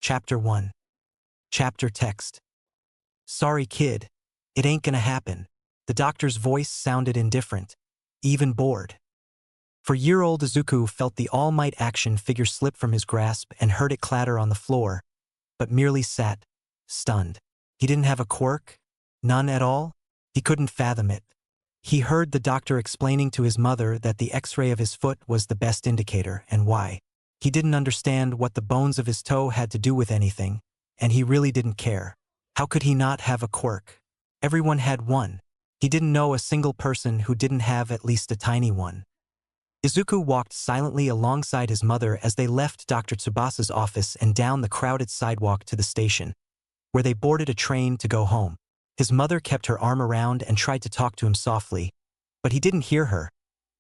Chapter 1. Chapter text. Sorry kid, it ain't gonna happen. The doctor's voice sounded indifferent, even bored. For year-old Izuku felt the all-might action figure slip from his grasp and heard it clatter on the floor, but merely sat, stunned. He didn't have a quirk? None at all? He couldn't fathom it. He heard the doctor explaining to his mother that the X-ray of his foot was the best indicator, and why. He didn't understand what the bones of his toe had to do with anything, and he really didn't care. How could he not have a quirk? Everyone had one. He didn't know a single person who didn't have at least a tiny one. Izuku walked silently alongside his mother as they left Dr. Tsubasa's office and down the crowded sidewalk to the station, where they boarded a train to go home. His mother kept her arm around and tried to talk to him softly, but he didn't hear her.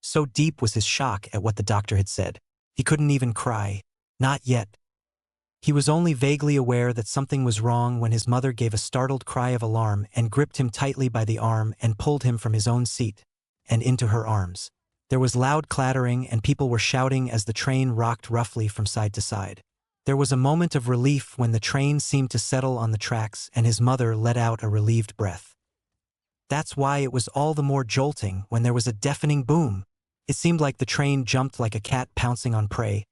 So deep was his shock at what the doctor had said. He couldn't even cry. Not yet. He was only vaguely aware that something was wrong when his mother gave a startled cry of alarm and gripped him tightly by the arm and pulled him from his own seat and into her arms. There was loud clattering and people were shouting as the train rocked roughly from side to side. There was a moment of relief when the train seemed to settle on the tracks and his mother let out a relieved breath. That's why it was all the more jolting when there was a deafening boom. It seemed like the train jumped like a cat pouncing on prey.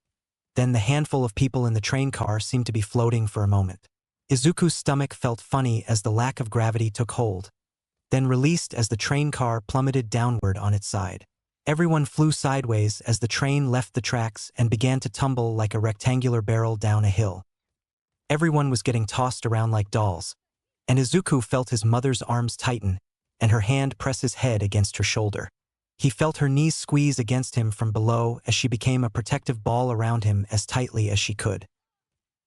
Then the handful of people in the train car seemed to be floating for a moment. Izuku's stomach felt funny as the lack of gravity took hold, then released as the train car plummeted downward on its side. Everyone flew sideways as the train left the tracks and began to tumble like a rectangular barrel down a hill. Everyone was getting tossed around like dolls, and Izuku felt his mother's arms tighten and her hand press his head against her shoulder. He felt her knees squeeze against him from below as she became a protective ball around him as tightly as she could.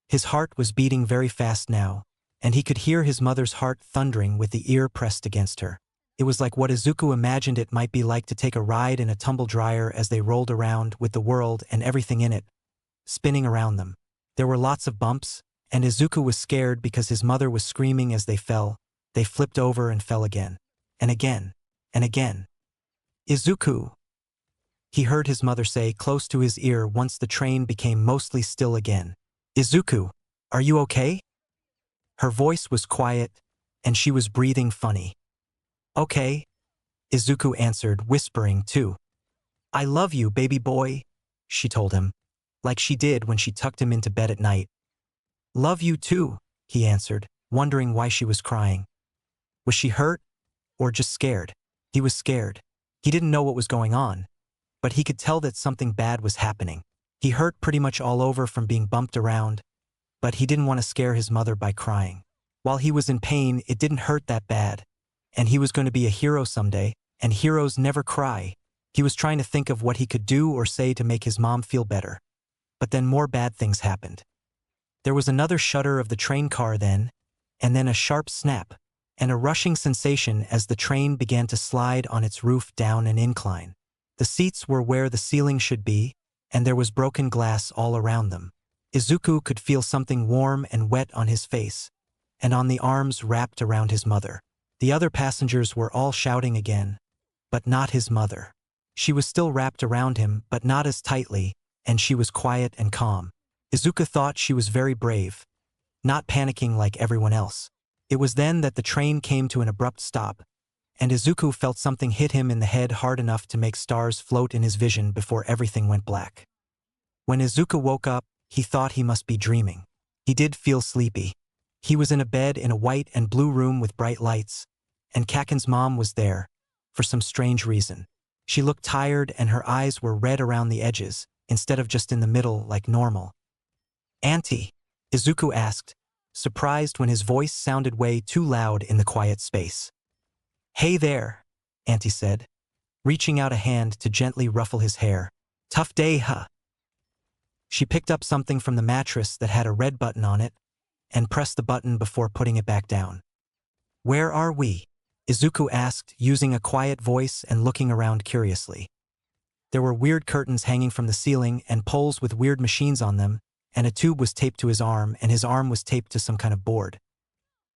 His heart was beating very fast now, and he could hear his mother's heart thundering with the ear pressed against her. It was like what Izuku imagined it might be like to take a ride in a tumble dryer as they rolled around with the world and everything in it, spinning around them. There were lots of bumps, and Izuku was scared because his mother was screaming as they fell. They flipped over and fell again, and again, and again. Izuku, he heard his mother say close to his ear once the train became mostly still again. Izuku, are you okay? Her voice was quiet, and she was breathing funny. Okay, Izuku answered, whispering too. I love you, baby boy, she told him, like she did when she tucked him into bed at night. Love you too, he answered, wondering why she was crying. Was she hurt, or just scared? He was scared. He didn't know what was going on, but he could tell that something bad was happening. He hurt pretty much all over from being bumped around, but he didn't want to scare his mother by crying. While he was in pain, it didn't hurt that bad, and he was going to be a hero someday, and heroes never cry. He was trying to think of what he could do or say to make his mom feel better. But then more bad things happened. There was another shudder of the train car then, and then a sharp snap, and a rushing sensation as the train began to slide on its roof down an incline. The seats were where the ceiling should be, and there was broken glass all around them. Izuku could feel something warm and wet on his face, and on the arms wrapped around his mother. The other passengers were all shouting again, but not his mother. She was still wrapped around him, but not as tightly, and she was quiet and calm. Izuku thought she was very brave, not panicking like everyone else. It was then that the train came to an abrupt stop, and Izuku felt something hit him in the head hard enough to make stars float in his vision before everything went black. When Izuku woke up, he thought he must be dreaming. He did feel sleepy. He was in a bed in a white and blue room with bright lights, and Kaken's mom was there, for some strange reason. She looked tired and her eyes were red around the edges, instead of just in the middle like normal. Auntie, Izuku asked, surprised when his voice sounded way too loud in the quiet space. Hey there, Auntie said, reaching out a hand to gently ruffle his hair. Tough day, huh? She picked up something from the mattress that had a red button on it, and pressed the button before putting it back down. Where are we? Izuku asked, using a quiet voice and looking around curiously. There were weird curtains hanging from the ceiling and poles with weird machines on them, and a tube was taped to his arm, and his arm was taped to some kind of board.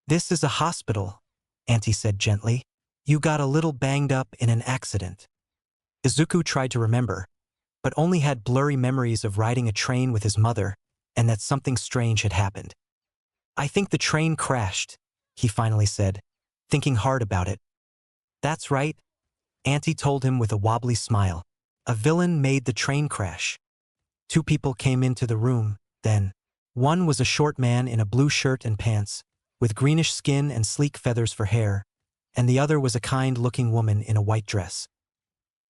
This is a hospital, Auntie said gently. You got a little banged up in an accident. Izuku tried to remember, but only had blurry memories of riding a train with his mother and that something strange had happened. "I think the train crashed," he finally said, thinking hard about it. "That's right," Auntie told him with a wobbly smile. "A villain made the train crash." Two people came into the room, then. One was a short man in a blue shirt and pants, with greenish skin and sleek feathers for hair, and the other was a kind-looking woman in a white dress.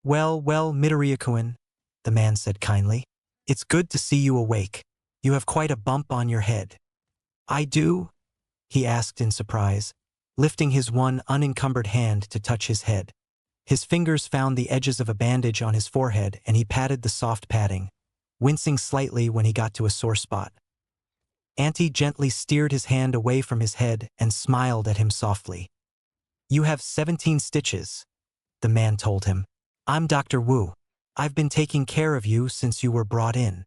Well, myheroacademia," the man said kindly. "It's good to see you awake. You have quite a bump on your head." "I do?" he asked in surprise, lifting his one unencumbered hand to touch his head. His fingers found the edges of a bandage on his forehead and he patted the soft padding, wincing slightly when he got to a sore spot. Auntie gently steered his hand away from his head and smiled at him softly. "You have 17 stitches," the man told him. "I'm Dr. Wu. I've been taking care of you since you were brought in."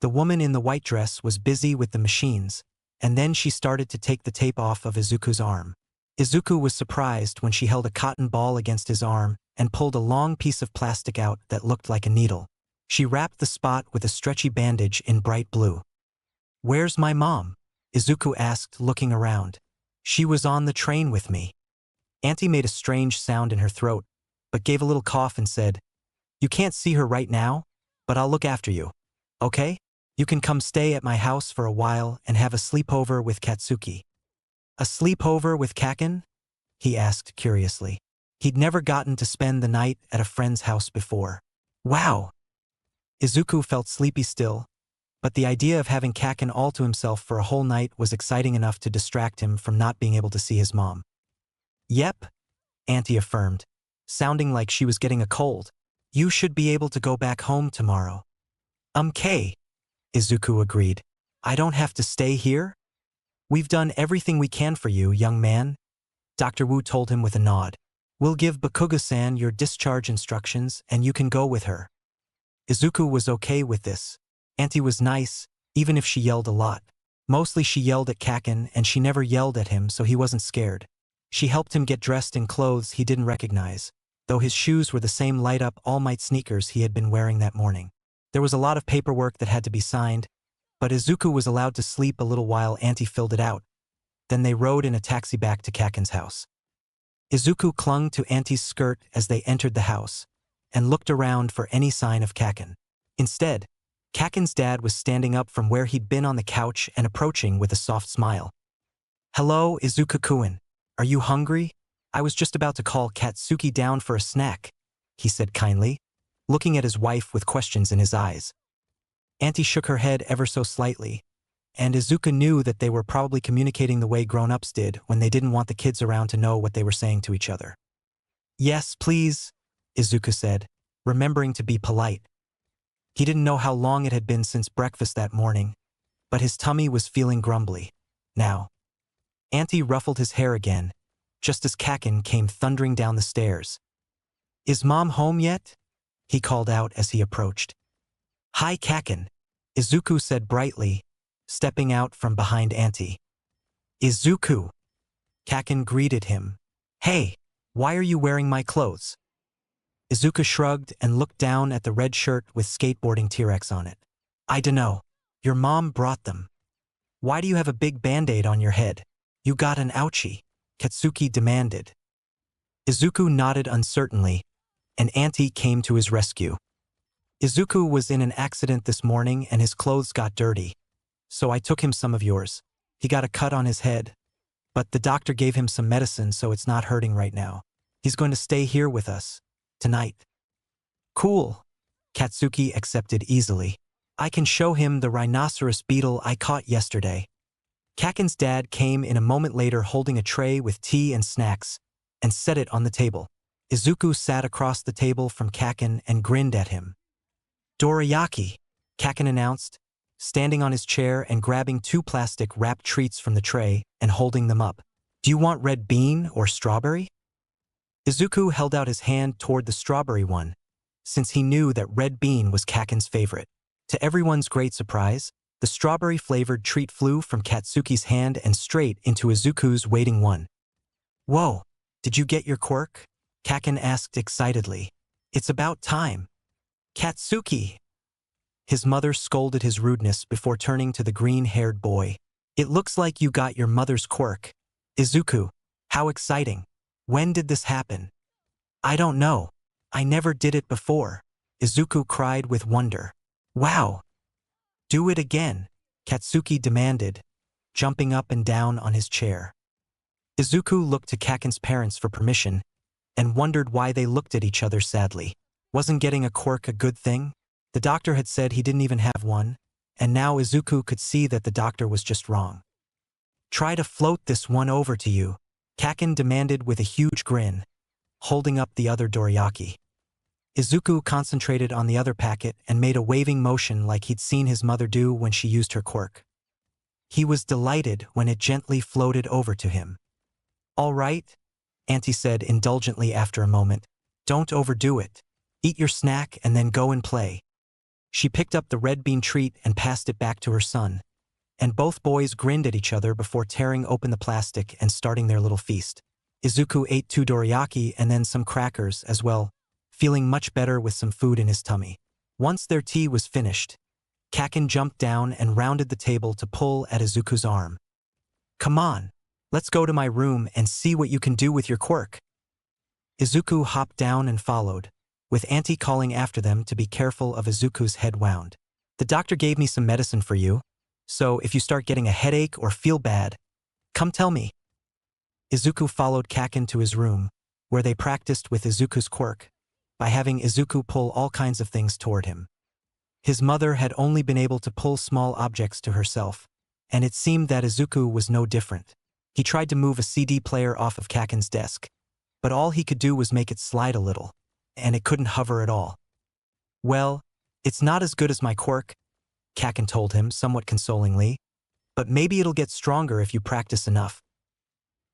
The woman in the white dress was busy with the machines, and then she started to take the tape off of Izuku's arm. Izuku was surprised when she held a cotton ball against his arm and pulled a long piece of plastic out that looked like a needle. She wrapped the spot with a stretchy bandage in bright blue. "Where's my mom?" Izuku asked, looking around. "She was on the train with me." Auntie made a strange sound in her throat, but gave a little cough and said, "You can't see her right now, but I'll look after you. Okay? You can come stay at my house for a while and have a sleepover with Katsuki." "A sleepover with Kaken?" he asked curiously. He'd never gotten to spend the night at a friend's house before. Wow! Izuku felt sleepy still, but the idea of having Kaken all to himself for a whole night was exciting enough to distract him from not being able to see his mom. "Yep," Auntie affirmed, sounding like she was getting a cold. "You should be able to go back home tomorrow." "Okay," Izuku agreed. "I don't have to stay here?" "We've done everything we can for you, young man," Dr. Wu told him with a nod. "We'll give Bakugo-san your discharge instructions and you can go with her." Izuku was okay with this. Auntie was nice, even if she yelled a lot. Mostly she yelled at Kaken and she never yelled at him, so he wasn't scared. She helped him get dressed in clothes he didn't recognize, though his shoes were the same light-up all-might sneakers he had been wearing that morning. There was a lot of paperwork that had to be signed, but Izuku was allowed to sleep a little while Auntie filled it out. Then they rode in a taxi back to Kaken's house. Izuku clung to Auntie's skirt as they entered the house, and looked around for any sign of Kaken. Instead, Kaken's dad was standing up from where he'd been on the couch and approaching with a soft smile. "Hello, Izuku-kun. Are you hungry? I was just about to call Katsuki down for a snack," he said kindly, looking at his wife with questions in his eyes. Auntie shook her head ever so slightly, and Izuku knew that they were probably communicating the way grown-ups did when they didn't want the kids around to know what they were saying to each other. "Yes, please," Izuku said, remembering to be polite. He didn't know how long it had been since breakfast that morning, but his tummy was feeling grumbly now. Auntie ruffled his hair again, just as Kaken came thundering down the stairs. "Is Mom home yet?" he called out as he approached. "Hi, Kaken," Izuku said brightly, stepping out from behind Auntie. "Izuku," Kaken greeted him. "Hey, why are you wearing my clothes?" Izuku shrugged and looked down at the red shirt with skateboarding T-Rex on it. "I dunno. Your mom brought them." "Why do you have a big band-aid on your head? You got an ouchie," Katsuki demanded. Izuku nodded uncertainly, and Auntie came to his rescue. "Izuku was in an accident this morning and his clothes got dirty, so I took him some of yours. He got a cut on his head, but the doctor gave him some medicine so it's not hurting right now. He's going to stay here with us tonight." "Cool," Katsuki accepted easily. "I can show him the rhinoceros beetle I caught yesterday." Kaken's dad came in a moment later holding a tray with tea and snacks and set it on the table. Izuku sat across the table from Kaken and grinned at him. "Dorayaki," Kaken announced, standing on his chair and grabbing two plastic-wrapped treats from the tray and holding them up. "Do you want red bean or strawberry?" Izuku held out his hand toward the strawberry one, since he knew that red bean was Kaken's favorite. To everyone's great surprise, the strawberry-flavored treat flew from Katsuki's hand and straight into Izuku's waiting one. "Whoa, did you get your quirk?" Kaken asked excitedly. "It's about time." "Katsuki!" His mother scolded his rudeness before turning to the green-haired boy. It looks like you got your mother's quirk. Izuku, how exciting. When did this happen? I don't know. I never did it before. Izuku cried with wonder. Wow. Do it again, Katsuki demanded, jumping up and down on his chair. Izuku looked to Kaken's parents for permission and wondered why they looked at each other sadly. Wasn't getting a quirk a good thing? The doctor had said he didn't even have one, and now Izuku could see that the doctor was just wrong. Try to float this one over to you, Kaken demanded with a huge grin, holding up the other dorayaki. Izuku concentrated on the other packet and made a waving motion like he'd seen his mother do when she used her quirk. He was delighted when it gently floated over to him. All right, Auntie said indulgently after a moment. Don't overdo it. Eat your snack and then go and play. She picked up the red bean treat and passed it back to her son, and both boys grinned at each other before tearing open the plastic and starting their little feast. Izuku ate 2 dorayaki and then some crackers as well, feeling much better with some food in his tummy. Once their tea was finished, Kaken jumped down and rounded the table to pull at Izuku's arm. Come on, let's go to my room and see what you can do with your quirk. Izuku hopped down and followed, with Auntie calling after them to be careful of Izuku's head wound. The doctor gave me some medicine for you, so if you start getting a headache or feel bad, come tell me. Izuku followed Kaken to his room, where they practiced with Izuku's quirk, by having Izuku pull all kinds of things toward him. His mother had only been able to pull small objects to herself, and it seemed that Izuku was no different. He tried to move a CD player off of Kaken's desk, but all he could do was make it slide a little, and it couldn't hover at all. Well, it's not as good as my quirk, Kaken told him somewhat consolingly, but maybe it'll get stronger if you practice enough.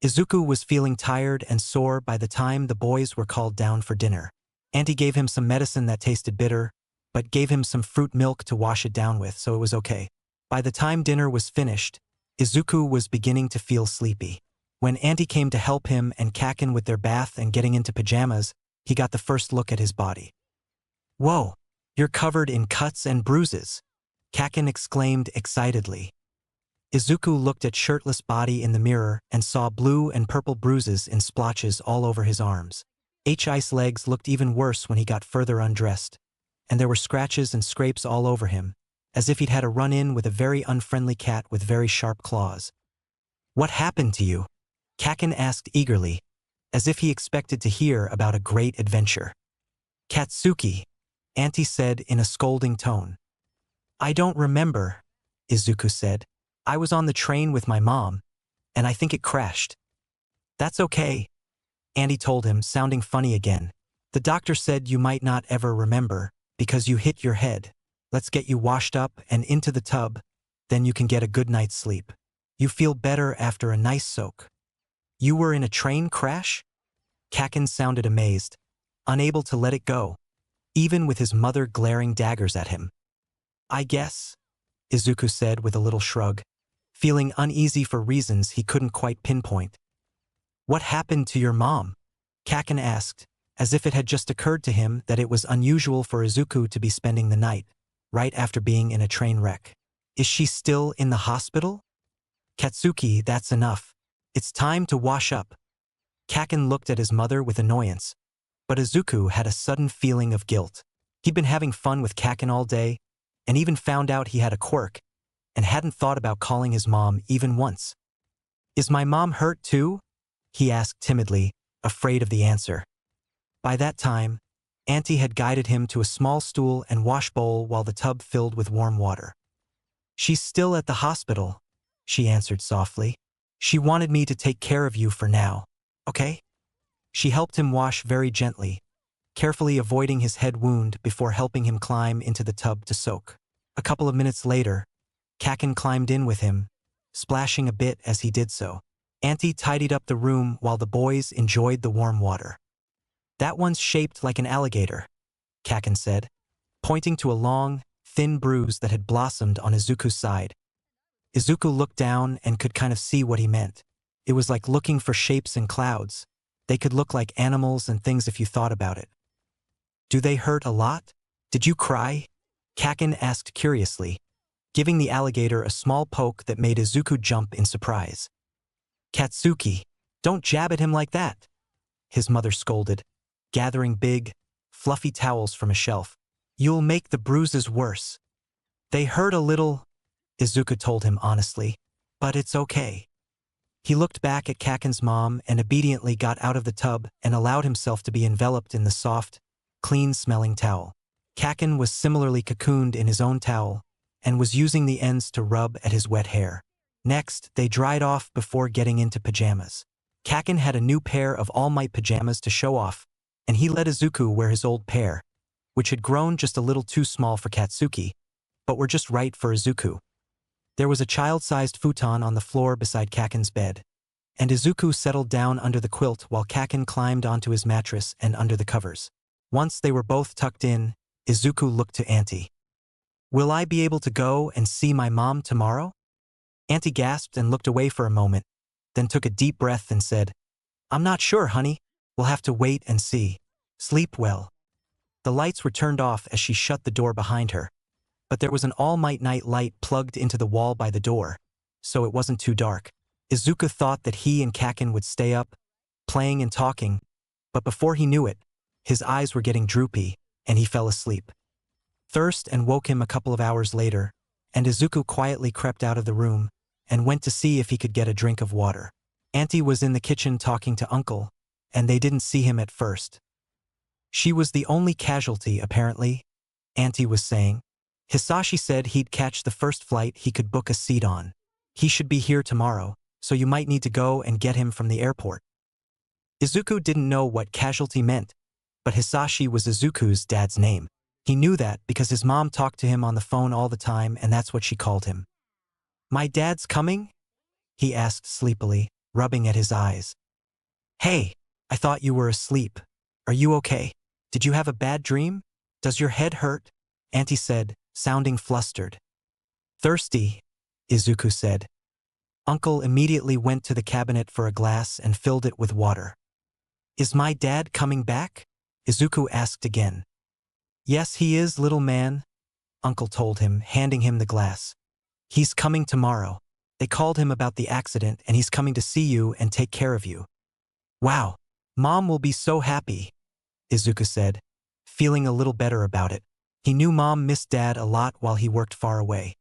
Izuku was feeling tired and sore by the time the boys were called down for dinner. Auntie gave him some medicine that tasted bitter, but gave him some fruit milk to wash it down with, so it was okay. By the time dinner was finished, Izuku was beginning to feel sleepy. When Auntie came to help him and Kaken with their bath and getting into pajamas, he got the first look at his body. Whoa, you're covered in cuts and bruises, Kaken exclaimed excitedly. Izuku looked at shirtless body in the mirror and saw blue and purple bruises in splotches all over his arms. I's legs looked even worse when he got further undressed, and there were scratches and scrapes all over him, as if he'd had a run-in with a very unfriendly cat with very sharp claws. What happened to you? Kaken asked eagerly, as if he expected to hear about a great adventure. Katsuki, Auntie said in a scolding tone. I don't remember, Izuku said. I was on the train with my mom, and I think it crashed. That's okay, Auntie told him, sounding funny again. The doctor said you might not ever remember, because you hit your head. Let's get you washed up and into the tub, then you can get a good night's sleep. You feel better after a nice soak. You were in a train crash? Kaken sounded amazed, unable to let it go, even with his mother glaring daggers at him. I guess, Izuku said with a little shrug, feeling uneasy for reasons he couldn't quite pinpoint. What happened to your mom? Kaken asked, as if it had just occurred to him that it was unusual for Izuku to be spending the night, right after being in a train wreck. Is she still in the hospital? Katsuki, that's enough. It's time to wash up. Kaken looked at his mother with annoyance, but Izuku had a sudden feeling of guilt. He'd been having fun with Kaken all day, and even found out he had a quirk, and hadn't thought about calling his mom even once. Is my mom hurt too? He asked timidly, afraid of the answer. By that time, Auntie had guided him to a small stool and wash bowl while the tub filled with warm water. She's still at the hospital, she answered softly. She wanted me to take care of you for now, okay? She helped him wash very gently, carefully avoiding his head wound before helping him climb into the tub to soak. A couple of minutes later, Kaken climbed in with him, splashing a bit as he did so. Auntie tidied up the room while the boys enjoyed the warm water. That one's shaped like an alligator, Kaken said, pointing to a long, thin bruise that had blossomed on Izuku's side. Izuku looked down and could kind of see what he meant. It was like looking for shapes in clouds. They could look like animals and things if you thought about it. Do they hurt a lot? Did you cry? Kaken asked curiously, giving the alligator a small poke that made Izuku jump in surprise. Katsuki, don't jab at him like that, his mother scolded, gathering big, fluffy towels from a shelf. You'll make the bruises worse. They hurt a little, Izuku told him honestly, but it's okay. He looked back at Kaken's mom and obediently got out of the tub and allowed himself to be enveloped in the soft, clean-smelling towel. Kaken was similarly cocooned in his own towel and was using the ends to rub at his wet hair. Next, they dried off before getting into pajamas. Kaken had a new pair of All Might pajamas to show off, and he let Izuku wear his old pair, which had grown just a little too small for Katsuki, but were just right for Izuku. There was a child-sized futon on the floor beside Kaken's bed, and Izuku settled down under the quilt while Kaken climbed onto his mattress and under the covers. Once they were both tucked in, Izuku looked to Auntie. Will I be able to go and see my mom tomorrow? Auntie gasped and looked away for a moment, then took a deep breath and said, I'm not sure, honey. We'll have to wait and see. Sleep well. The lights were turned off as she shut the door behind her, but there was an All Might night light plugged into the wall by the door, so it wasn't too dark. Izuku thought that he and Kaken would stay up, playing and talking, but before he knew it, his eyes were getting droopy, and he fell asleep. Thirst woke him a couple of hours later, and Izuku quietly crept out of the room and went to see if he could get a drink of water. Auntie was in the kitchen talking to Uncle, and they didn't see him at first. She was the only casualty, apparently, Auntie was saying. Hisashi said he'd catch the first flight he could book a seat on. He should be here tomorrow, so you might need to go and get him from the airport. Izuku didn't know what casualty meant, but Hisashi was Izuku's dad's name. He knew that because his mom talked to him on the phone all the time, and that's what she called him. My dad's coming? He asked sleepily, rubbing at his eyes. Hey, I thought you were asleep. Are you okay? Did you have a bad dream? Does your head hurt? Auntie said, sounding flustered. Thirsty, Izuku said. Uncle immediately went to the cabinet for a glass and filled it with water. Is my dad coming back? Izuku asked again. Yes, he is, little man, Uncle told him, handing him the glass. He's coming tomorrow. They called him about the accident and he's coming to see you and take care of you. Wow, Mom will be so happy, Izuku said, feeling a little better about it. He knew Mom missed Dad a lot while he worked far away.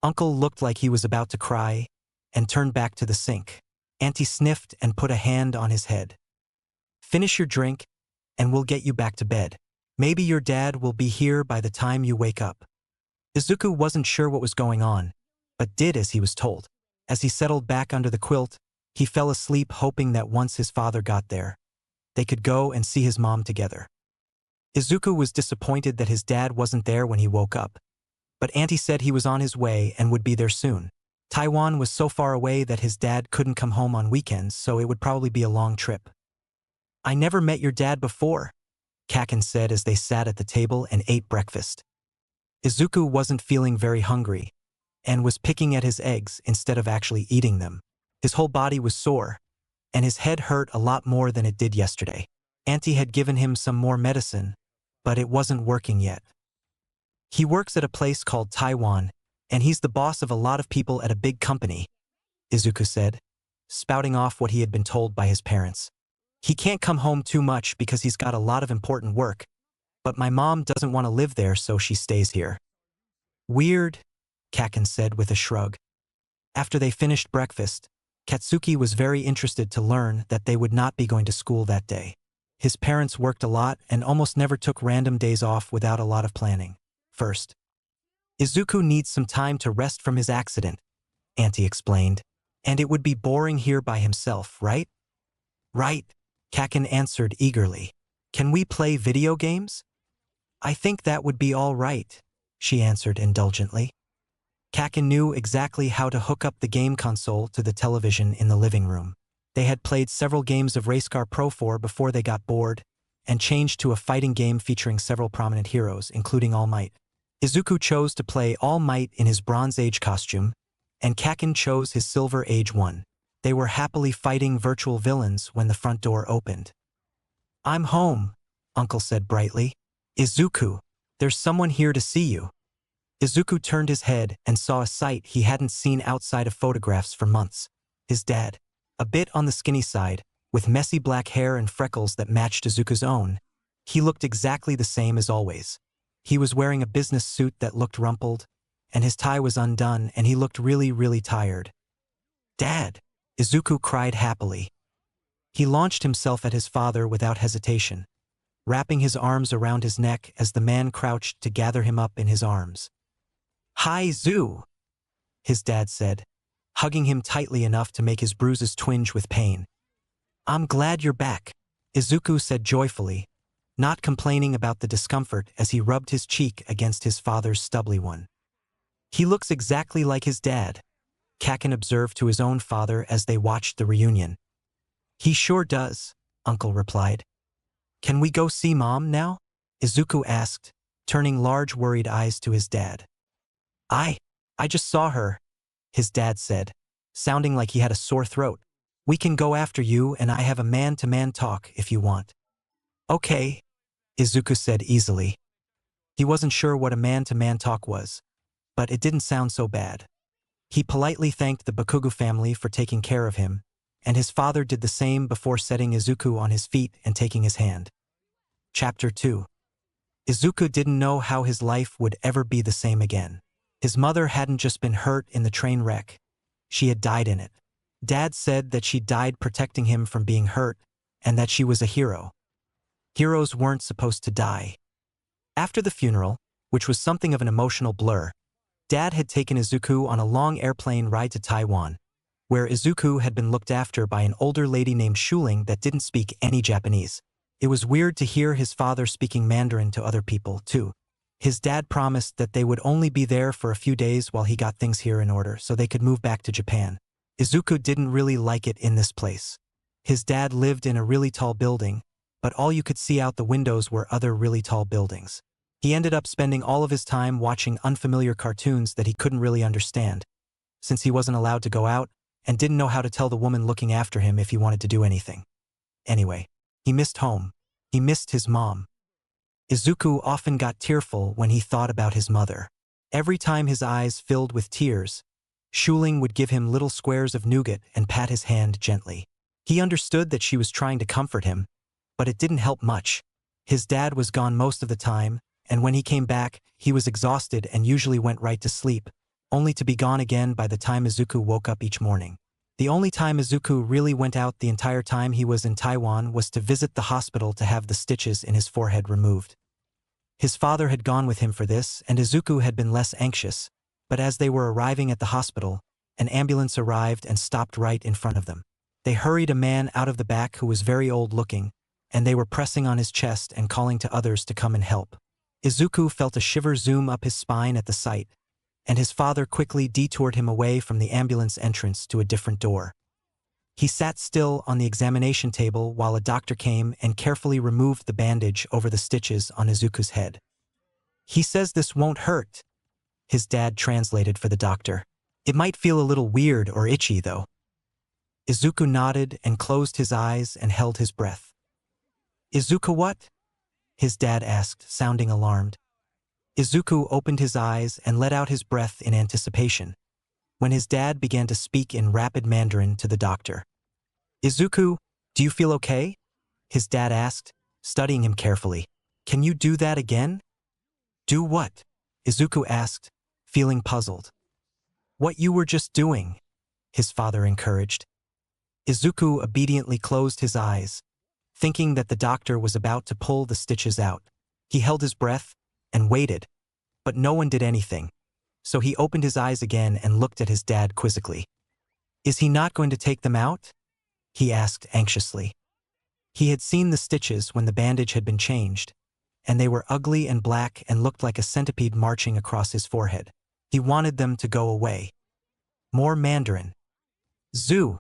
Uncle looked like he was about to cry and turned back to the sink. Auntie sniffed and put a hand on his head. Finish your drink and we'll get you back to bed. Maybe your dad will be here by the time you wake up. Izuku wasn't sure what was going on, but did as he was told. As he settled back under the quilt, he fell asleep hoping that once his father got there, they could go and see his mom together. Izuku was disappointed that his dad wasn't there when he woke up, but Auntie said he was on his way and would be there soon. Taiwan was so far away that his dad couldn't come home on weekends, so it would probably be a long trip. I never met your dad before, Kaken said as they sat at the table and ate breakfast. Izuku wasn't feeling very hungry and was picking at his eggs instead of actually eating them. His whole body was sore, and his head hurt a lot more than it did yesterday. Auntie had given him some more medicine, but it wasn't working yet. He works at a place called Taiwan, and he's the boss of a lot of people at a big company, Izuku said, spouting off what he had been told by his parents. He can't come home too much because he's got a lot of important work, but my mom doesn't want to live there, so she stays here. Weird, Kaken said with a shrug. After they finished breakfast, Katsuki was very interested to learn that they would not be going to school that day. His parents worked a lot and almost never took random days off without a lot of planning. First, Izuku needs some time to rest from his accident, Auntie explained, and it would be boring here by himself, right? Right, Kaken answered eagerly. Can we play video games? I think that would be all right, she answered indulgently. Kaken knew exactly how to hook up the game console to the television in the living room. They had played several games of Racecar Pro 4 before they got bored, and changed to a fighting game featuring several prominent heroes, including All Might. Izuku chose to play All Might in his Bronze Age costume, and Kaken chose his Silver Age one. They were happily fighting virtual villains when the front door opened. I'm home, Uncle said brightly. Izuku, there's someone here to see you. Izuku turned his head and saw a sight he hadn't seen outside of photographs for months. His dad, a bit on the skinny side, with messy black hair and freckles that matched Izuku's own. He looked exactly the same as always. He was wearing a business suit that looked rumpled, and his tie was undone, and he looked really, really tired. "Dad!" Izuku cried happily. He launched himself at his father without hesitation, wrapping his arms around his neck as the man crouched to gather him up in his arms. "Hi, Zu!" his dad said, hugging him tightly enough to make his bruises twinge with pain. "I'm glad you're back," Izuku said joyfully, not complaining about the discomfort as he rubbed his cheek against his father's stubbly one. "He looks exactly like his dad," Kaken observed to his own father as they watched the reunion. "He sure does," Uncle replied. "Can we go see Mom now?" Izuku asked, turning large worried eyes to his dad. I just saw her," his dad said, sounding like he had a sore throat. "We can go after you, and I have a man-to-man talk if you want." "Okay," Izuku said easily. He wasn't sure what a man-to-man talk was, but it didn't sound so bad. He politely thanked the Bakugo family for taking care of him, and his father did the same before setting Izuku on his feet and taking his hand. Chapter 2. Izuku didn't know how his life would ever be the same again. His mother hadn't just been hurt in the train wreck. She had died in it. Dad said that she died protecting him from being hurt, and that she was a hero. Heroes weren't supposed to die. After the funeral, which was something of an emotional blur, Dad had taken Izuku on a long airplane ride to Taiwan, where Izuku had been looked after by an older lady named Shuling that didn't speak any Japanese. It was weird to hear his father speaking Mandarin to other people, too. His dad promised that they would only be there for a few days while he got things here in order so they could move back to Japan. Izuku didn't really like it in this place. His dad lived in a really tall building, but all you could see out the windows were other really tall buildings. He ended up spending all of his time watching unfamiliar cartoons that he couldn't really understand, since he wasn't allowed to go out and didn't know how to tell the woman looking after him if he wanted to do anything. Anyway, he missed home. He missed his mom. Izuku often got tearful when he thought about his mother. Every time his eyes filled with tears, Shuling would give him little squares of nougat and pat his hand gently. He understood that she was trying to comfort him, but it didn't help much. His dad was gone most of the time, and when he came back, he was exhausted and usually went right to sleep, only to be gone again by the time Izuku woke up each morning. The only time Izuku really went out the entire time he was in Taiwan was to visit the hospital to have the stitches in his forehead removed. His father had gone with him for this, and Izuku had been less anxious, but as they were arriving at the hospital, an ambulance arrived and stopped right in front of them. They hurried a man out of the back who was very old-looking, and they were pressing on his chest and calling to others to come and help. Izuku felt a shiver zoom up his spine at the sight, and his father quickly detoured him away from the ambulance entrance to a different door. He sat still on the examination table while a doctor came and carefully removed the bandage over the stitches on Izuku's head. "He says this won't hurt," his dad translated for the doctor. "It might feel a little weird or itchy, though." Izuku nodded and closed his eyes and held his breath. "Izuku what?" his dad asked, sounding alarmed. Izuku opened his eyes and let out his breath in anticipation, when his dad began to speak in rapid Mandarin to the doctor. "Izuku, do you feel okay?" his dad asked, studying him carefully. "Can you do that again?" "Do what?" Izuku asked, feeling puzzled. "What you were just doing," his father encouraged. Izuku obediently closed his eyes, thinking that the doctor was about to pull the stitches out. He held his breath and waited, but no one did anything, so he opened his eyes again and looked at his dad quizzically. "Is he not going to take them out?" he asked anxiously. He had seen the stitches when the bandage had been changed, and they were ugly and black and looked like a centipede marching across his forehead. He wanted them to go away. More Mandarin. "Zu,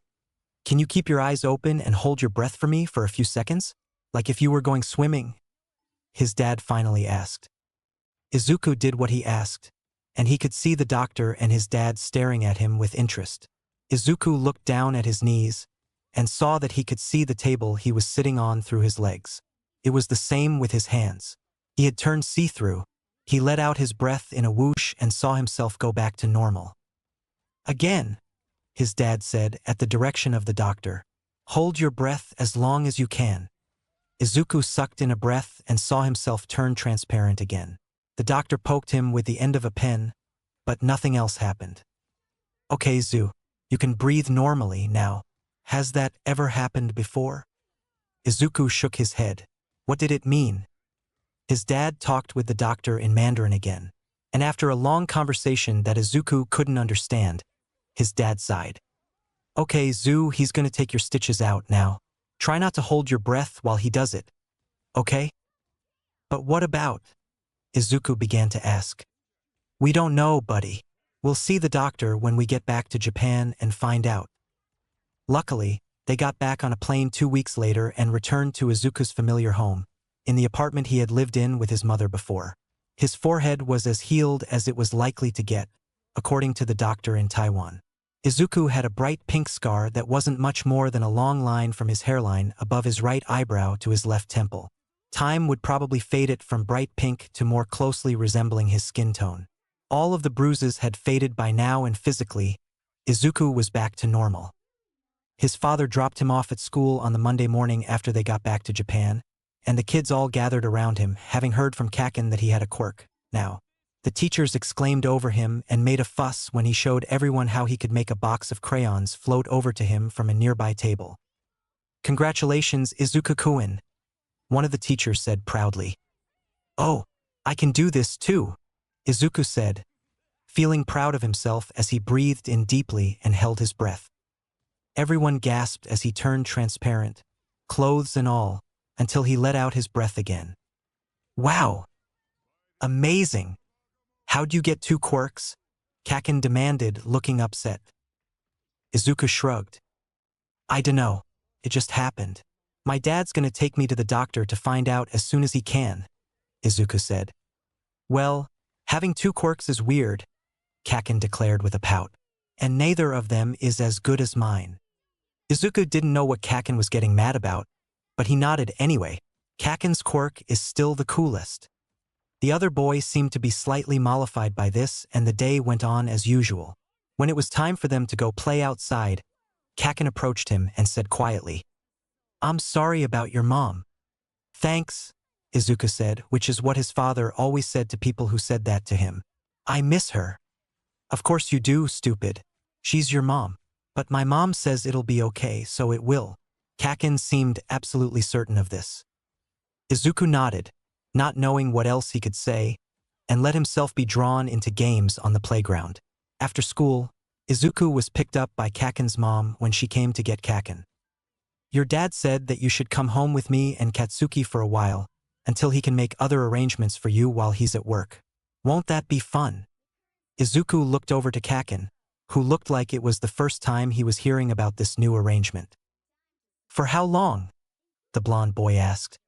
can you keep your eyes open and hold your breath for me for a few seconds, like if you were going swimming?" his dad finally asked. Izuku did what he asked, and he could see the doctor and his dad staring at him with interest. Izuku looked down at his knees and saw that he could see the table he was sitting on through his legs. It was the same with his hands. He had turned see-through. He let out his breath in a whoosh and saw himself go back to normal. Again, his dad said at the direction of the doctor. Hold your breath as long as you can. Izuku sucked in a breath and saw himself turn transparent again. The doctor poked him with the end of a pen, but nothing else happened. Okay, Zu, you can breathe normally now. Has that ever happened before? Izuku shook his head. What did it mean? His dad talked with the doctor in Mandarin again, and after a long conversation that Izuku couldn't understand, his dad sighed. Okay, Zu, he's gonna take your stitches out now. Try not to hold your breath while he does it. Okay? But what about? Izuku began to ask. We don't know, buddy. We'll see the doctor when we get back to Japan and find out. Luckily, they got back on a plane 2 weeks later and returned to Izuku's familiar home, in the apartment he had lived in with his mother before. His forehead was as healed as it was likely to get, according to the doctor in Taiwan. Izuku had a bright pink scar that wasn't much more than a long line from his hairline above his right eyebrow to his left temple. Time would probably fade it from bright pink to more closely resembling his skin tone. All of the bruises had faded by now and physically, Izuku was back to normal. His father dropped him off at school on the Monday morning after they got back to Japan, and the kids all gathered around him, having heard from Kaken that he had a quirk. Now, the teachers exclaimed over him and made a fuss when he showed everyone how he could make a box of crayons float over to him from a nearby table. Congratulations, Izuku-kun, one of the teachers said proudly. Oh, I can do this too, Izuku said, feeling proud of himself as he breathed in deeply and held his breath. Everyone gasped as he turned transparent, clothes and all, until he let out his breath again. Wow! Amazing! How'd you get 2 quirks? Kaken demanded, looking upset. Izuku shrugged. I dunno. It just happened. My dad's gonna take me to the doctor to find out as soon as he can, Izuku said. Well, having 2 quirks is weird, Kaken declared with a pout, and neither of them is as good as mine. Izuku didn't know what Kaken was getting mad about, but he nodded anyway. Kaken's quirk is still the coolest. The other boy seemed to be slightly mollified by this, and the day went on as usual. When it was time for them to go play outside, Kaken approached him and said quietly, I'm sorry about your mom. Thanks, Izuku said, which is what his father always said to people who said that to him. I miss her. Of course you do, stupid. She's your mom. But my mom says it'll be okay, so it will. Kaken seemed absolutely certain of this. Izuku nodded, not knowing what else he could say, and let himself be drawn into games on the playground. After school, Izuku was picked up by Kaken's mom when she came to get Kaken. Your dad said that you should come home with me and Katsuki for a while, until he can make other arrangements for you while he's at work. Won't that be fun? Izuku looked over to Kaken, who looked like it was the first time he was hearing about this new arrangement. For how long? The blonde boy asked.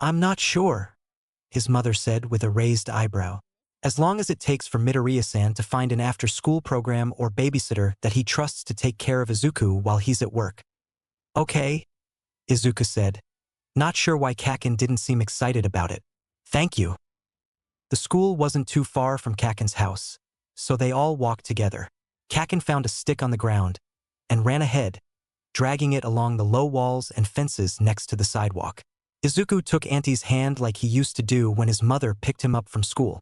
I'm not sure, his mother said with a raised eyebrow. As long as it takes for Midoriya-san to find an after-school program or babysitter that he trusts to take care of Izuku while he's at work. Okay, Izuku said, not sure why Kaken didn't seem excited about it. Thank you. The school wasn't too far from Kaken's house, so they all walked together. Kaken found a stick on the ground and ran ahead, dragging it along the low walls and fences next to the sidewalk. Izuku took Auntie's hand like he used to do when his mother picked him up from school.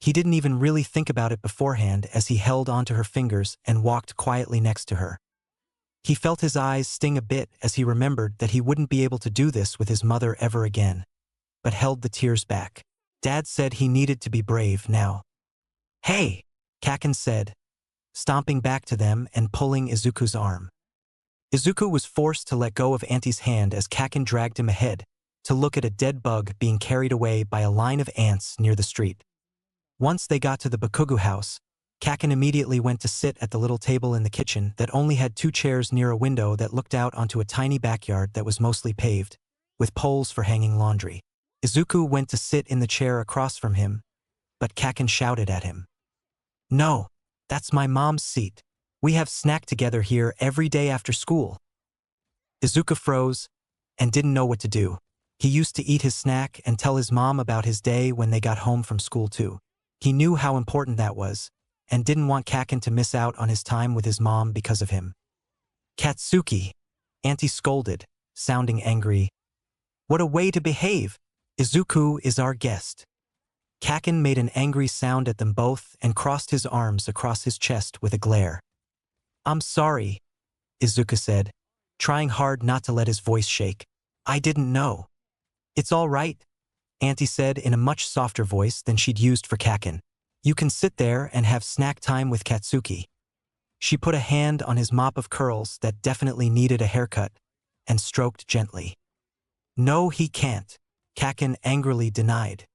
He didn't even really think about it beforehand as he held onto her fingers and walked quietly next to her. He felt his eyes sting a bit as he remembered that he wouldn't be able to do this with his mother ever again, but held the tears back. Dad said he needed to be brave now. Hey, Kaken said, stomping back to them and pulling Izuku's arm. Izuku was forced to let go of Auntie's hand as Kaken dragged him ahead to look at a dead bug being carried away by a line of ants near the street. Once they got to the Bakugu house, Kaken immediately went to sit at the little table in the kitchen that only had 2 chairs near a window that looked out onto a tiny backyard that was mostly paved, with poles for hanging laundry. Izuku went to sit in the chair across from him, but Kaken shouted at him. No, that's my mom's seat. We have snack together here every day after school. Izuku froze and didn't know what to do. He used to eat his snack and tell his mom about his day when they got home from school too. He knew how important that was, and didn't want Kaken to miss out on his time with his mom because of him. Katsuki, Auntie scolded, sounding angry. What a way to behave! Izuku is our guest. Kaken made an angry sound at them both and crossed his arms across his chest with a glare. I'm sorry, Izuku said, trying hard not to let his voice shake. I didn't know. It's all right, Auntie said in a much softer voice than she'd used for Kaken. You can sit there and have snack time with Katsuki. She put a hand on his mop of curls that definitely needed a haircut and stroked gently. No, he can't, Kaken angrily denied.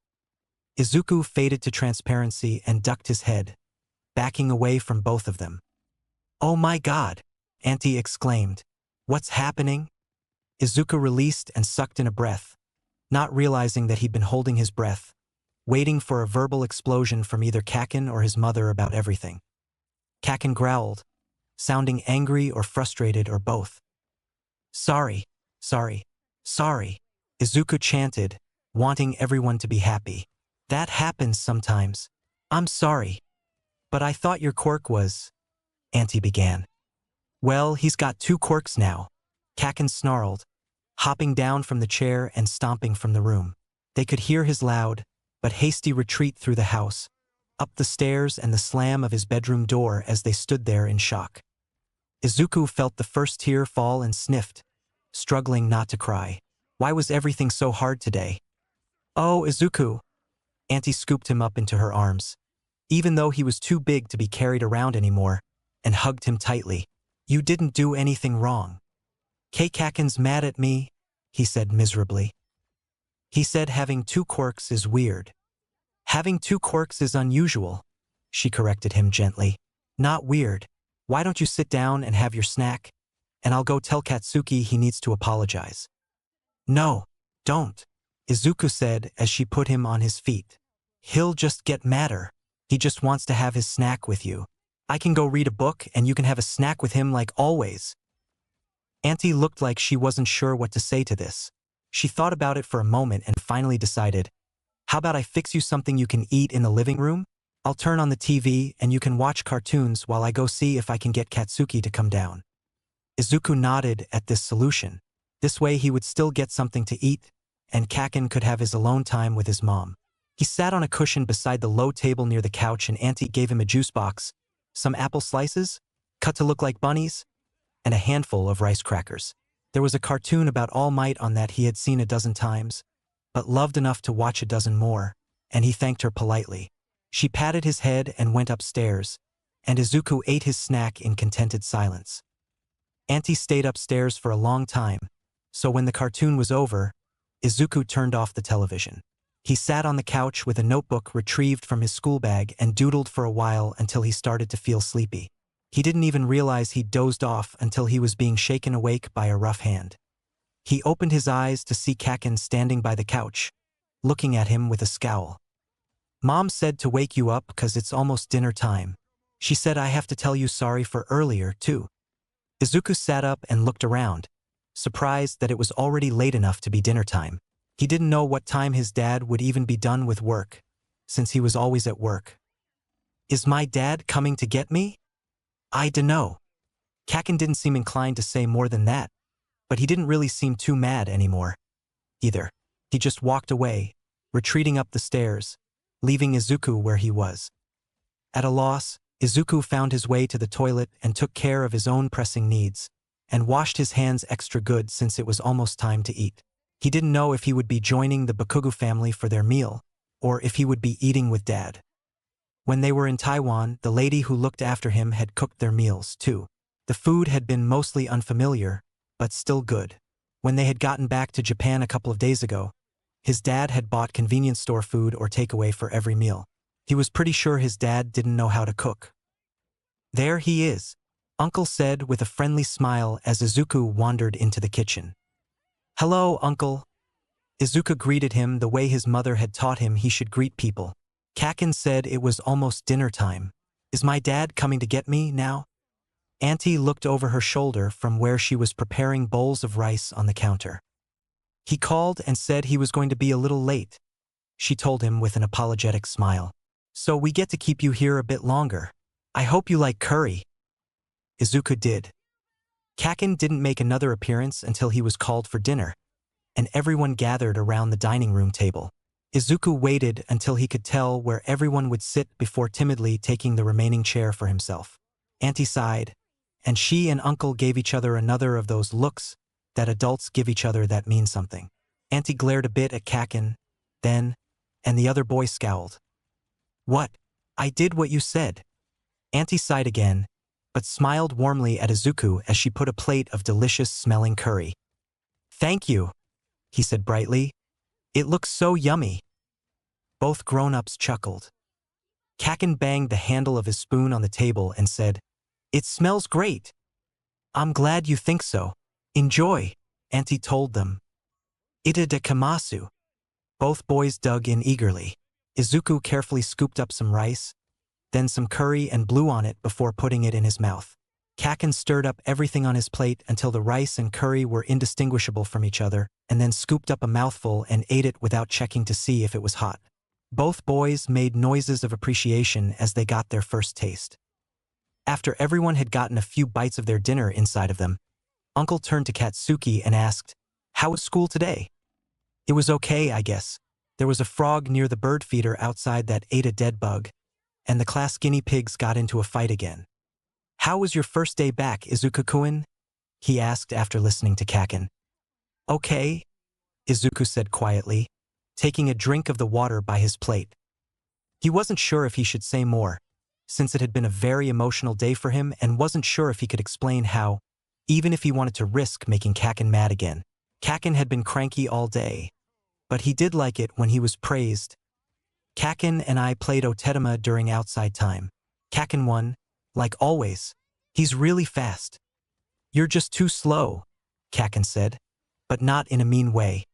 Izuku faded to transparency and ducked his head, backing away from both of them. Oh my God, Auntie exclaimed. What's happening? Izuku released and sucked in a breath, not realizing that he'd been holding his breath, waiting for a verbal explosion from either Kaken or his mother about everything. Kaken growled, sounding angry or frustrated or both. Sorry, sorry, sorry, Izuku chanted, wanting everyone to be happy. That happens sometimes. I'm sorry. But I thought your quirk was… Auntie began. Well, he's got 2 quirks now, Kaken snarled, hopping down from the chair and stomping from the room. They could hear his loud, but hasty retreat through the house, up the stairs and the slam of his bedroom door as they stood there in shock. Izuku felt the first tear fall and sniffed, struggling not to cry. Why was everything so hard today? Oh, Izuku! Auntie scooped him up into her arms, even though he was too big to be carried around anymore, and hugged him tightly. You didn't do anything wrong. Kaken's mad at me, he said miserably. He said having 2 quirks is weird. Having 2 quirks is unusual, she corrected him gently. Not weird. Why don't you sit down and have your snack, and I'll go tell Katsuki he needs to apologize. No, don't, Izuku said as she put him on his feet. He'll just get madder. He just wants to have his snack with you. I can go read a book and you can have a snack with him like always. Auntie looked like she wasn't sure what to say to this. She thought about it for a moment and finally decided, how about I fix you something you can eat in the living room? I'll turn on the TV and you can watch cartoons while I go see if I can get Katsuki to come down. Izuku nodded at this solution. This way he would still get something to eat, and Kaken could have his alone time with his mom. He sat on a cushion beside the low table near the couch and Auntie gave him a juice box, some apple slices, cut to look like bunnies, and a handful of rice crackers. There was a cartoon about All Might on that he had seen a dozen times, but loved enough to watch a dozen more, and he thanked her politely. She patted his head and went upstairs, and Izuku ate his snack in contented silence. Auntie stayed upstairs for a long time, so when the cartoon was over, Izuku turned off the television. He sat on the couch with a notebook retrieved from his school bag and doodled for a while until he started to feel sleepy. He didn't even realize he'd dozed off until he was being shaken awake by a rough hand. He opened his eyes to see Kaken standing by the couch, looking at him with a scowl. Mom said to wake you up 'cause it's almost dinner time. She said I have to tell you sorry for earlier, too. Izuku sat up and looked around, surprised that it was already late enough to be dinner time. He didn't know what time his dad would even be done with work, since he was always at work. Is my dad coming to get me? I dunno. Kaken didn't seem inclined to say more than that, but he didn't really seem too mad anymore, either. He just walked away, retreating up the stairs, leaving Izuku where he was. At a loss, Izuku found his way to the toilet and took care of his own pressing needs, and washed his hands extra good since it was almost time to eat. He didn't know if he would be joining the Bakugo family for their meal, or if he would be eating with Dad. When they were in Taiwan, the lady who looked after him had cooked their meals, too. The food had been mostly unfamiliar, but still good. When they had gotten back to Japan a couple of days ago, his dad had bought convenience store food or takeaway for every meal. He was pretty sure his dad didn't know how to cook. There he is, Uncle said with a friendly smile as Izuku wandered into the kitchen. Hello, Uncle. Izuku greeted him the way his mother had taught him he should greet people. Kaken said it was almost dinner time. Is my dad coming to get me now? Auntie looked over her shoulder from where she was preparing bowls of rice on the counter. He called and said he was going to be a little late. She told him with an apologetic smile. So we get to keep you here a bit longer. I hope you like curry. Izuku did. Kaken didn't make another appearance until he was called for dinner, and everyone gathered around the dining room table. Izuku waited until he could tell where everyone would sit before timidly taking the remaining chair for himself. Auntie sighed, and she and Uncle gave each other another of those looks that adults give each other that mean something. Auntie glared a bit at Kaken, then, and the other boy scowled. What? I did what you said. Auntie sighed again, but smiled warmly at Izuku as she put a plate of delicious-smelling curry. Thank you, he said brightly. It looks so yummy. Both grown-ups chuckled. Kaken banged the handle of his spoon on the table and said, It smells great. I'm glad you think so. Enjoy, Auntie told them. Ita de kamasu. Both boys dug in eagerly. Izuku carefully scooped up some rice, then some curry and blew on it before putting it in his mouth. Kaken stirred up everything on his plate until the rice and curry were indistinguishable from each other, and then scooped up a mouthful and ate it without checking to see if it was hot. Both boys made noises of appreciation as they got their first taste. After everyone had gotten a few bites of their dinner inside of them, Uncle turned to Katsuki and asked, How was school today? It was okay, I guess. There was a frog near the bird feeder outside that ate a dead bug, and the class guinea pigs got into a fight again. How was your first day back, Izuku-kun? He asked after listening to Kaken. Okay, Izuku said quietly, taking a drink of the water by his plate. He wasn't sure if he should say more, since it had been a very emotional day for him, and wasn't sure if he could explain how, even if he wanted to risk making Kaken mad again. Kaken had been cranky all day, but he did like it when he was praised. Kaken and I played Otetama during outside time. Kaken won, like always. He's really fast. You're just too slow, Kaken said, but not in a mean way.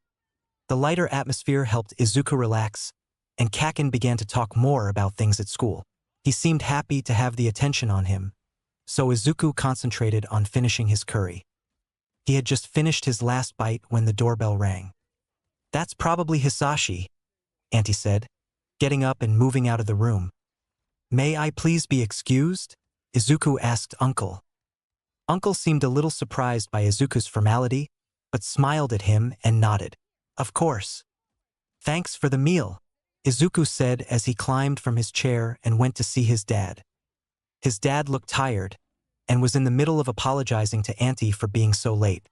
The lighter atmosphere helped Izuku relax, and Kaken began to talk more about things at school. He seemed happy to have the attention on him, so Izuku concentrated on finishing his curry. He had just finished his last bite when the doorbell rang. That's probably Hisashi, Auntie said, getting up and moving out of the room. May I please be excused? Izuku asked Uncle. Uncle seemed a little surprised by Izuku's formality, but smiled at him and nodded. Of course. Thanks for the meal, Izuku said as he climbed from his chair and went to see his dad. His dad looked tired, and was in the middle of apologizing to Auntie for being so late.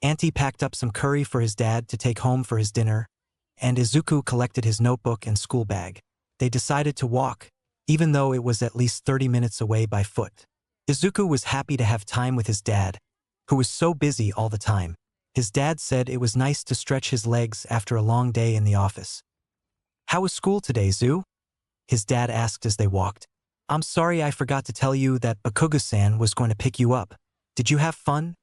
Auntie packed up some curry for his dad to take home for his dinner, and Izuku collected his notebook and school bag. They decided to walk, even though it was at least 30 minutes away by foot. Izuku was happy to have time with his dad, who was so busy all the time. His dad said it was nice to stretch his legs after a long day in the office. How was school today, Zu? His dad asked as they walked. I'm sorry I forgot to tell you that Bakugo-san was going to pick you up. Did you have fun?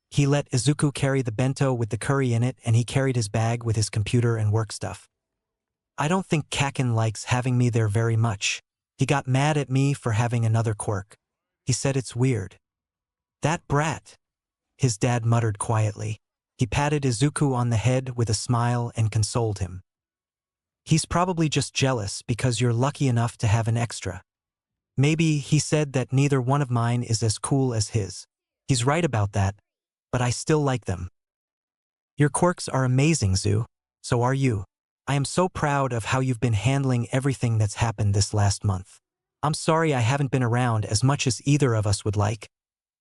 He let Izuku carry the bento with the curry in it, and he carried his bag with his computer and work stuff. I don't think Kaken likes having me there very much. He got mad at me for having another quirk. He said it's weird. That brat, his dad muttered quietly. He patted Izuku on the head with a smile and consoled him. He's probably just jealous because you're lucky enough to have an extra. Maybe he said that neither one of mine is as cool as his. He's right about that, but I still like them. Your quirks are amazing, Zu. So are you. I am so proud of how you've been handling everything that's happened this last month. I'm sorry I haven't been around as much as either of us would like,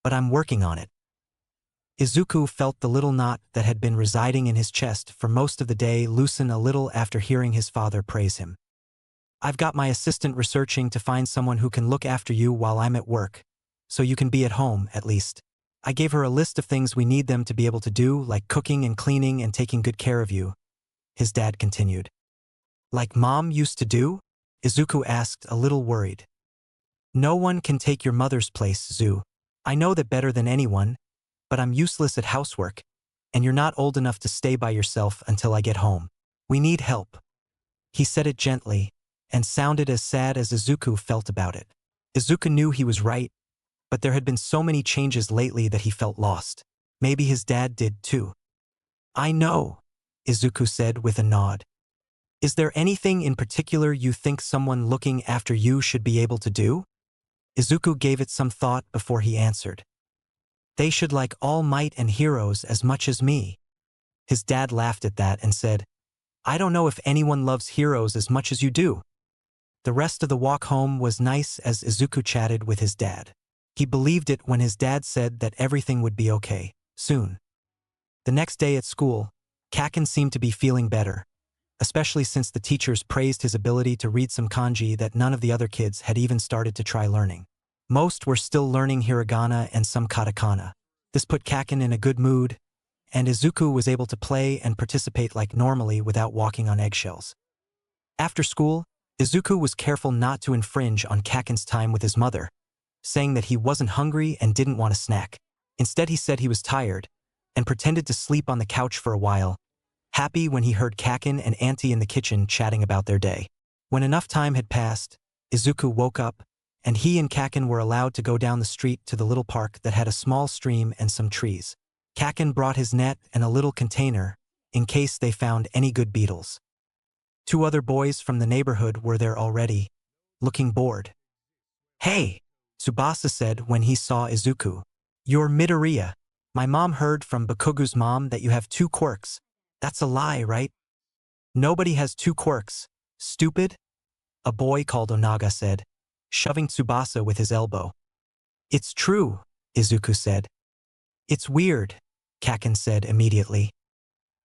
but I'm working on it. Izuku felt the little knot that had been residing in his chest for most of the day loosen a little after hearing his father praise him. I've got my assistant researching to find someone who can look after you while I'm at work, so you can be at home, at least. I gave her a list of things we need them to be able to do, like cooking and cleaning and taking good care of you, his dad continued. Like Mom used to do? Izuku asked, a little worried. No one can take your mother's place, Zu. I know that better than anyone, but I'm useless at housework, and you're not old enough to stay by yourself until I get home. We need help. He said it gently, and sounded as sad as Izuku felt about it. Izuku knew he was right, but there had been so many changes lately that he felt lost. Maybe his dad did too. I know, Izuku said with a nod. Is there anything in particular you think someone looking after you should be able to do? Izuku gave it some thought before he answered. They should like all might and heroes as much as me. His dad laughed at that and said, I don't know if anyone loves heroes as much as you do. The rest of the walk home was nice as Izuku chatted with his dad. He believed it when his dad said that everything would be okay, soon. The next day at school, Kaken seemed to be feeling better, especially since the teachers praised his ability to read some kanji that none of the other kids had even started to try learning. Most were still learning hiragana and some katakana. This put Kaken in a good mood, and Izuku was able to play and participate like normally without walking on eggshells. After school, Izuku was careful not to infringe on Kaken's time with his mother, saying that he wasn't hungry and didn't want a snack. Instead, he said he was tired and pretended to sleep on the couch for a while, happy when he heard Kaken and Auntie in the kitchen chatting about their day. When enough time had passed, Izuku woke up, and he and Kaken were allowed to go down the street to the little park that had a small stream and some trees. Kaken brought his net and a little container, in case they found any good beetles. 2 other boys from the neighborhood were there already, looking bored. Hey, Tsubasa said when he saw Izuku. You're Midoriya. My mom heard from Bakugu's mom that you have 2 quirks. That's a lie, right? Nobody has 2 quirks, stupid, a boy called Onaga said, shoving Tsubasa with his elbow. It's true, Izuku said. It's weird, Kaken said immediately.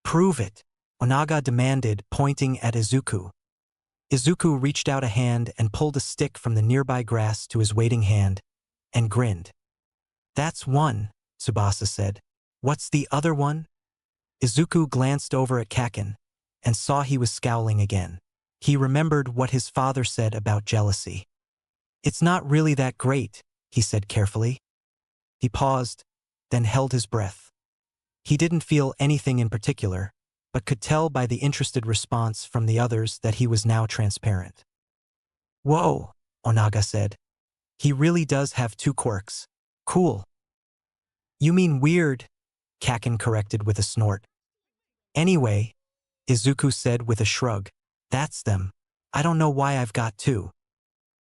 Prove it, Onaga demanded, pointing at Izuku. Izuku reached out a hand and pulled a stick from the nearby grass to his waiting hand, and grinned. That's one, Tsubasa said. What's the other one? Izuku glanced over at Kaken and saw he was scowling again. He remembered what his father said about jealousy. It's not really that great, he said carefully. He paused, then held his breath. He didn't feel anything in particular, but could tell by the interested response from the others that he was now transparent. Whoa, Onaga said. He really does have 2 quirks. Cool. You mean weird, Kaken corrected with a snort. Anyway, Izuku said with a shrug, that's them. I don't know why I've got 2.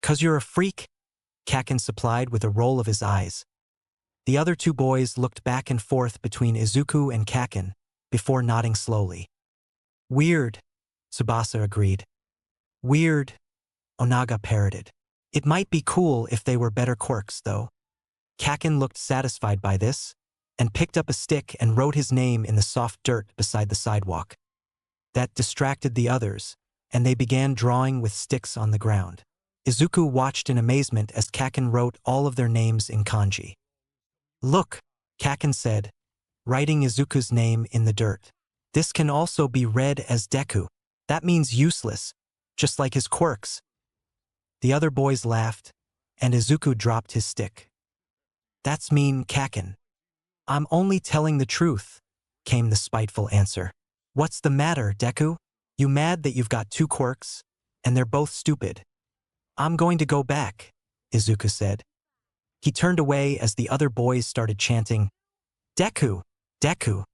'Cause you're a freak, Kaken supplied with a roll of his eyes. The other 2 boys looked back and forth between Izuku and Kaken, before nodding slowly. Weird, Tsubasa agreed. Weird, Onaga parroted. It might be cool if they were better quirks, though. Kaken looked satisfied by this, and picked up a stick and wrote his name in the soft dirt beside the sidewalk. That distracted the others, and they began drawing with sticks on the ground. Izuku watched in amazement as Kaken wrote all of their names in kanji. Look, Kaken said, writing Izuku's name in the dirt. This can also be read as Deku. That means useless, just like his quirks. The other boys laughed, and Izuku dropped his stick. That's mean, Kaken. I'm only telling the truth, came the spiteful answer. What's the matter, Deku? You mad that you've got 2 quirks, and they're both stupid? I'm going to go back, Izuku said. He turned away as the other boys started chanting, Deku, Deku.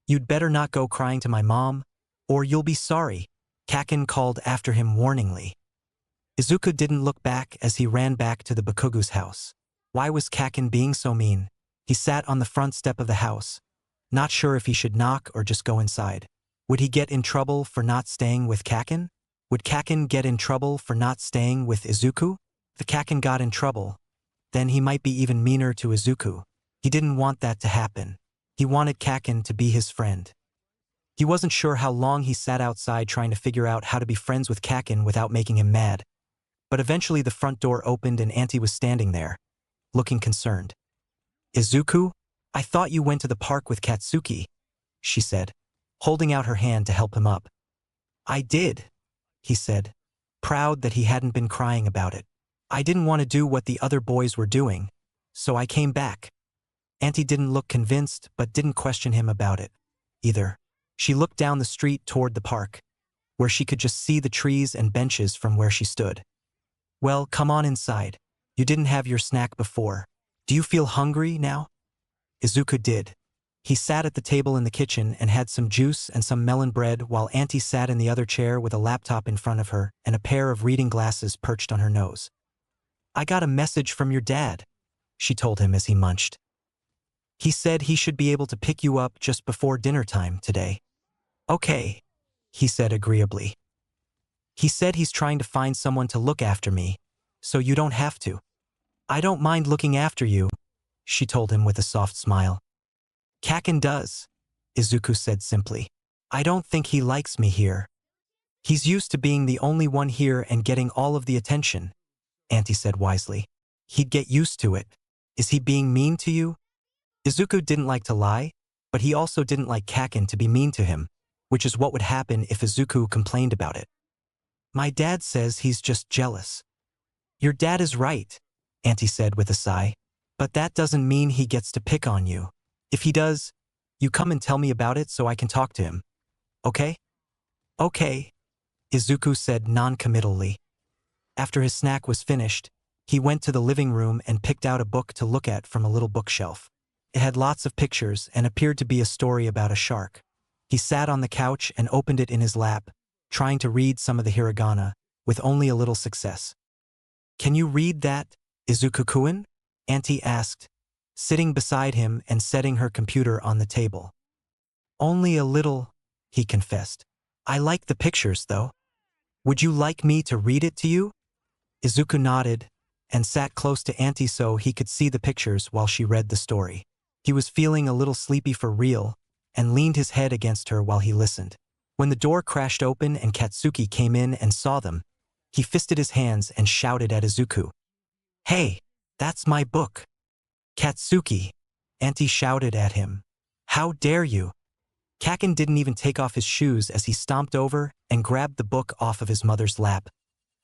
You'd better not go crying to my mom, or you'll be sorry, Kaken called after him warningly. Izuku didn't look back as he ran back to the Bakugu's house. Why was Kaken being so mean? He sat on the front step of the house, not sure if he should knock or just go inside. Would he get in trouble for not staying with Kaken? Would Kaken get in trouble for not staying with Izuku? If Kaken got in trouble, then he might be even meaner to Izuku. He didn't want that to happen. He wanted Kaken to be his friend. He wasn't sure how long he sat outside trying to figure out how to be friends with Kaken without making him mad. But eventually the front door opened and Auntie was standing there, looking concerned. Izuku, I thought you went to the park with Katsuki, she said, holding out her hand to help him up. I did, he said, proud that he hadn't been crying about it. I didn't want to do what the other boys were doing, so I came back. Auntie didn't look convinced but didn't question him about it, either. She looked down the street toward the park, where she could just see the trees and benches from where she stood. Well, come on inside. You didn't have your snack before. Do you feel hungry now? Izuku did. He sat at the table in the kitchen and had some juice and some melon bread while Auntie sat in the other chair with a laptop in front of her and a pair of reading glasses perched on her nose. "I got a message from your dad," she told him as he munched. "He said he should be able to pick you up just before dinner time today." "Okay," he said agreeably. "He said he's trying to find someone to look after me, so you don't have to." "I don't mind looking after you," she told him with a soft smile. "Kaken does," Izuku said simply. "I don't think he likes me here. He's used to being the only one here and getting all of the attention," Auntie said wisely. "He'd get used to it. Is he being mean to you?" Izuku didn't like to lie, but he also didn't like Kaken to be mean to him, which is what would happen if Izuku complained about it. "My dad says he's just jealous." "Your dad is right," Auntie said with a sigh. "But that doesn't mean he gets to pick on you. If he does, you come and tell me about it so I can talk to him. Okay?" "Okay," Izuku said non-committally. After his snack was finished, he went to the living room and picked out a book to look at from a little bookshelf. It had lots of pictures and appeared to be a story about a shark. He sat on the couch and opened it in his lap, trying to read some of the hiragana, with only a little success. "Can you read that, Izuku-kun?" Auntie asked, sitting beside him and setting her computer on the table. "Only a little," he confessed. "I like the pictures, though. Would you like me to read it to you?" Izuku nodded and sat close to Auntie so he could see the pictures while she read the story. He was feeling a little sleepy for real and leaned his head against her while he listened. When the door crashed open and Katsuki came in and saw them, he fisted his hands and shouted at Izuku. "Hey, that's my book." "Katsuki," Auntie shouted at him. "How dare you?" Kaken didn't even take off his shoes as he stomped over and grabbed the book off of his mother's lap,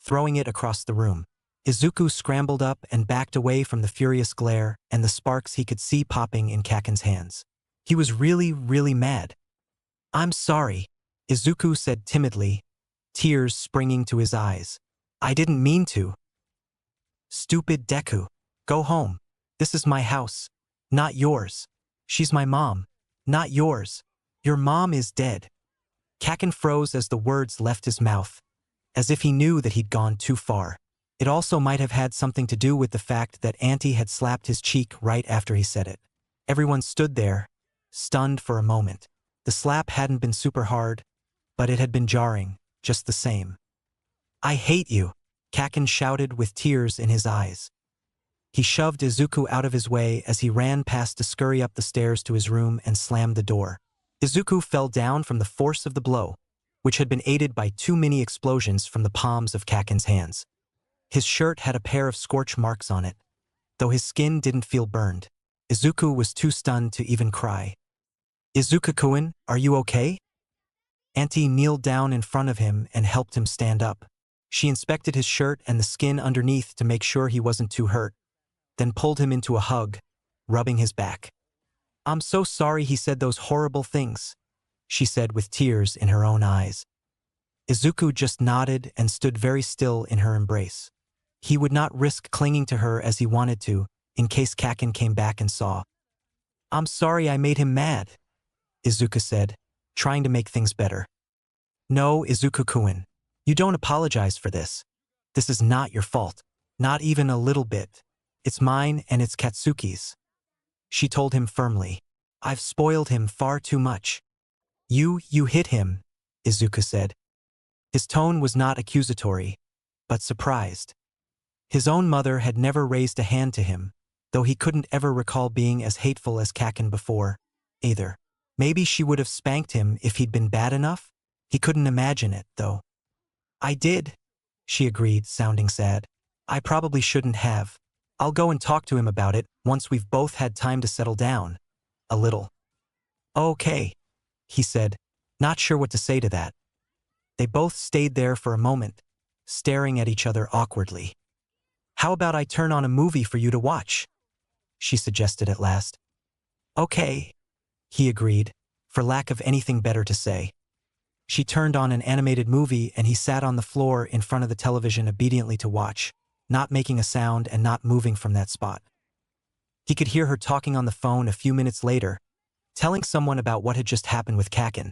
throwing it across the room. Izuku scrambled up and backed away from the furious glare and the sparks he could see popping in Kaken's hands. He was really mad. "I'm sorry," Izuku said timidly, tears springing to his eyes. "I didn't mean to." "Stupid Deku. Go home. This is my house, not yours. She's my mom, not yours. Your mom is dead." Kaken froze as the words left his mouth, as if he knew that he'd gone too far. It also might have had something to do with the fact that Auntie had slapped his cheek right after he said it. Everyone stood there, stunned for a moment. The slap hadn't been super hard, but it had been jarring, just the same. "I hate you," Kaken shouted with tears in his eyes. He shoved Izuku out of his way as he ran past to scurry up the stairs to his room and slammed the door. Izuku fell down from the force of the blow, which had been aided by too many explosions from the palms of Kaken's hands. His shirt had a pair of scorch marks on it, though his skin didn't feel burned. Izuku was too stunned to even cry. "Izuku-kun, are you okay?" Auntie kneeled down in front of him and helped him stand up. She inspected his shirt and the skin underneath to make sure he wasn't too hurt, then pulled him into a hug, rubbing his back. "I'm so sorry he said those horrible things," she said with tears in her own eyes. Izuku just nodded and stood very still in her embrace. He would not risk clinging to her as he wanted to, in case Kaken came back and saw. "I'm sorry I made him mad," Izuku said, trying to make things better. "No, Izuku-kun, you don't apologize for this. This is not your fault, not even a little bit. It's mine and it's Katsuki's," she told him firmly. "I've spoiled him far too much." You hit him," Izuku said. His tone was not accusatory, but surprised. His own mother had never raised a hand to him, though he couldn't ever recall being as hateful as Kaken before, either. Maybe she would have spanked him if he'd been bad enough? He couldn't imagine it, though. "I did," she agreed, sounding sad. "I probably shouldn't have. I'll go and talk to him about it once we've both had time to settle down. A little." "Okay," he said, not sure what to say to that. They both stayed there for a moment, staring at each other awkwardly. "How about I turn on a movie for you to watch?" she suggested at last. "Okay," he agreed, for lack of anything better to say. She turned on an animated movie and he sat on the floor in front of the television obediently to watch, not making a sound and not moving from that spot. He could hear her talking on the phone a few minutes later, telling someone about what had just happened with Kaken,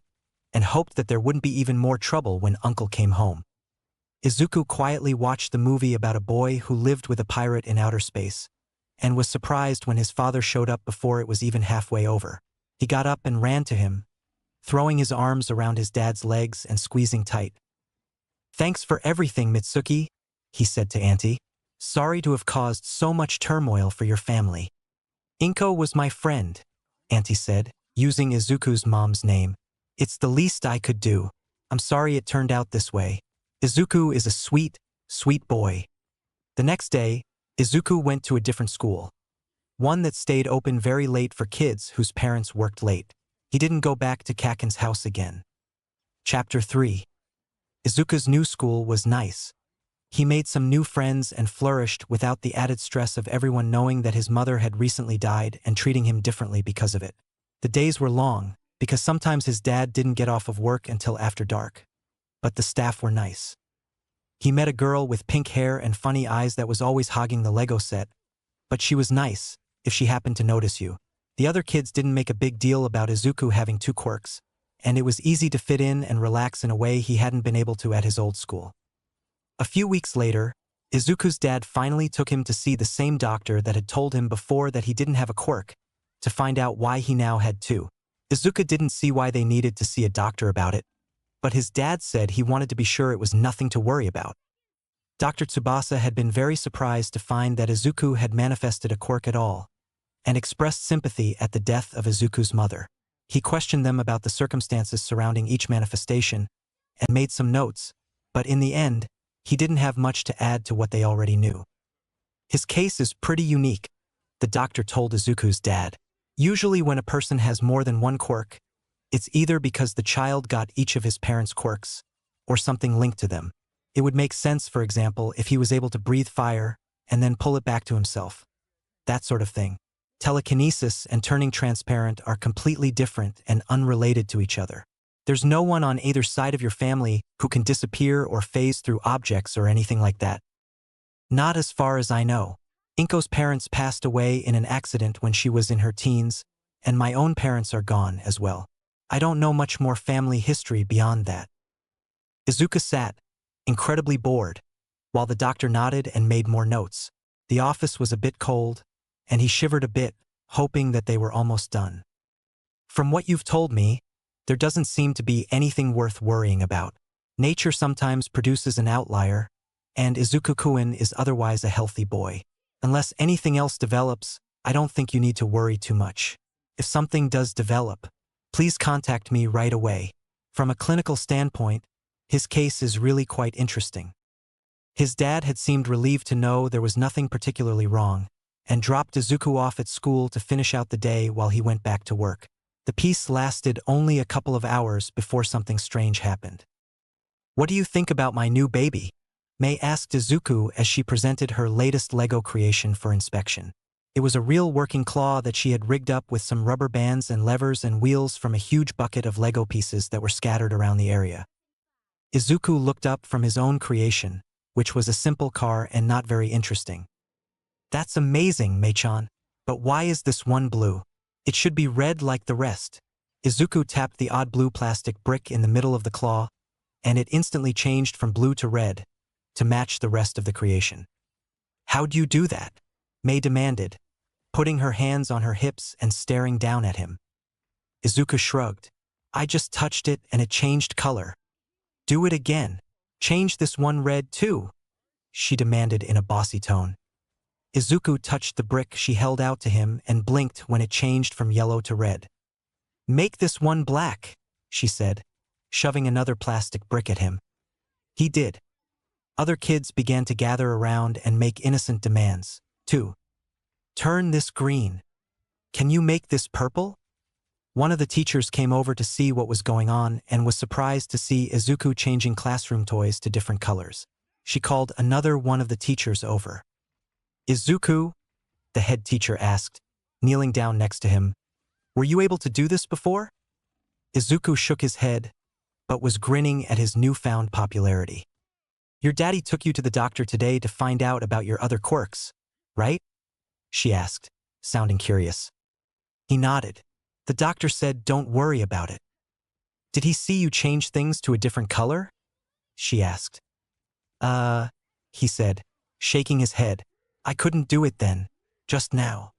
and hoped that there wouldn't be even more trouble when Uncle came home. Izuku quietly watched the movie about a boy who lived with a pirate in outer space, and was surprised when his father showed up before it was even halfway over. He got up and ran to him, throwing his arms around his dad's legs and squeezing tight. "Thanks for everything, Mitsuki," he said to Auntie. "Sorry to have caused so much turmoil for your family." "Inko was my friend," Auntie said, using Izuku's mom's name. "It's the least I could do. I'm sorry it turned out this way. Izuku is a sweet, sweet boy." The next day, Izuku went to a different school, one that stayed open very late for kids whose parents worked late. He didn't go back to Kaken's house again. Chapter 3. Izuku's new school was nice. He made some new friends and flourished without the added stress of everyone knowing that his mother had recently died and treating him differently because of it. The days were long, because sometimes his dad didn't get off of work until after dark. But the staff were nice. He met a girl with pink hair and funny eyes that was always hogging the Lego set, but she was nice, if she happened to notice you. The other kids didn't make a big deal about Izuku having 2 quirks, and it was easy to fit in and relax in a way he hadn't been able to at his old school. A few weeks later, Izuku's dad finally took him to see the same doctor that had told him before that he didn't have a quirk, to find out why he now had 2. Izuku didn't see why they needed to see a doctor about it, but his dad said he wanted to be sure it was nothing to worry about. Dr. Tsubasa had been very surprised to find that Izuku had manifested a quirk at all, and expressed sympathy at the death of Izuku's mother. He questioned them about the circumstances surrounding each manifestation, and made some notes, but in the end, he didn't have much to add to what they already knew. "His case is pretty unique," the doctor told Izuku's dad. "Usually when a person has more than 1 quirk, it's either because the child got each of his parents' quirks, or something linked to them. It would make sense, for example, if he was able to breathe fire and then pull it back to himself. That sort of thing. Telekinesis and turning transparent are completely different and unrelated to each other. There's no one on either side of your family who can disappear or phase through objects or anything like that. Not as far as I know. Inko's parents passed away in an accident when she was in her teens, and my own parents are gone as well. I don't know much more family history beyond that." Izuku sat, incredibly bored, while the doctor nodded and made more notes. The office was a bit cold, and he shivered a bit, hoping that they were almost done. "From what you've told me, there doesn't seem to be anything worth worrying about. Nature sometimes produces an outlier, and Izuku-kun is otherwise a healthy boy. Unless anything else develops, I don't think you need to worry too much. If something does develop, please contact me right away. From a clinical standpoint, his case is really quite interesting." His dad had seemed relieved to know there was nothing particularly wrong, and dropped Izuku off at school to finish out the day while he went back to work. The piece lasted only a couple of hours before something strange happened. "What do you think about my new baby?" Mei asked Izuku as she presented her latest Lego creation for inspection. It was a real working claw that she had rigged up with some rubber bands and levers and wheels from a huge bucket of Lego pieces that were scattered around the area. Izuku looked up from his own creation, which was a simple car and not very interesting. "That's amazing, Mei-chan. But why is this one blue? It should be red like the rest." Izuku tapped the odd blue plastic brick in the middle of the claw, and it instantly changed from blue to red, to match the rest of the creation. "How'd you do that?" Mei demanded, putting her hands on her hips and staring down at him. Izuku shrugged. "I just touched it and it changed color." "Do it again. Change this one red too," she demanded in a bossy tone. Izuku touched the brick she held out to him and blinked when it changed from yellow to red. "Make this one black," she said, shoving another plastic brick at him. He did. Other kids began to gather around and make innocent demands, too. "Turn this green. Can you make this purple?" One of the teachers came over to see what was going on and was surprised to see Izuku changing classroom toys to different colors. She called another one of the teachers over. "Izuku," the head teacher asked, kneeling down next to him, "were you able to do this before?" Izuku shook his head, but was grinning at his newfound popularity. "Your daddy took you to the doctor today to find out about your other quirks, right?" she asked, sounding curious. He nodded. The doctor said don't worry about it. Did he see you change things to a different color? She asked. He said, shaking his head. I couldn't do it then, just now.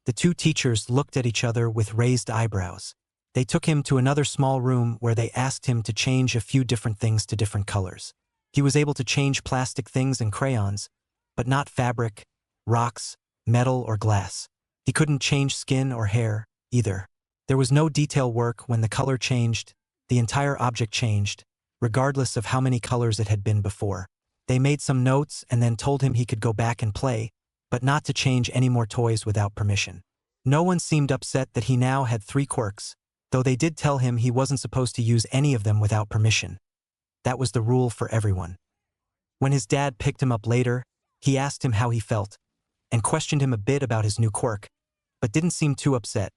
The two teachers looked at each other with raised eyebrows. They took him to another small room where they asked him to change a few different things to different colors. He was able to change plastic things and crayons, but not fabric, rocks, metal, or glass. He couldn't change skin or hair, either. There was no detail work. When the color changed, the entire object changed, regardless of how many colors it had been before. They made some notes and then told him he could go back and play, but not to change any more toys without permission. No one seemed upset that he now had 3 quirks, though they did tell him he wasn't supposed to use any of them without permission. That was the rule for everyone. When his dad picked him up later, he asked him how he felt, and questioned him a bit about his new quirk, but didn't seem too upset,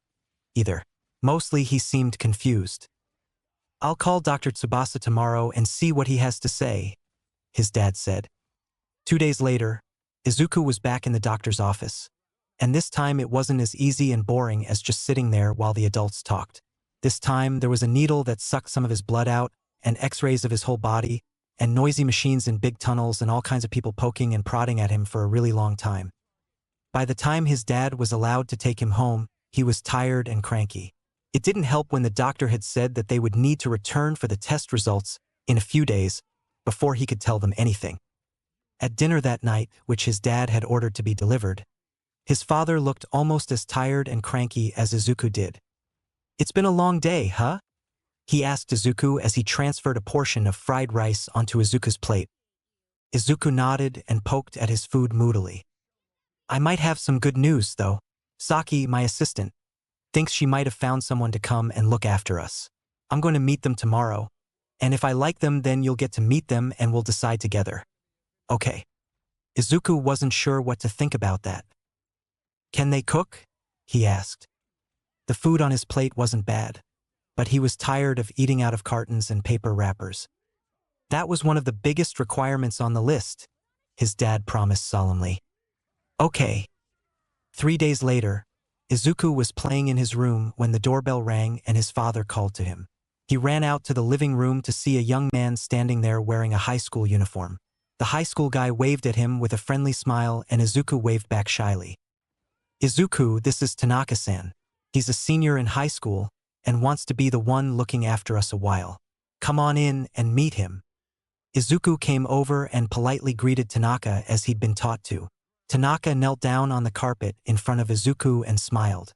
either. Mostly he seemed confused. I'll call Dr. Tsubasa tomorrow and see what he has to say, his dad said. 2 days later, Izuku was back in the doctor's office, and this time it wasn't as easy and boring as just sitting there while the adults talked. This time there was a needle that sucked some of his blood out, and x-rays of his whole body, and noisy machines in big tunnels and all kinds of people poking and prodding at him for a really long time. By the time his dad was allowed to take him home, he was tired and cranky. It didn't help when the doctor had said that they would need to return for the test results in a few days before he could tell them anything. At dinner that night, which his dad had ordered to be delivered, his father looked almost as tired and cranky as Izuku did. It's been a long day, huh? He asked Izuku as he transferred a portion of fried rice onto Izuku's plate. Izuku nodded and poked at his food moodily. I might have some good news, though. Saki, my assistant, thinks she might have found someone to come and look after us. I'm going to meet them tomorrow, and if I like them, then you'll get to meet them and we'll decide together. Okay. Izuku wasn't sure what to think about that. Can they cook? He asked. The food on his plate wasn't bad, but he was tired of eating out of cartons and paper wrappers. That was one of the biggest requirements on the list, his dad promised solemnly. Okay. 3 days later, Izuku was playing in his room when the doorbell rang and his father called to him. He ran out to the living room to see a young man standing there wearing a high school uniform. The high school guy waved at him with a friendly smile and Izuku waved back shyly. Izuku, this is Tanaka-san. He's a senior in high school and wants to be the one looking after us a while. Come on in and meet him. Izuku came over and politely greeted Tanaka as he'd been taught to. Tanaka knelt down on the carpet in front of Izuku and smiled.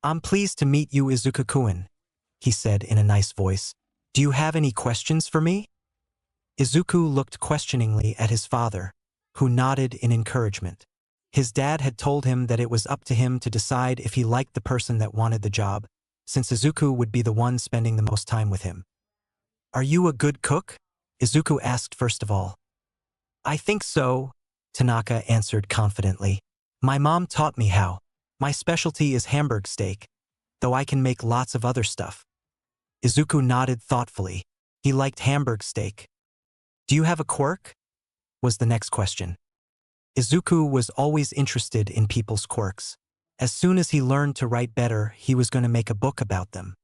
I'm pleased to meet you, Izuku-kun, he said in a nice voice. Do you have any questions for me? Izuku looked questioningly at his father, who nodded in encouragement. His dad had told him that it was up to him to decide if he liked the person that wanted the job, since Izuku would be the one spending the most time with him. Are you a good cook? Izuku asked first of all. I think so, Tanaka answered confidently. My mom taught me how. My specialty is Hamburg steak, though I can make lots of other stuff. Izuku nodded thoughtfully. He liked Hamburg steak. Do you have a quirk? Was the next question. Izuku was always interested in people's quirks. As soon as he learned to write better, he was going to make a book about them.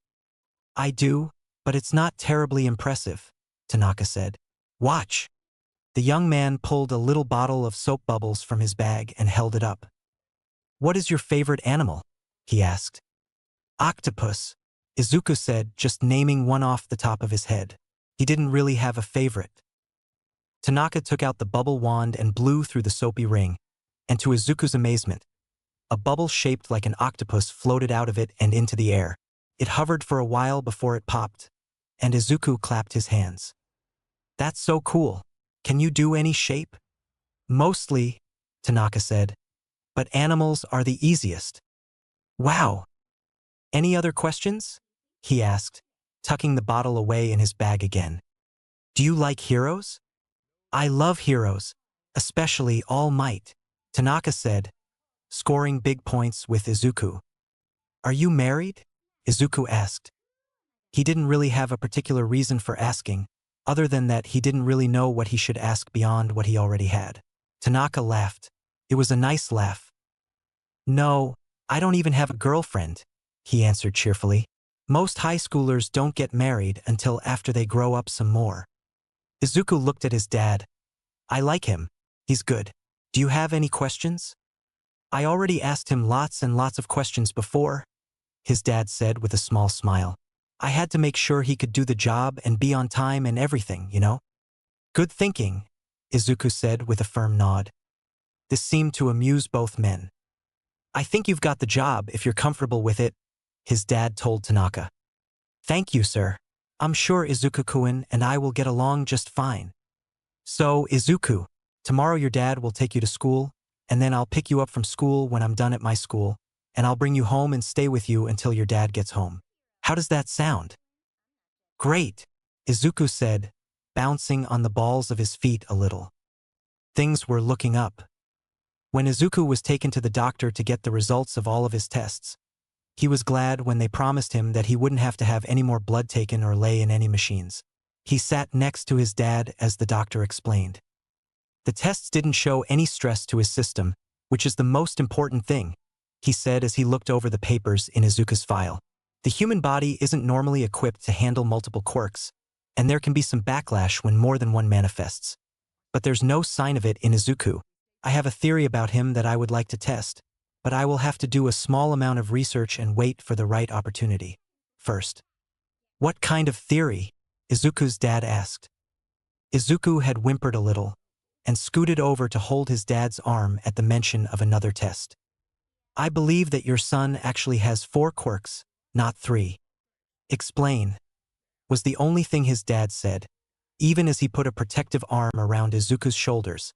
I do, but it's not terribly impressive, Tanaka said. Watch. The young man pulled a little bottle of soap bubbles from his bag and held it up. What is your favorite animal? He asked. Octopus, Izuku said, just naming one off the top of his head. He didn't really have a favorite. Tanaka took out the bubble wand and blew through the soapy ring, and to Izuku's amazement, a bubble shaped like an octopus floated out of it and into the air. It hovered for a while before it popped, and Izuku clapped his hands. That's so cool. Can you do any shape? Mostly, Tanaka said, but animals are the easiest. Wow. Any other questions? He asked, tucking the bottle away in his bag again. Do you like heroes? I love heroes, especially All Might, Tanaka said, scoring big points with Izuku. Are you married? Izuku asked. He didn't really have a particular reason for asking, other than that he didn't really know what he should ask beyond what he already had. Tanaka laughed. It was a nice laugh. No, I don't even have a girlfriend, he answered cheerfully. Most high schoolers don't get married until after they grow up some more. Izuku looked at his dad. I like him. He's good. Do you have any questions? I already asked him lots and lots of questions before, his dad said with a small smile. I had to make sure he could do the job and be on time and everything, you know? Good thinking, Izuku said with a firm nod. This seemed to amuse both men. I think you've got the job if you're comfortable with it, his dad told Tanaka. Thank you, sir. I'm sure Izuku-kun and I will get along just fine. So, Izuku, tomorrow your dad will take you to school, and then I'll pick you up from school when I'm done at my school, and I'll bring you home and stay with you until your dad gets home. How does that sound? Great, Izuku said, bouncing on the balls of his feet a little. Things were looking up. When Izuku was taken to the doctor to get the results of all of his tests, he was glad when they promised him that he wouldn't have to have any more blood taken or lay in any machines. He sat next to his dad as the doctor explained. The tests didn't show any stress to his system, which is the most important thing, he said as he looked over the papers in Izuku's file. The human body isn't normally equipped to handle multiple quirks, and there can be some backlash when more than one manifests. But there's no sign of it in Izuku. I have a theory about him that I would like to test, but I will have to do a small amount of research and wait for the right opportunity. First. What kind of theory? Izuku's dad asked. Izuku had whimpered a little, and scooted over to hold his dad's arm at the mention of another test. I believe that your son actually has 4 quirks, not 3. Explain, was the only thing his dad said, even as he put a protective arm around Izuku's shoulders.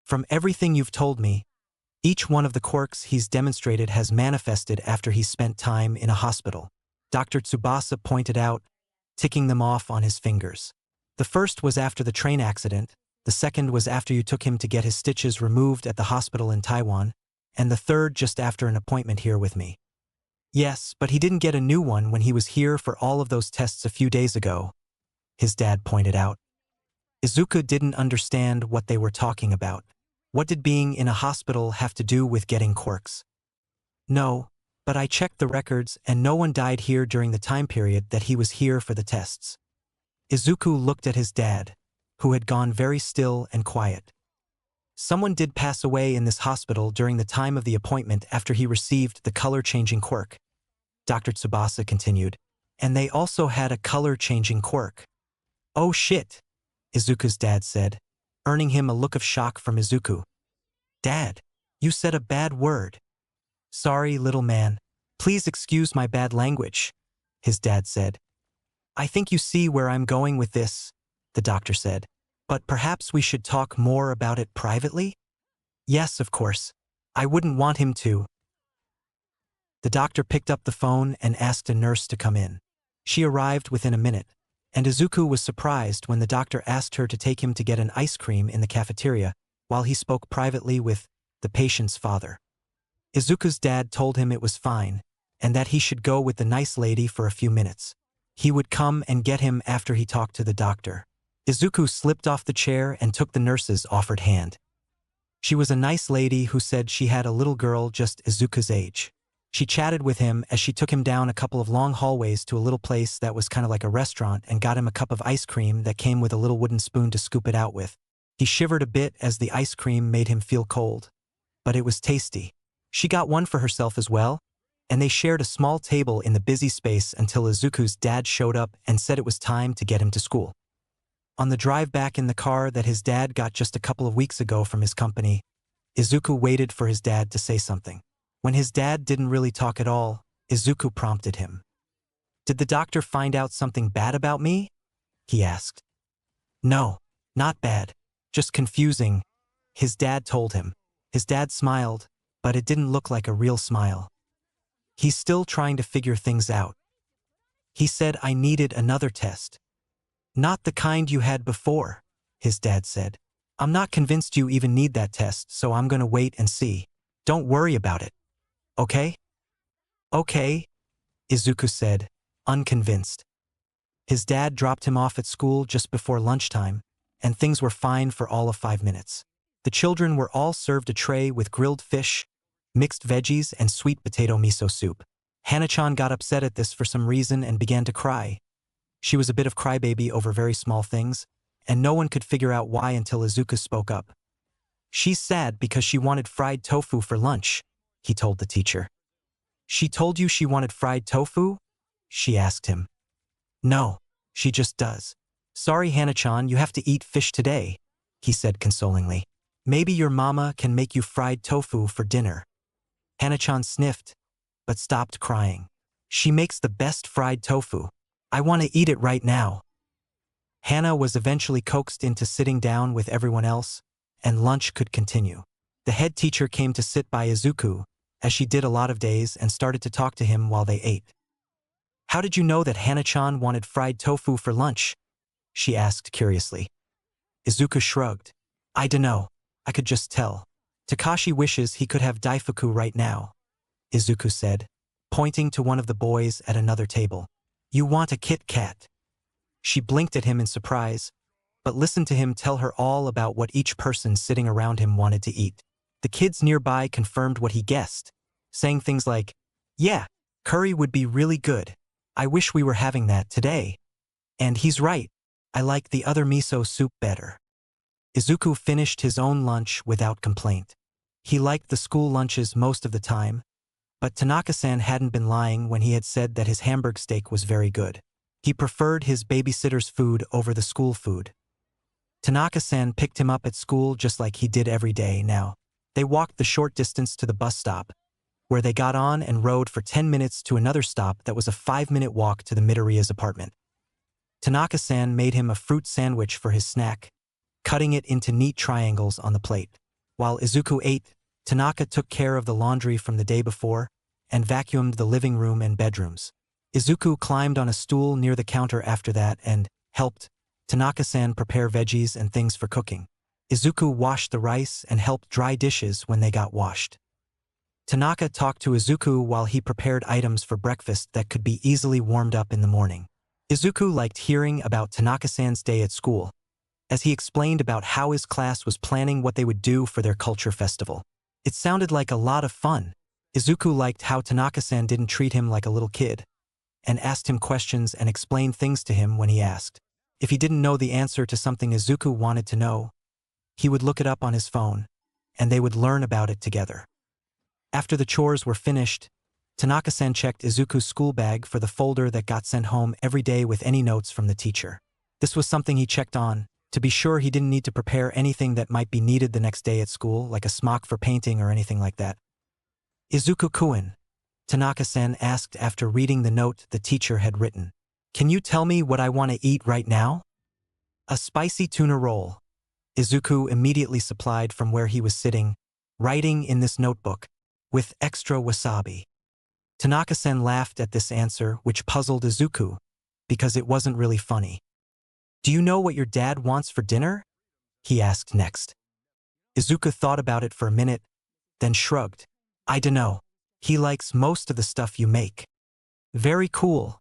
From everything you've told me, each one of the quirks he's demonstrated has manifested after he spent time in a hospital, Dr. Tsubasa pointed out, ticking them off on his fingers. The first was after the train accident, the second was after you took him to get his stitches removed at the hospital in Taiwan, and the third just after an appointment here with me. Yes, but he didn't get a new one when he was here for all of those tests a few days ago, his dad pointed out. Izuku didn't understand what they were talking about. What did being in a hospital have to do with getting quirks? No, but I checked the records and no one died here during the time period that he was here for the tests. Izuku looked at his dad, who had gone very still and quiet. Someone did pass away in this hospital during the time of the appointment after he received the color-changing quirk, Dr. Tsubasa continued, and they also had a color-changing quirk. Oh shit, Izuku's dad said, earning him a look of shock from Izuku. Dad, you said a bad word. Sorry, little man. Please excuse my bad language, his dad said. I think you see where I'm going with this, the doctor said. But perhaps we should talk more about it privately? Yes, of course. I wouldn't want him to. The doctor picked up the phone and asked a nurse to come in. She arrived within a minute, and Izuku was surprised when the doctor asked her to take him to get an ice cream in the cafeteria while he spoke privately with the patient's father. Izuku's dad told him it was fine, and that he should go with the nice lady for a few minutes. He would come and get him after he talked to the doctor. Izuku slipped off the chair and took the nurse's offered hand. She was a nice lady who said she had a little girl just Izuku's age. She chatted with him as she took him down a couple of long hallways to a little place that was kind of like a restaurant and got him a cup of ice cream that came with a little wooden spoon to scoop it out with. He shivered a bit as the ice cream made him feel cold. But it was tasty. She got one for herself as well, and they shared a small table in the busy space until Izuku's dad showed up and said it was time to get him to school. On the drive back in the car that his dad got just a couple of weeks ago from his company, Izuku waited for his dad to say something. When his dad didn't really talk at all, Izuku prompted him. Did the doctor find out something bad about me? He asked. No, not bad, just confusing, his dad told him. His dad smiled, but it didn't look like a real smile. He's still trying to figure things out. He said I needed another test. Not the kind you had before, his dad said. I'm not convinced you even need that test, so I'm gonna wait and see. Don't worry about it. Okay? Okay, Izuku said, unconvinced. His dad dropped him off at school just before lunchtime, and things were fine for all of 5 minutes. The children were all served a tray with grilled fish, mixed veggies, and sweet potato miso soup. Hana-chan got upset at this for some reason and began to cry. She was a bit of crybaby over very small things, and no one could figure out why until Izuku spoke up. She's sad because she wanted fried tofu for lunch, he told the teacher. She told you she wanted fried tofu? She asked him. No, she just does. Sorry, Hana-chan, you have to eat fish today, he said consolingly. Maybe your mama can make you fried tofu for dinner. Hana-chan sniffed, but stopped crying. She makes the best fried tofu. I want to eat it right now. Hana was eventually coaxed into sitting down with everyone else, and lunch could continue. The head teacher came to sit by Izuku, as she did a lot of days, and started to talk to him while they ate. How did you know that Hana-chan wanted fried tofu for lunch? She asked curiously. Izuku shrugged. I dunno. I could just tell. Takashi wishes he could have daifuku right now, Izuku said, pointing to one of the boys at another table. You want a Kit Kat? She blinked at him in surprise, but listened to him tell her all about what each person sitting around him wanted to eat. The kids nearby confirmed what he guessed, saying things like, yeah, curry would be really good. I wish we were having that today. And he's right. I like the other miso soup better. Izuku finished his own lunch without complaint. He liked the school lunches most of the time, but Tanaka-san hadn't been lying when he had said that his hamburg steak was very good. He preferred his babysitter's food over the school food. Tanaka-san picked him up at school just like he did every day now. They walked the short distance to the bus stop, where they got on and rode for 10 minutes to another stop that was a 5-minute walk to the Midoriya's apartment. Tanaka-san made him a fruit sandwich for his snack, cutting it into neat triangles on the plate. While Izuku ate, Tanaka took care of the laundry from the day before and vacuumed the living room and bedrooms. Izuku climbed on a stool near the counter after that and helped Tanaka-san prepare veggies and things for cooking. Izuku washed the rice and helped dry dishes when they got washed. Tanaka talked to Izuku while he prepared items for breakfast that could be easily warmed up in the morning. Izuku liked hearing about Tanaka-san's day at school, as he explained about how his class was planning what they would do for their culture festival. It sounded like a lot of fun. Izuku liked how Tanaka-san didn't treat him like a little kid, and asked him questions and explained things to him when he asked. If he didn't know the answer to something Izuku wanted to know, he would look it up on his phone, and they would learn about it together. After the chores were finished, Tanaka-san checked Izuku's school bag for the folder that got sent home every day with any notes from the teacher. This was something he checked on, to be sure he didn't need to prepare anything that might be needed the next day at school, like a smock for painting or anything like that. Izuku-kun, Tanaka-san asked after reading the note the teacher had written. Can you tell me what I want to eat right now? A spicy tuna roll. Izuku immediately supplied from where he was sitting, writing in this notebook, with extra wasabi. Tanaka-san laughed at this answer, which puzzled Izuku, because it wasn't really funny. Do you know what your dad wants for dinner? He asked next. Izuku thought about it for a minute, then shrugged. I dunno. He likes most of the stuff you make. Very cool,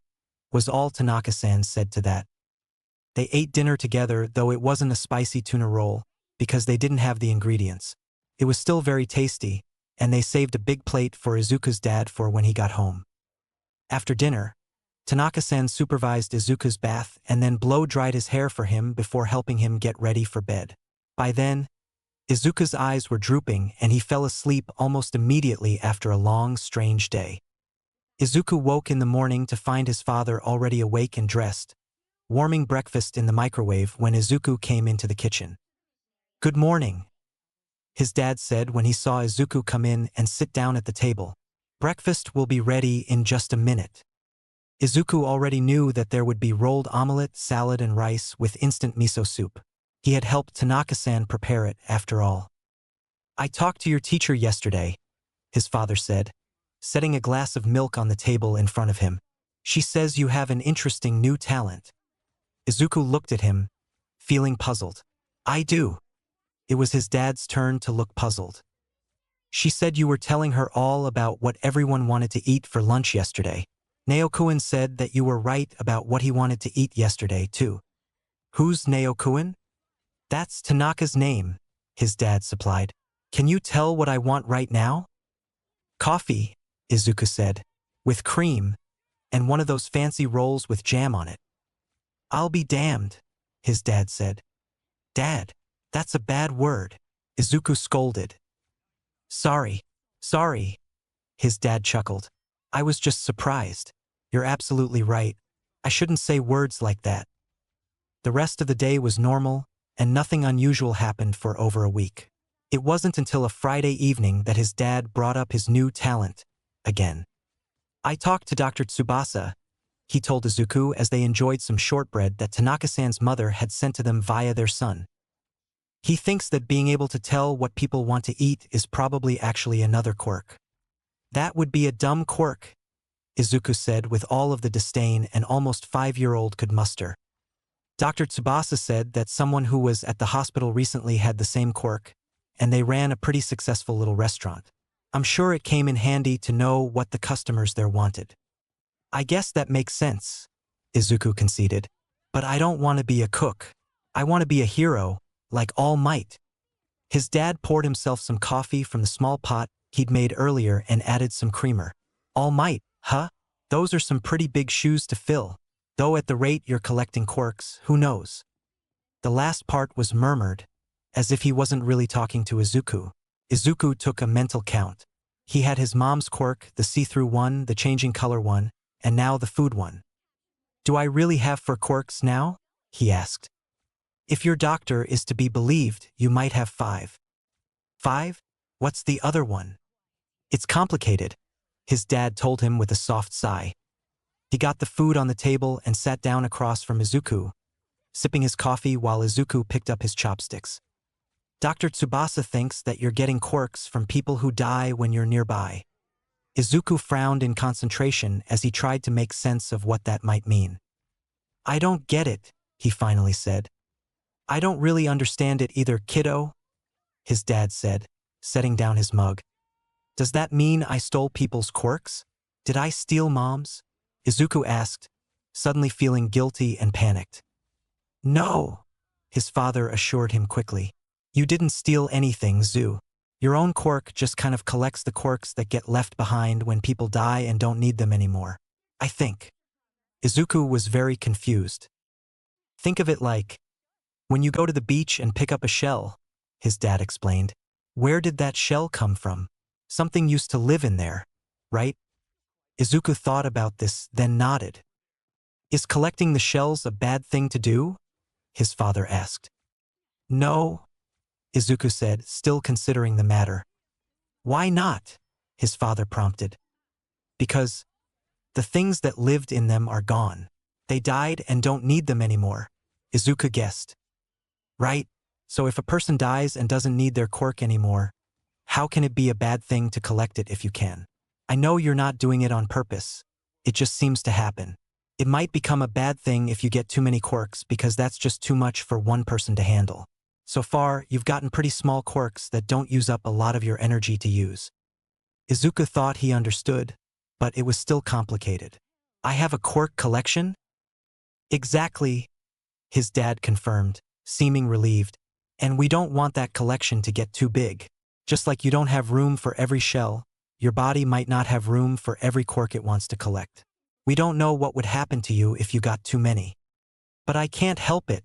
was all Tanaka-san said to that. They ate dinner together, though it wasn't a spicy tuna roll, because they didn't have the ingredients. It was still very tasty, and they saved a big plate for Izuku's dad for when he got home. After dinner, Tanaka-san supervised Izuku's bath and then blow-dried his hair for him before helping him get ready for bed. By then, Izuku's eyes were drooping and he fell asleep almost immediately after a long, strange day. Izuku woke in the morning to find his father already awake and dressed, warming breakfast in the microwave when Izuku came into the kitchen. Good morning, his dad said when he saw Izuku come in and sit down at the table. Breakfast will be ready in just a minute. Izuku already knew that there would be rolled omelette, salad, and rice with instant miso soup. He had helped Tanaka-san prepare it, after all. I talked to your teacher yesterday, his father said, setting a glass of milk on the table in front of him. She says you have an interesting new talent. Izuku looked at him, feeling puzzled. I do. It was his dad's turn to look puzzled. She said you were telling her all about what everyone wanted to eat for lunch yesterday. Naokuen said that you were right about what he wanted to eat yesterday, too. Who's Naokuen? That's Tanaka's name, his dad supplied. Can you tell what I want right now? Coffee, Izuku said. With cream, and one of those fancy rolls with jam on it. I'll be damned, his dad said. Dad, that's a bad word, Izuku scolded. Sorry, his dad chuckled. I was just surprised. You're absolutely right. I shouldn't say words like that. The rest of the day was normal, and nothing unusual happened for over a week. It wasn't until a Friday evening that his dad brought up his new talent again. I talked to Dr. Tsubasa, he told Izuku as they enjoyed some shortbread that Tanaka-san's mother had sent to them via their son. He thinks that being able to tell what people want to eat is probably actually another quirk. That would be a dumb quirk, Izuku said with all of the disdain an almost 5-year-old could muster. Dr. Tsubasa said that someone who was at the hospital recently had the same quirk, and they ran a pretty successful little restaurant. I'm sure it came in handy to know what the customers there wanted. I guess that makes sense, Izuku conceded. But I don't want to be a cook. I want to be a hero, like All Might. His dad poured himself some coffee from the small pot he'd made earlier and added some creamer. All Might, huh? Those are some pretty big shoes to fill. Though at the rate you're collecting quirks, who knows? The last part was murmured, as if he wasn't really talking to Izuku. Izuku took a mental count. He had his mom's quirk, the see-through one, the changing color one, and now the food one. Do I really have 4 quirks now? He asked. If your doctor is to be believed, you might have 5. 5? What's the other one? It's complicated, his dad told him with a soft sigh. He got the food on the table and sat down across from Izuku, sipping his coffee while Izuku picked up his chopsticks. Dr. Tsubasa thinks that you're getting quirks from people who die when you're nearby. Izuku frowned in concentration as he tried to make sense of what that might mean. I don't get it, he finally said. I don't really understand it either, kiddo, his dad said, setting down his mug. Does that mean I stole people's quirks? Did I steal Mom's? Izuku asked, suddenly feeling guilty and panicked. No, his father assured him quickly. You didn't steal anything, Zu. Your own quirk just kind of collects the quirks that get left behind when people die and don't need them anymore. I think. Izuku was very confused. Think of it like, when you go to the beach and pick up a shell, his dad explained. Where did that shell come from? Something used to live in there, right? Izuku thought about this, then nodded. Is collecting the shells a bad thing to do? His father asked. No, Izuku said, still considering the matter. Why not? His father prompted. Because the things that lived in them are gone. They died and don't need them anymore, Izuku guessed. Right? So if a person dies and doesn't need their quirk anymore, how can it be a bad thing to collect it if you can? I know you're not doing it on purpose. It just seems to happen. It might become a bad thing if you get too many quirks because that's just too much for one person to handle. So far, you've gotten pretty small quirks that don't use up a lot of your energy to use. Izuku thought he understood, but it was still complicated. I have a quirk collection? Exactly, his dad confirmed, seeming relieved. And we don't want that collection to get too big. Just like you don't have room for every shell, your body might not have room for every quirk it wants to collect. We don't know what would happen to you if you got too many. But I can't help it,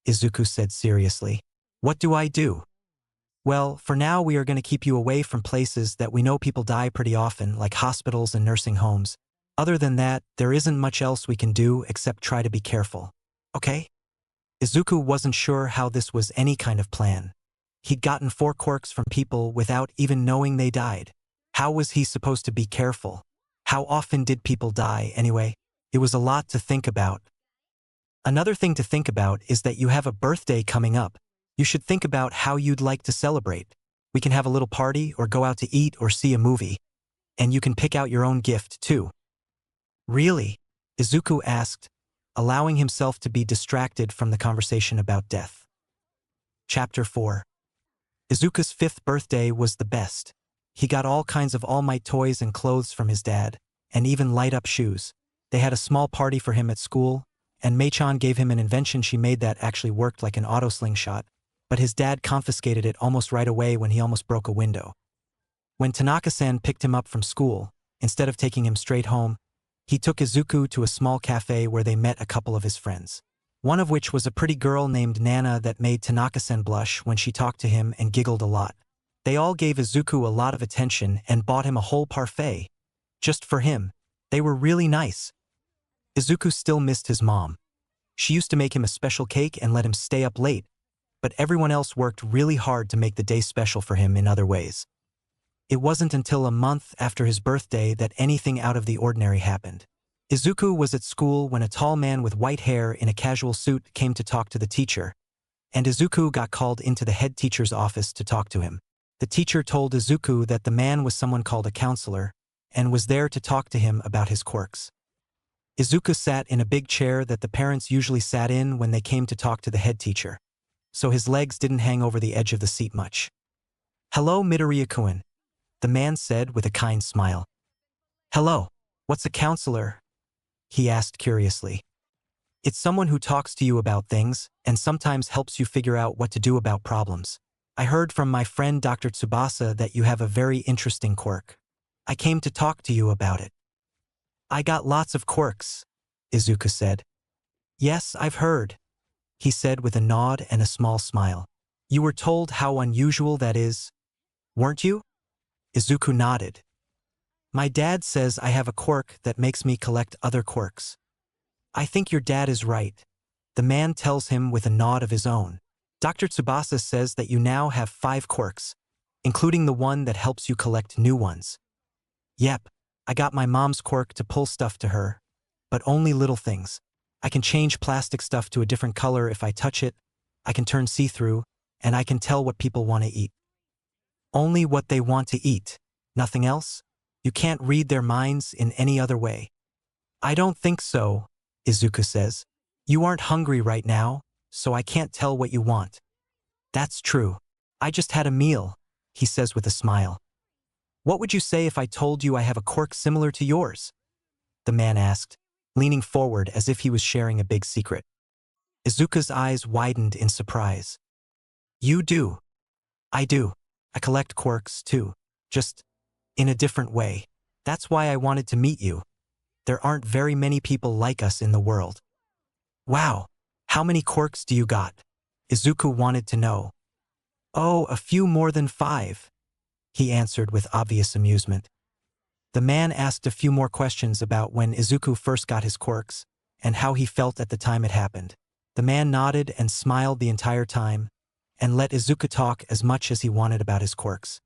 Izuku said seriously. What do I do? Well, for now we are going to keep you away from places that we know people die pretty often, like hospitals and nursing homes. Other than that, there isn't much else we can do except try to be careful. Okay? Izuku wasn't sure how this was any kind of plan. He'd gotten 4 quirks from people without even knowing they died. How was he supposed to be careful? How often did people die anyway? It was a lot to think about. Another thing to think about is that you have a birthday coming up. You should think about how you'd like to celebrate. We can have a little party or go out to eat or see a movie. And you can pick out your own gift, too. Really? Izuku asked, allowing himself to be distracted from the conversation about death. Chapter 4. Izuku's 5th birthday was the best. He got all kinds of All Might toys and clothes from his dad, and even light-up shoes. They had a small party for him at school, and Mei-chan gave him an invention she made that actually worked like an auto slingshot, but his dad confiscated it almost right away when he almost broke a window. When Tanaka-san picked him up from school, Instead of taking him straight home, he took Izuku to a small cafe where they met a couple of his friends. One of which was a pretty girl named Nana that made Tanaka-sen blush when she talked to him and giggled a lot. They all gave Izuku a lot of attention and bought him a whole parfait. Just for him. They were really nice. Izuku still missed his mom. She used to make him a special cake and let him stay up late, but everyone else worked really hard to make the day special for him in other ways. It wasn't until a month after his birthday that anything out of the ordinary happened. Izuku was at school when a tall man with white hair in a casual suit came to talk to the teacher, and Izuku got called into the head teacher's office to talk to him. The teacher told Izuku that the man was someone called a counselor, and was there to talk to him about his quirks. Izuku sat in a big chair that the parents usually sat in when they came to talk to the head teacher, so his legs didn't hang over the edge of the seat much. "Hello, Midoriya-kun," the man said with a kind smile. "Hello. What's a counselor?" he asked curiously. "It's someone who talks to you about things and sometimes helps you figure out what to do about problems. I heard from my friend Dr. Tsubasa that you have a very interesting quirk. I came to talk to you about it." "I got lots of quirks," Izuku said. "Yes, I've heard," he said with a nod and a small smile. "You were told how unusual that is, weren't you?" Izuku nodded. "My dad says I have a quirk that makes me collect other quirks." "I think your dad is right," the man tells him with a nod of his own. "Dr. Tsubasa says that you now have 5 quirks, including the one that helps you collect new ones." "Yep, I got my mom's quirk to pull stuff to her, but only little things. I can change plastic stuff to a different color if I touch it, I can turn see-through, and I can tell what people want to eat." "Only what they want to eat, nothing else? You can't read their minds in any other way?" "I don't think so," Izuku says. "You aren't hungry right now, so I can't tell what you want." "That's true. I just had a meal," he says with a smile. "What would you say if I told you I have a quirk similar to yours?" the man asked, leaning forward as if he was sharing a big secret. Izuku's eyes widened in surprise. "You do?" "I do. I collect quirks, too. Just in a different way. That's why I wanted to meet you. There aren't very many people like us in the world." "Wow. How many quirks do you got?" Izuku wanted to know. "Oh, a few more than 5. He answered with obvious amusement. The man asked a few more questions about when Izuku first got his quirks, and how he felt at the time it happened. The man nodded and smiled the entire time, and let Izuku talk as much as he wanted about his quirks.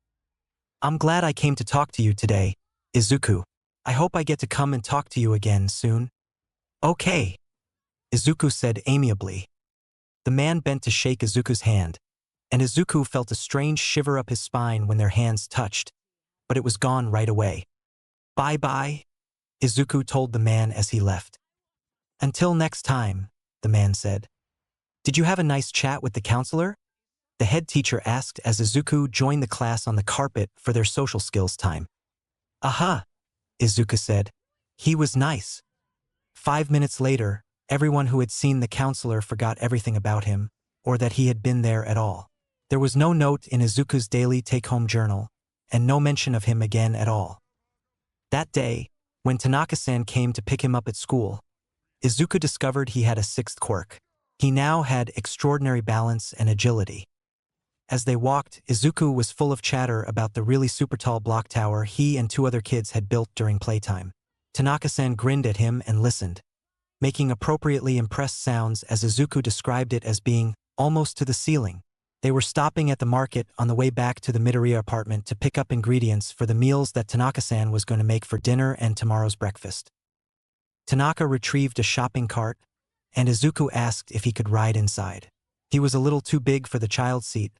"I'm glad I came to talk to you today, Izuku. I hope I get to come and talk to you again soon." "Okay," Izuku said amiably. The man bent to shake Izuku's hand, and Izuku felt a strange shiver up his spine when their hands touched, but it was gone right away. "Bye-bye," Izuku told the man as he left. "Until next time," the man said. "Did you have a nice chat with the counselor?" the head teacher asked as Izuku joined the class on the carpet for their social skills time. "Aha," Izuku said. "He was nice." 5 minutes later, everyone who had seen the counselor forgot everything about him, or that he had been there at all. There was no note in Izuku's daily take-home journal, and no mention of him again at all. That day, when Tanaka-san came to pick him up at school, Izuku discovered he had a 6th quirk. He now had extraordinary balance and agility. As they walked, Izuku was full of chatter about the really super tall block tower he and 2 other kids had built during playtime. Tanaka-san grinned at him and listened, making appropriately impressed sounds as Izuku described it as being almost to the ceiling. They were stopping at the market on the way back to the Midoriya apartment to pick up ingredients for the meals that Tanaka-san was going to make for dinner and tomorrow's breakfast. Tanaka retrieved a shopping cart, and Izuku asked if he could ride inside. He was a little too big for the child seat,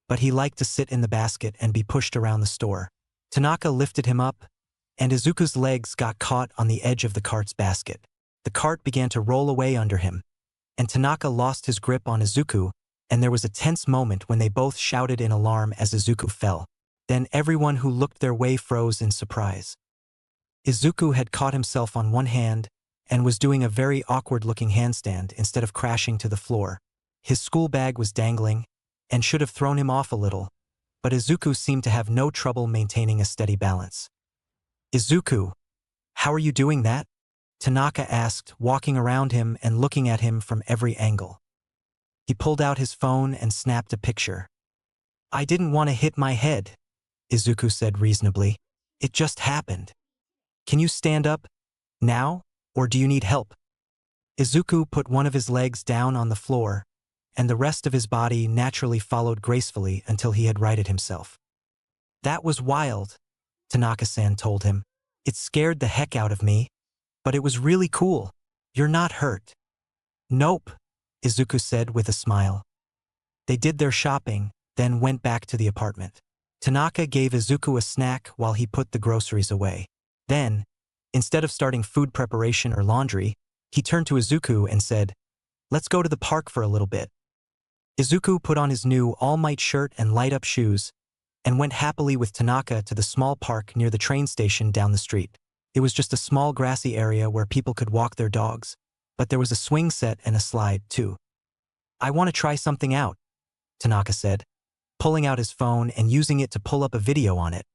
but he liked to sit in the basket and be pushed around the store. Tanaka lifted him up, and Izuku's legs got caught on the edge of the cart's basket. The cart began to roll away under him, and Tanaka lost his grip on Izuku, and there was a tense moment when they both shouted in alarm as Izuku fell. Then everyone who looked their way froze in surprise. Izuku had caught himself on one hand and was doing a very awkward-looking handstand instead of crashing to the floor. His school bag was dangling, and should have thrown him off a little, but Izuku seemed to have no trouble maintaining a steady balance. Izuku, how are you doing that? Tanaka asked, walking around him and looking at him from every angle. He pulled out his phone and snapped a picture. I didn't want to hit my head, Izuku said reasonably. It just happened. Can you stand up now, or do you need help? Izuku put one of his legs down on the floor, and the rest of his body naturally followed gracefully until he had righted himself. That was wild, Tanaka-san told him. It scared the heck out of me, but it was really cool. You're not hurt. Nope, Izuku said with a smile. They did their shopping, then went back to the apartment. Tanaka gave Izuku a snack while he put the groceries away. Then, instead of starting food preparation or laundry, he turned to Izuku and said, "Let's go to the park for a little bit." Izuku put on his new All Might shirt and light-up shoes, and went happily with Tanaka to the small park near the train station down the street. It was just a small grassy area where people could walk their dogs, but there was a swing set and a slide, too. I want to try something out, Tanaka said, pulling out his phone and using it to pull up a video on it.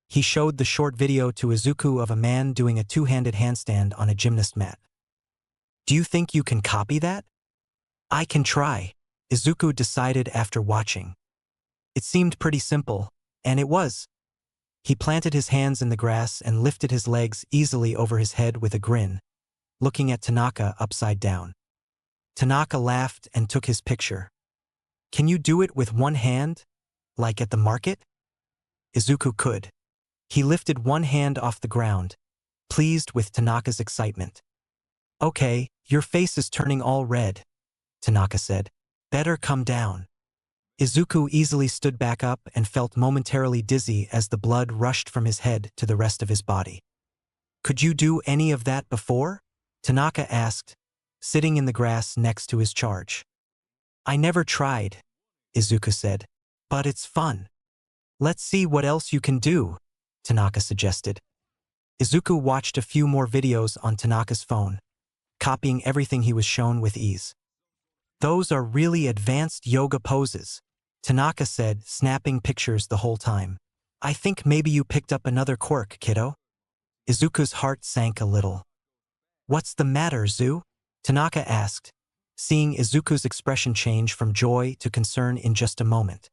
He showed the short video to Izuku of a man doing a two-handed handstand on a gymnast mat. Do you think you can copy that? I can try, Izuku decided after watching. It seemed pretty simple, and it was. He planted his hands in the grass and lifted his legs easily over his head with a grin, looking at Tanaka upside down. Tanaka laughed and took his picture. Can you do it with one hand, like at the market? Izuku could. He lifted one hand off the ground, pleased with Tanaka's excitement. Okay, your face is turning all red, Tanaka said. Better come down. Izuku easily stood back up and felt momentarily dizzy as the blood rushed from his head to the rest of his body. Could you do any of that before? Tanaka asked, sitting in the grass next to his charge. I never tried, Izuku said, but it's fun. Let's see what else you can do, Tanaka suggested. Izuku watched a few more videos on Tanaka's phone, copying everything he was shown with ease. Those are really advanced yoga poses, Tanaka said, snapping pictures the whole time. I think maybe you picked up another quirk, kiddo. Izuku's heart sank a little. What's the matter, Zu? Tanaka asked, seeing Izuku's expression change from joy to concern in just a moment.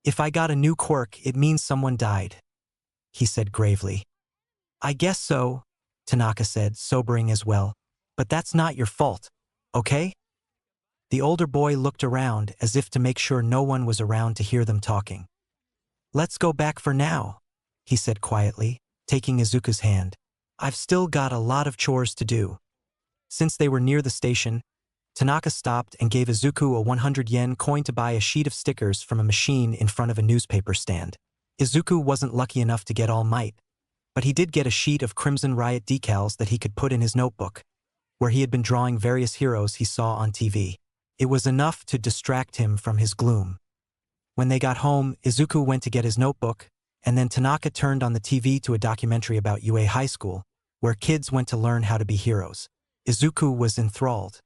If I got a new quirk, it means someone died, he said gravely. I guess so, Tanaka said, sobering as well. But that's not your fault, okay? The older boy looked around as if to make sure no one was around to hear them talking. Let's go back for now, he said quietly, taking Izuku's hand. I've still got a lot of chores to do. Since they were near the station, Tanaka stopped and gave Izuku a 100-yen coin to buy a sheet of stickers from a machine in front of a newspaper stand. Izuku wasn't lucky enough to get All Might, but he did get a sheet of Crimson Riot decals that he could put in his notebook, where he had been drawing various heroes he saw on TV. It was enough to distract him from his gloom. When they got home, Izuku went to get his notebook, and then Tanaka turned on the TV to a documentary about UA High School, where kids went to learn how to be heroes. Izuku was enthralled.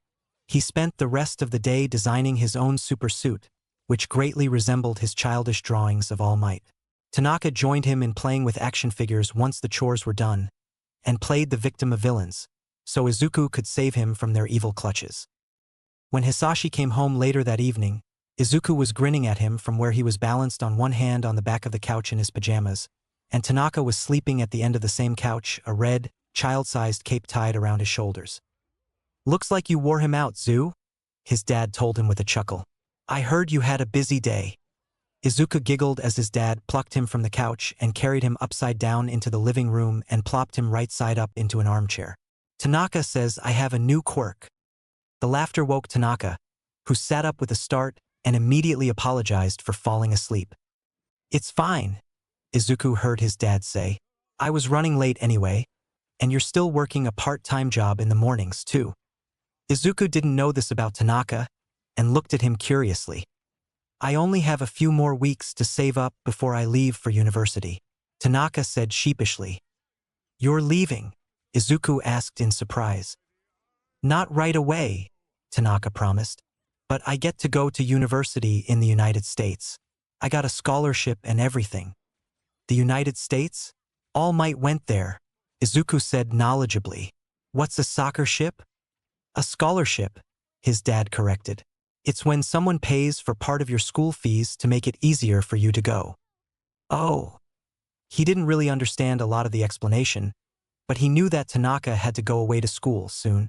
He spent the rest of the day designing his own super suit, which greatly resembled his childish drawings of All Might. Tanaka joined him in playing with action figures once the chores were done, and played the victim of villains, so Izuku could save him from their evil clutches. When Hisashi came home later that evening, Izuku was grinning at him from where he was balanced on one hand on the back of the couch in his pajamas, and Tanaka was sleeping at the end of the same couch, a red, child-sized cape tied around his shoulders. Looks like you wore him out, Zu, his dad told him with a chuckle. I heard you had a busy day. Izuku giggled as his dad plucked him from the couch and carried him upside down into the living room and plopped him right side up into an armchair. Tanaka says I have a new quirk. The laughter woke Tanaka, who sat up with a start and immediately apologized for falling asleep. It's fine, Izuku heard his dad say. I was running late anyway, and you're still working a part-time job in the mornings, too. Izuku didn't know this about Tanaka and looked at him curiously. I only have a few more weeks to save up before I leave for university, Tanaka said sheepishly. You're leaving? Izuku asked in surprise. Not right away, Tanaka promised, but I get to go to university in the United States. I got a scholarship and everything. The United States? All Might went there, Izuku said knowledgeably. What's a soccer ship? A scholarship, his dad corrected. It's when someone pays for part of your school fees to make it easier for you to go. Oh. He didn't really understand a lot of the explanation, but he knew that Tanaka had to go away to school soon.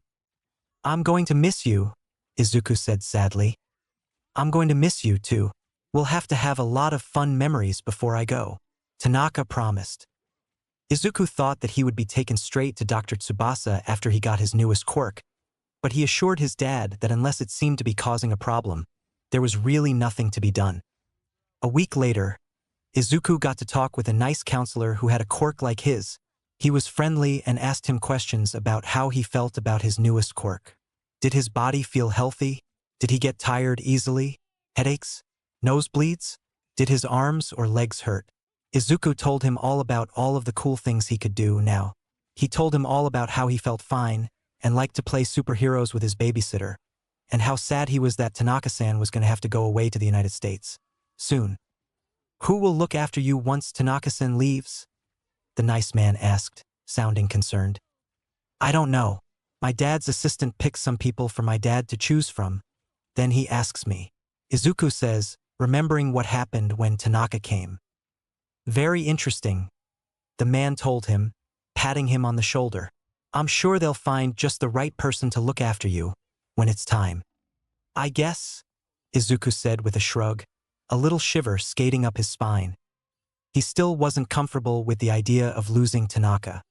I'm going to miss you, Izuku said sadly. I'm going to miss you too. We'll have to have a lot of fun memories before I go, Tanaka promised. Izuku thought that he would be taken straight to Dr. Tsubasa after he got his newest quirk, but he assured his dad that unless it seemed to be causing a problem, there was really nothing to be done. A week later, Izuku got to talk with a nice counselor who had a quirk like his. He was friendly and asked him questions about how he felt about his newest quirk. Did his body feel healthy? Did he get tired easily? Headaches? Nosebleeds? Did his arms or legs hurt? Izuku told him all about all of the cool things he could do now. He told him all about how he felt fine and liked to play superheroes with his babysitter, and how sad he was that Tanaka-san was going to have to go away to the United States soon. Who will look after you once Tanaka-san leaves? The nice man asked, sounding concerned. I don't know. My dad's assistant picks some people for my dad to choose from. Then he asks me. Izuku says, remembering what happened when Tanaka came. Very interesting, the man told him, patting him on the shoulder. I'm sure they'll find just the right person to look after you when it's time. I guess, Izuku said with a shrug, a little shiver skating up his spine. He still wasn't comfortable with the idea of losing Tanaka.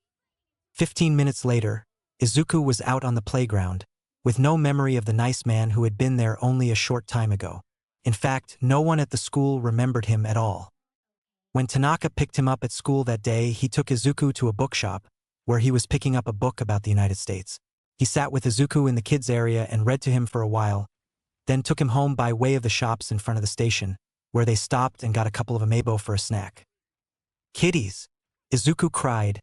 15 minutes later, Izuku was out on the playground, with no memory of the nice man who had been there only a short time ago. In fact, no one at the school remembered him at all. When Tanaka picked him up at school that day, he took Izuku to a bookshop, where he was picking up a book about the United States. He sat with Izuku in the kids' area and read to him for a while, then took him home by way of the shops in front of the station, where they stopped and got a couple of amiibo for a snack. Kitties! Izuku cried,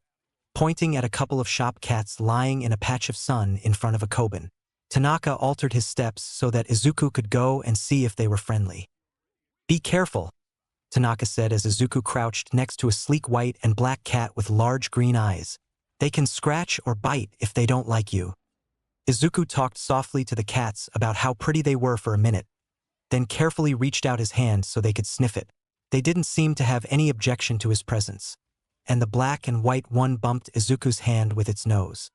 pointing at a couple of shop cats lying in a patch of sun in front of a koban. Tanaka altered his steps so that Izuku could go and see if they were friendly. Be careful, Tanaka said as Izuku crouched next to a sleek white and black cat with large green eyes. They can scratch or bite if they don't like you. Izuku talked softly to the cats about how pretty they were for a minute, then carefully reached out his hand so they could sniff it. They didn't seem to have any objection to his presence, and the black and white one bumped Izuku's hand with its nose.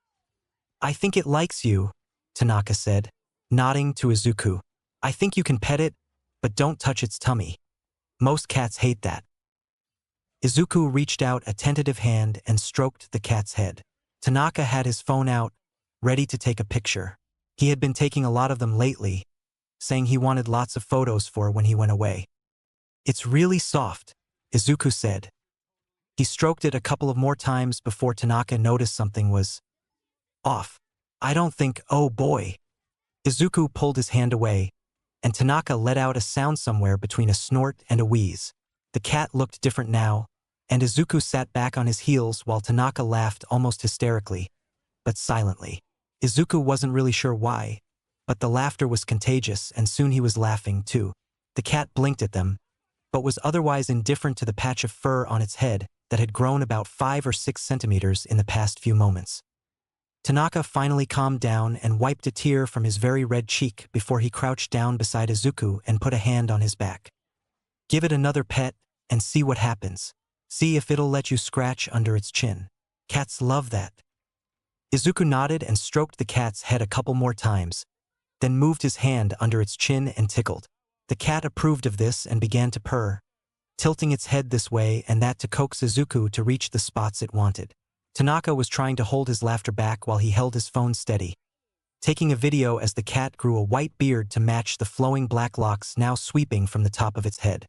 I think it likes you, Tanaka said, nodding to Izuku. I think you can pet it, but don't touch its tummy. Most cats hate that. Izuku reached out a tentative hand and stroked the cat's head. Tanaka had his phone out, ready to take a picture. He had been taking a lot of them lately, saying he wanted lots of photos for when he went away. It's really soft, Izuku said. He stroked it a couple of more times before Tanaka noticed something was off. I don't think, oh boy. Izuku pulled his hand away, and Tanaka let out a sound somewhere between a snort and a wheeze. The cat looked different now, and Izuku sat back on his heels while Tanaka laughed almost hysterically, but silently. Izuku wasn't really sure why, but the laughter was contagious and soon he was laughing too. The cat blinked at them, but was otherwise indifferent to the patch of fur on its head that had grown about 5 or 6 centimeters in the past few moments. Tanaka finally calmed down and wiped a tear from his very red cheek before he crouched down beside Izuku and put a hand on his back. Give it another pet and see what happens. See if it'll let you scratch under its chin. Cats love that. Izuku nodded and stroked the cat's head a couple more times, then moved his hand under its chin and tickled. The cat approved of this and began to purr, tilting its head this way and that to coax Izuku to reach the spots it wanted. Tanaka was trying to hold his laughter back while he held his phone steady, taking a video as the cat grew a white beard to match the flowing black locks now sweeping from the top of its head.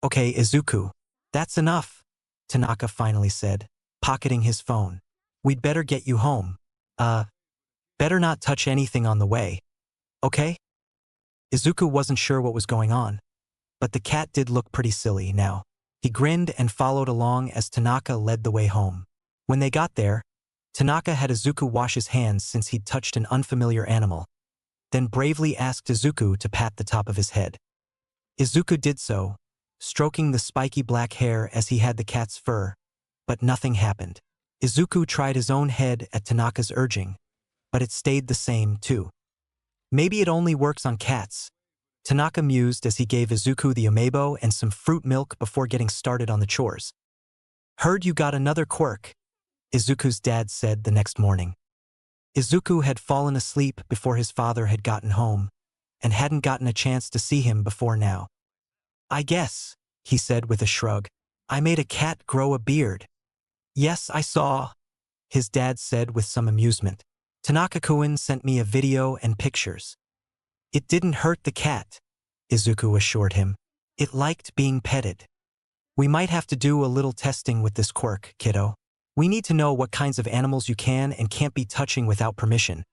Okay, Izuku, that's enough, Tanaka finally said, pocketing his phone. We'd better get you home. Better not touch anything on the way. Okay? Izuku wasn't sure what was going on, but the cat did look pretty silly now. He grinned and followed along as Tanaka led the way home. When they got there, Tanaka had Izuku wash his hands since he'd touched an unfamiliar animal, then bravely asked Izuku to pat the top of his head. Izuku did so, stroking the spiky black hair as he had the cat's fur, But nothing happened. Izuku tried his own head at Tanaka's urging, but it stayed the same too. Maybe it only works on cats. Tanaka mused as he gave Izuku the umebo and some fruit milk before getting started on the chores. Heard you got another quirk, Izuku's dad said the next morning. Izuku had fallen asleep before his father had gotten home, and hadn't gotten a chance to see him before now. I guess, he said with a shrug. I made a cat grow a beard. Yes, I saw, his dad said with some amusement. Tanaka-kun sent me a video and pictures. It didn't hurt the cat, Izuku assured him. It liked being petted. We might have to do a little testing with this quirk, kiddo. We need to know what kinds of animals you can and can't be touching without permission,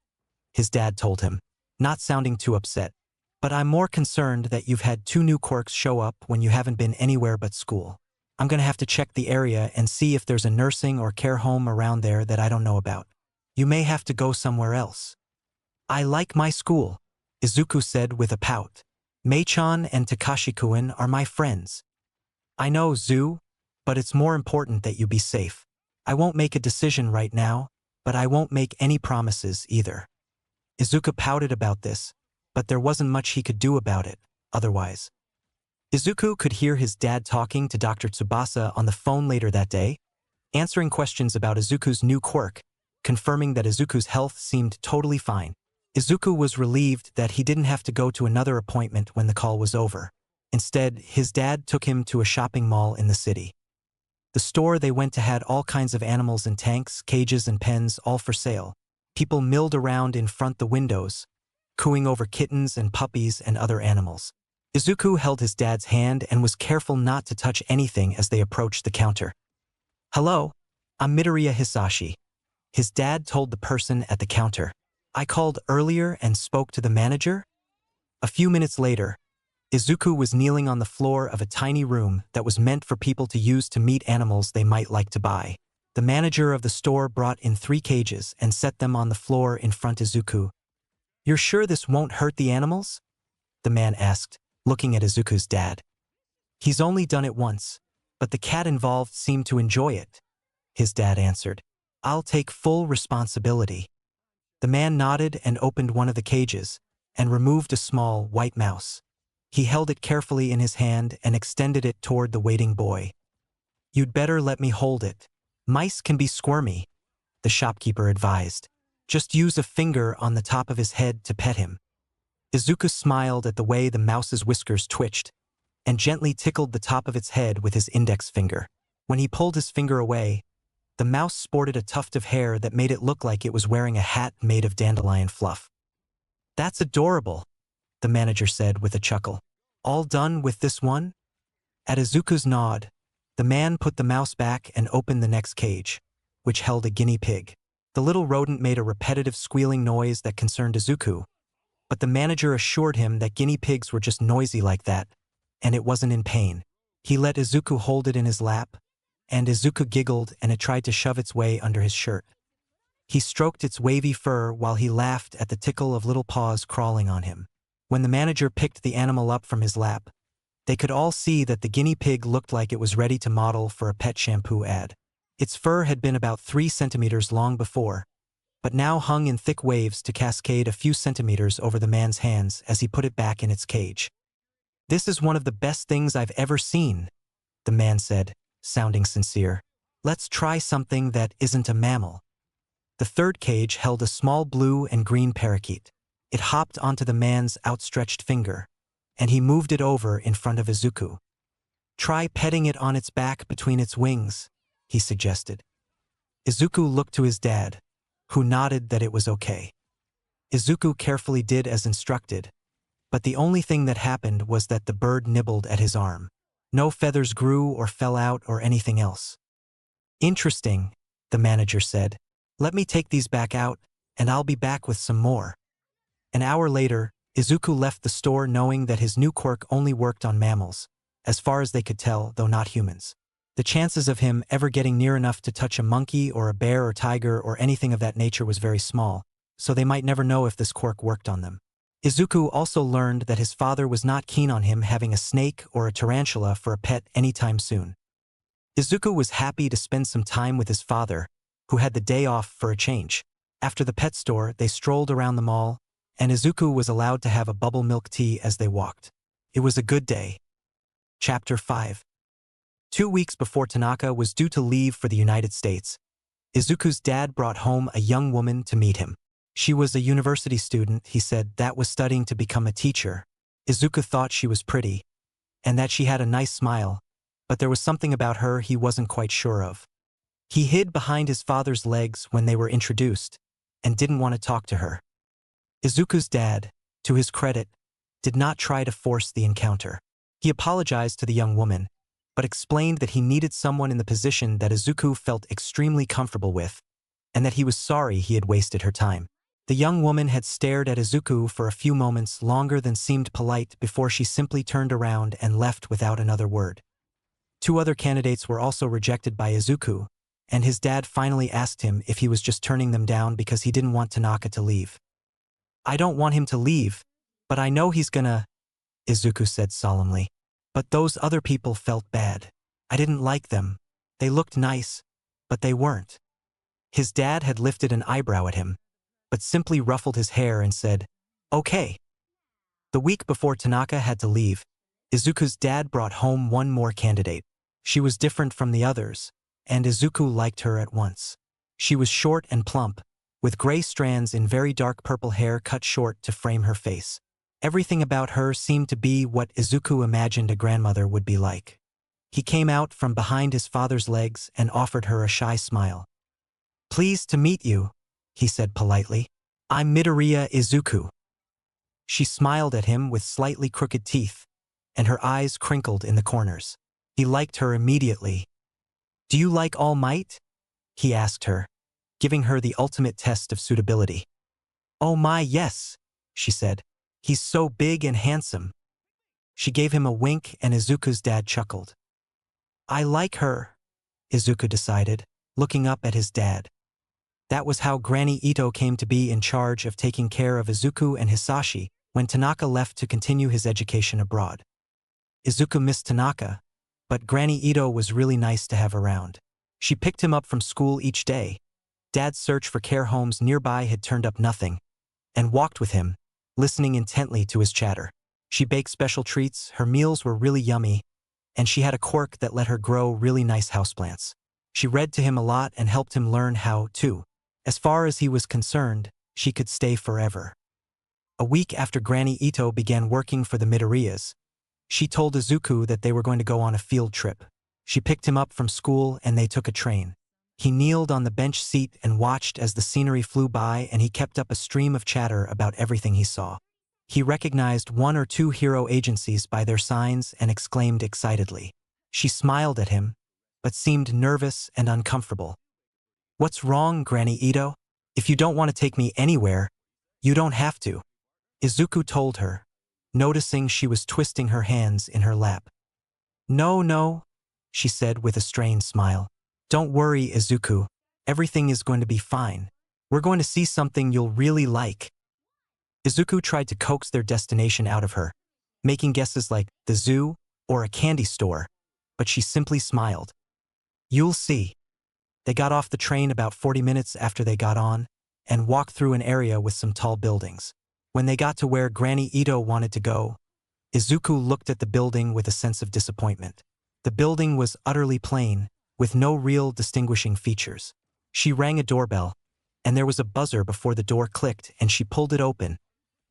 his dad told him, not sounding too upset. But I'm more concerned that you've had 2 new quirks show up when you haven't been anywhere but school. I'm gonna have to check the area and see if there's a nursing or care home around there that I don't know about. You may have to go somewhere else. I like my school, Izuku said with a pout. Mei-chan and Takashi-kun are my friends. I know, Zu, but it's more important that you be safe. I won't make a decision right now, but I won't make any promises either. Izuku pouted about this, but there wasn't much he could do about it, otherwise. Izuku could hear his dad talking to Dr. Tsubasa on the phone later that day, answering questions about Izuku's new quirk, confirming that Izuku's health seemed totally fine. Izuku was relieved that he didn't have to go to another appointment when the call was over. Instead, his dad took him to a shopping mall in the city. The store they went to had all kinds of animals in tanks, cages, and pens, all for sale. People milled around in front the windows, cooing over kittens and puppies and other animals. Izuku held his dad's hand and was careful not to touch anything as they approached the counter. Hello, I'm Midoriya Hisashi, his dad told the person at the counter. I called earlier and spoke to the manager? A few minutes later, Izuku was kneeling on the floor of a tiny room that was meant for people to use to meet animals they might like to buy. The manager of the store brought in 3 cages and set them on the floor in front of Izuku. You're sure this won't hurt the animals? The man asked, looking at Izuku's dad. He's only done it once, but the cat involved seemed to enjoy it, his dad answered. I'll take full responsibility. The man nodded and opened one of the cages and removed a small white mouse. He held it carefully in his hand and extended it toward the waiting boy. You'd better let me hold it. Mice can be squirmy, the shopkeeper advised. Just use a finger on the top of his head to pet him. Izuku smiled at the way the mouse's whiskers twitched and gently tickled the top of its head with his index finger. When he pulled his finger away, the mouse sported a tuft of hair that made it look like it was wearing a hat made of dandelion fluff. That's adorable, the manager said with a chuckle. All done with this one? At Izuku's nod, the man put the mouse back and opened the next cage, which held a guinea pig. The little rodent made a repetitive squealing noise that concerned Izuku, but the manager assured him that guinea pigs were just noisy like that, and it wasn't in pain. He let Izuku hold it in his lap, and Izuku giggled and it tried to shove its way under his shirt. He stroked its wavy fur while he laughed at the tickle of little paws crawling on him. When the manager picked the animal up from his lap, they could all see that the guinea pig looked like it was ready to model for a pet shampoo ad. Its fur had been about 3 centimeters long before, but now hung in thick waves to cascade a few centimeters over the man's hands as he put it back in its cage. This is one of the best things I've ever seen, the man said, sounding sincere. Let's try something that isn't a mammal. The third cage held a small blue and green parakeet. It hopped onto the man's outstretched finger, and he moved it over in front of Izuku. Try petting it on its back between its wings, he suggested. Izuku looked to his dad, who nodded that it was okay. Izuku carefully did as instructed, but the only thing that happened was that the bird nibbled at his arm. No feathers grew or fell out or anything else. Interesting, the manager said. Let me take these back out, and I'll be back with some more. An hour later, Izuku left the store knowing that his new quirk only worked on mammals, as far as they could tell, though not humans. The chances of him ever getting near enough to touch a monkey or a bear or tiger or anything of that nature was very small, so they might never know if this quirk worked on them. Izuku also learned that his father was not keen on him having a snake or a tarantula for a pet anytime soon. Izuku was happy to spend some time with his father, who had the day off for a change. After the pet store, they strolled around the mall, and Izuku was allowed to have a bubble milk tea as they walked. It was a good day. Chapter 5. 2 weeks before Tanaka was due to leave for the United States, Izuku's dad brought home a young woman to meet him. She was a university student, he said, that was studying to become a teacher. Izuku thought she was pretty, and that she had a nice smile, but there was something about her he wasn't quite sure of. He hid behind his father's legs when they were introduced, and didn't want to talk to her. Izuku's dad, to his credit, did not try to force the encounter. He apologized to the young woman, but explained that he needed someone in the position that Izuku felt extremely comfortable with, and that he was sorry he had wasted her time. The young woman had stared at Izuku for a few moments longer than seemed polite before she simply turned around and left without another word. 2 other candidates were also rejected by Izuku, and his dad finally asked him if he was just turning them down because he didn't want Tanaka to leave. "I don't want him to leave, but I know he's gonna," Izuku said solemnly. "But those other people felt bad. I didn't like them. They looked nice, but they weren't." His dad had lifted an eyebrow at him, but simply ruffled his hair and said, "Okay." The week before Tanaka had to leave, Izuku's dad brought home one more candidate. She was different from the others, and Izuku liked her at once. She was short and plump, with gray strands in very dark purple hair cut short to frame her face. Everything about her seemed to be what Izuku imagined a grandmother would be like. He came out from behind his father's legs and offered her a shy smile. "Pleased to meet you," he said politely. "I'm Midoriya Izuku." She smiled at him with slightly crooked teeth, and her eyes crinkled in the corners. He liked her immediately. "Do you like All Might?" he asked her, giving her the ultimate test of suitability. "Oh my, yes," she said. "He's so big and handsome." She gave him a wink and Izuku's dad chuckled. "I like her," Izuku decided, looking up at his dad. That was how Granny Ito came to be in charge of taking care of Izuku and Hisashi when Tanaka left to continue his education abroad. Izuku missed Tanaka, but Granny Ito was really nice to have around. She picked him up from school each day. Dad's search for care homes nearby had turned up nothing, and walked with him, listening intently to his chatter. She baked special treats, her meals were really yummy, and she had a quirk that let her grow really nice houseplants. She read to him a lot and helped him learn how to. As far as he was concerned, she could stay forever. A week after Granny Ito began working for the Midoriyas, she told Izuku that they were going to go on a field trip. She picked him up from school and they took a train. He kneeled on the bench seat and watched as the scenery flew by, and he kept up a stream of chatter about everything he saw. He recognized 1 or 2 hero agencies by their signs and exclaimed excitedly. She smiled at him, but seemed nervous and uncomfortable. "What's wrong, Granny Ito? If you don't want to take me anywhere, you don't have to," Izuku told her, noticing she was twisting her hands in her lap. No, she said with a strained smile. "Don't worry, Izuku. Everything is going to be fine. We're going to see something you'll really like." Izuku tried to coax their destination out of her, making guesses like the zoo or a candy store, but she simply smiled. "You'll see." They got off the train about 40 minutes after they got on, and walked through an area with some tall buildings. When they got to where Granny Ito wanted to go, Izuku looked at the building with a sense of disappointment. The building was utterly plain, with no real distinguishing features. She rang a doorbell, and there was a buzzer before the door clicked, and she pulled it open,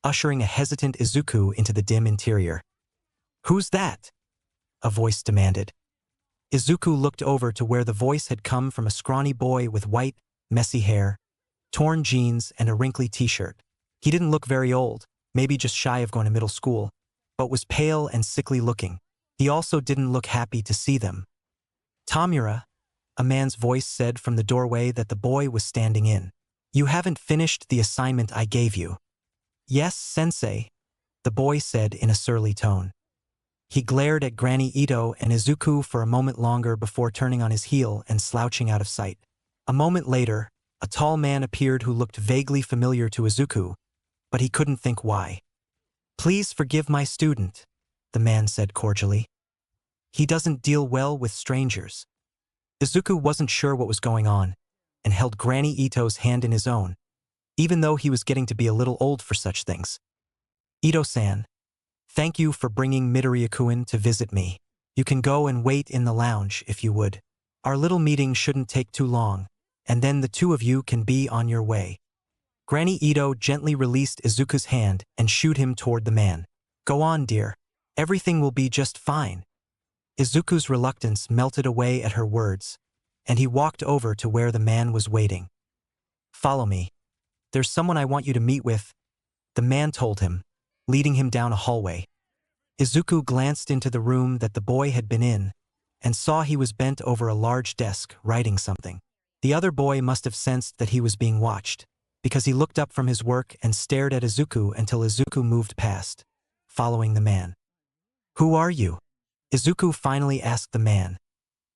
ushering a hesitant Izuku into the dim interior. "Who's that?" a voice demanded. Izuku looked over to where the voice had come from, a scrawny boy with white, messy hair, torn jeans, and a wrinkly t-shirt. He didn't look very old, maybe just shy of going to middle school, but was pale and sickly looking. He also didn't look happy to see them. "Tamura," a man's voice said from the doorway that the boy was standing in. "You haven't finished the assignment I gave you." "Yes, sensei," the boy said in a surly tone. He glared at Granny Ito and Izuku for a moment longer before turning on his heel and slouching out of sight. A moment later, a tall man appeared who looked vaguely familiar to Izuku, but he couldn't think why. "Please forgive my student," the man said cordially. "He doesn't deal well with strangers." Izuku wasn't sure what was going on, and held Granny Ito's hand in his own, even though he was getting to be a little old for such things. Ito-san, thank you for bringing Midoriya-kun to visit me. You can go and wait in the lounge if you would. Our little meeting shouldn't take too long, and then the two of you can be on your way. Granny Ito gently released Izuku's hand and shooed him toward the man. Go on, dear. Everything will be just fine. Izuku's reluctance melted away at her words, and he walked over to where the man was waiting. Follow me. There's someone I want you to meet with, the man told him, leading him down a hallway. Izuku glanced into the room that the boy had been in, and saw he was bent over a large desk, writing something. The other boy must have sensed that he was being watched, because he looked up from his work and stared at Izuku until Izuku moved past, following the man. Who are you? Izuku finally asked the man,